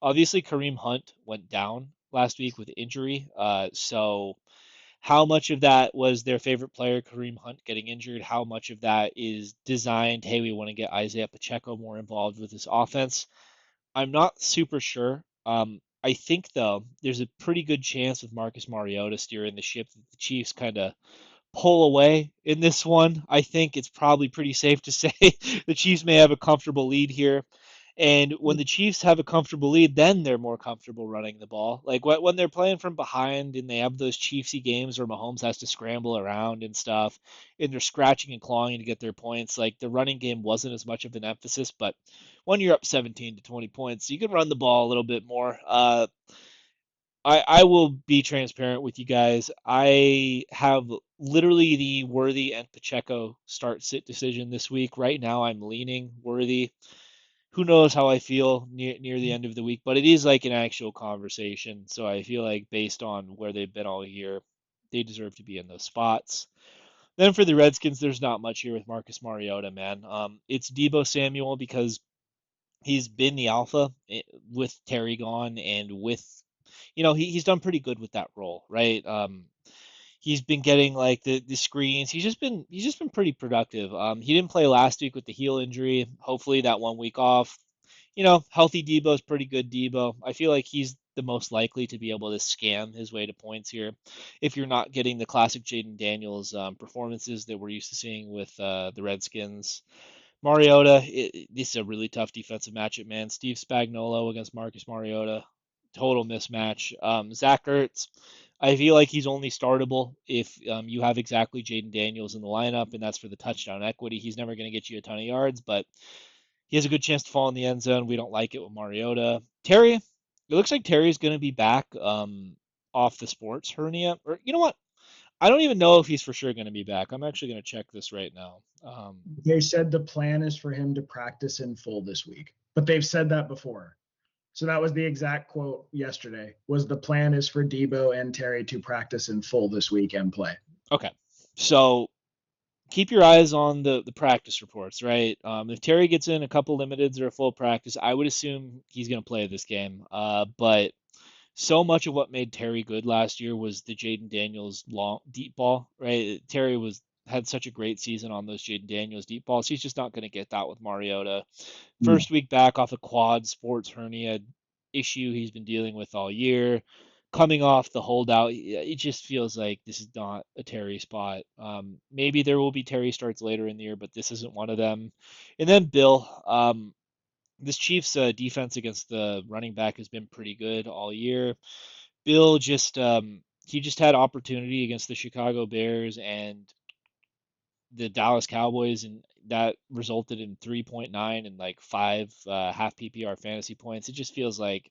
Obviously, Kareem Hunt went down last week with injury, so how much of that was their favorite player, Kareem Hunt, getting injured? How much of that is designed, hey, we want to get Isaiah Pacheco more involved with this offense? I'm not super sure. I think though there's a pretty good chance with Marcus Mariota steering the ship that the Chiefs kind of pull away in this one. I think it's probably pretty safe to say the Chiefs may have a comfortable lead here. And when the Chiefs have a comfortable lead, then they're more comfortable running the ball. Like when they're playing from behind and they have those Chiefsy games where Mahomes has to scramble around and stuff, and they're scratching and clawing to get their points. Like the running game wasn't as much of an emphasis, but when you're up 17 to 20 points, you can run the ball a little bit more. I will be transparent with you guys. I have literally the Worthy and Pacheco start sit decision this week. Right now, I'm leaning Worthy. Who knows how I feel near the end of the week, but it is like an actual conversation. So I feel like based on where they've been all year, they deserve to be in those spots. Then for the Redskins, there's not much here with Marcus Mariota, man. It's Debo Samuel because he's been the alpha with Terry gone and with he's done pretty good with that role, right? He's been getting like the screens. He's just been pretty productive. He didn't play last week with the heel injury. Hopefully that 1 week off. Healthy Debo's pretty good Debo. I feel like he's the most likely to be able to scam his way to points here if you're not getting the classic Jaden Daniels performances that we're used to seeing with the Redskins. Mariota, this is a really tough defensive matchup, man. Steve Spagnuolo against Marcus Mariota, total mismatch. Zach Ertz, I feel like he's only startable if you have exactly Jaden Daniels in the lineup, and that's for the touchdown equity. He's never going to get you a ton of yards, but he has a good chance to fall in the end zone. We don't like it with Mariota. Terry, it looks like Terry's going to be back off the sports hernia. Or you know what? I don't even know if he's for sure going to be back. I'm actually going to check this right now. They said the plan is for him to practice in full this week, but they've said that before. So that was the exact quote yesterday. Was the plan is for Debo and Terry to practice in full this week and play. Okay. So keep your eyes on the practice reports, right? If Terry gets in a couple limiteds or a full practice, I would assume he's going to play this game. But so much of what made Terry good last year was the Jaden Daniels long deep ball, right? Terry was had such a great season on those Jaden Daniels deep balls. He's just not going to get that with Mariota. Mm. First week back off a quad sports hernia issue he's been dealing with all year. Coming off the holdout, it just feels like this is not a Terry spot. Maybe there will be Terry starts later in the year, but this isn't one of them. And then Bill, this Chiefs defense against the running back has been pretty good all year. Bill just he just had opportunity against the Chicago Bears and the Dallas Cowboys, and that resulted in 3.9 and like five half PPR fantasy points. It just feels like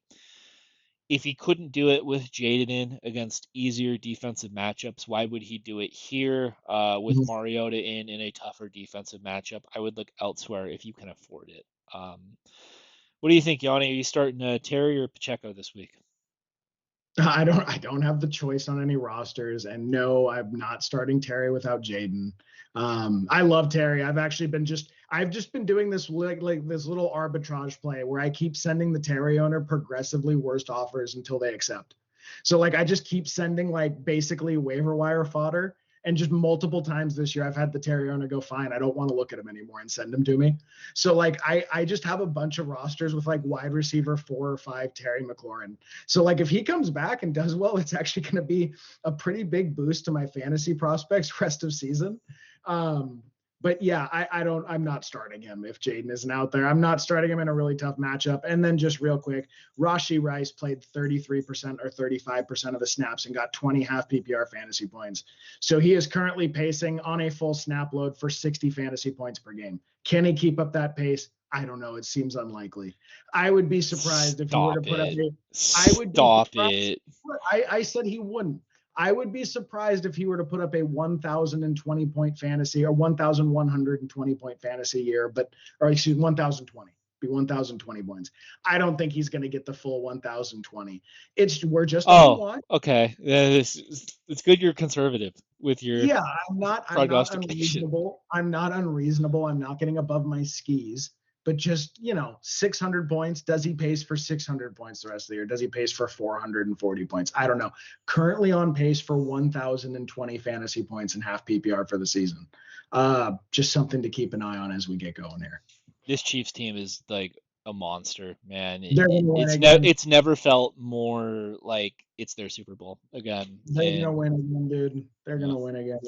if he couldn't do it with Jaden in against easier defensive matchups, why would he do it here with Mhm. Mariota in a tougher defensive matchup? I would look elsewhere if you can afford it. What do you think, Yanni? Are you starting Terry or Pacheco this week? I don't have the choice on any rosters, and no, I'm not starting Terry without Jaden. I love Terry. I've just been doing this like this little arbitrage play where I keep sending the Terry owner progressively worst offers until they accept. So like I just keep sending like basically waiver wire fodder, and just multiple times this year I've had the Terry owner go, fine, I don't want to look at him anymore, and send him to me. So like I just have a bunch of rosters with like wide receiver 4 or 5 Terry McLaurin. So like if he comes back and does well, it's actually going to be a pretty big boost to my fantasy prospects rest of season. Um, but yeah, I'm not starting him if Jaden isn't out there. I'm not starting him in a really tough matchup. And then just real quick, Rashi Rice played 33% or 35% of the snaps and got 20 half PPR fantasy points. So he is currently pacing on a full snap load for 60 fantasy points per game. Can he keep up that pace? I don't know. It seems unlikely. I would be surprised if he were to Stop put up it. a. I would be Stop surprised. it. I said he wouldn't. I would be surprised if he were to put up a 1,020 point fantasy or 1,120 point fantasy year, or excuse me, 1,020. Be 1,020 points. I don't think he's going to get the full 1,020. We're just on Oh, one. okay. Yeah, it's good you're conservative with your Yeah, I'm not prognostication. unreasonable. I'm not unreasonable. I'm not getting above my skis. But just, 600 points. Does he pace for 600 points the rest of the year? Does he pace for 440 points? I don't know. Currently on pace for 1,020 fantasy points and half PPR for the season. Just something to keep an eye on as we get going here. This Chiefs team is like a monster, man. They're going to win again. It's never felt more like it's their Super Bowl again. They're gonna And win again, dude. They're yeah, gonna win again.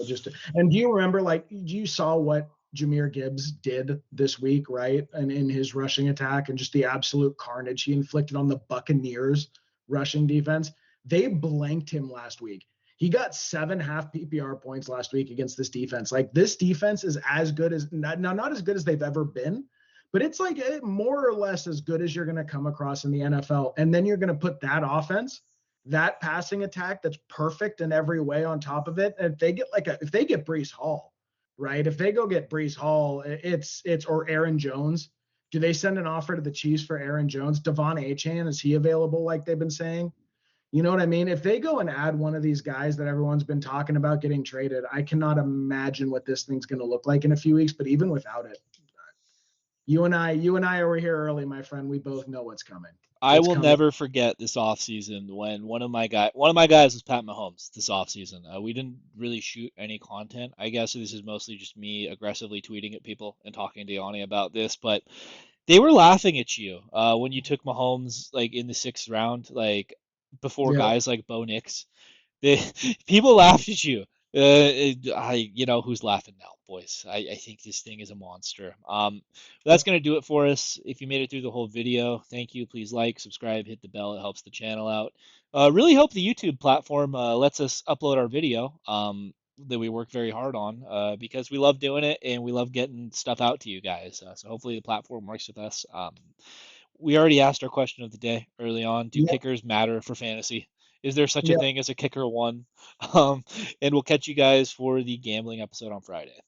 And do you remember, like, you saw what Jameer Gibbs did this week, right? And in his rushing attack and just the absolute carnage he inflicted on the Buccaneers rushing defense. They blanked him last week. He got 7 half PPR points last week against this defense. Like, this defense is as good as not as good as they've ever been, but it's like more or less as good as you're going to come across in the NFL. And then you're going to put that passing attack that's perfect in every way on top of it. And if they get Brees Hall, right? If they go get Brees Hall, it's or Aaron Jones. Do they send an offer to the Chiefs for Aaron Jones? Devon Achane, is he available like they've been saying? You know what I mean? If they go and add one of these guys that everyone's been talking about getting traded, I cannot imagine what this thing's going to look like in a few weeks. But even without it, you and I over here early, my friend. We both know what's coming. I It's will coming. never forget this offseason when one of my guys was Pat Mahomes this offseason. We didn't really shoot any content. I guess this is mostly just me aggressively tweeting at people and talking to Yanni about this, but they were laughing at you when you took Mahomes like in the sixth round, like before Yeah. guys like Bo Nix. They, people laughed at you. You know who's laughing now, boys. I think this thing is a monster. That's gonna do it for us. If you made it through the whole video, thank you. Please like, subscribe, hit the bell. It helps the channel out. Really hope the YouTube platform lets us upload our video. That we work very hard on because we love doing it and we love getting stuff out to you guys. So hopefully the platform works with us. We already asked our question of the day early on. Do Yeah. kickers matter for fantasy? Is there such a Yeah. thing as a kicker one? Um, and we'll catch you guys for the gambling episode on Friday.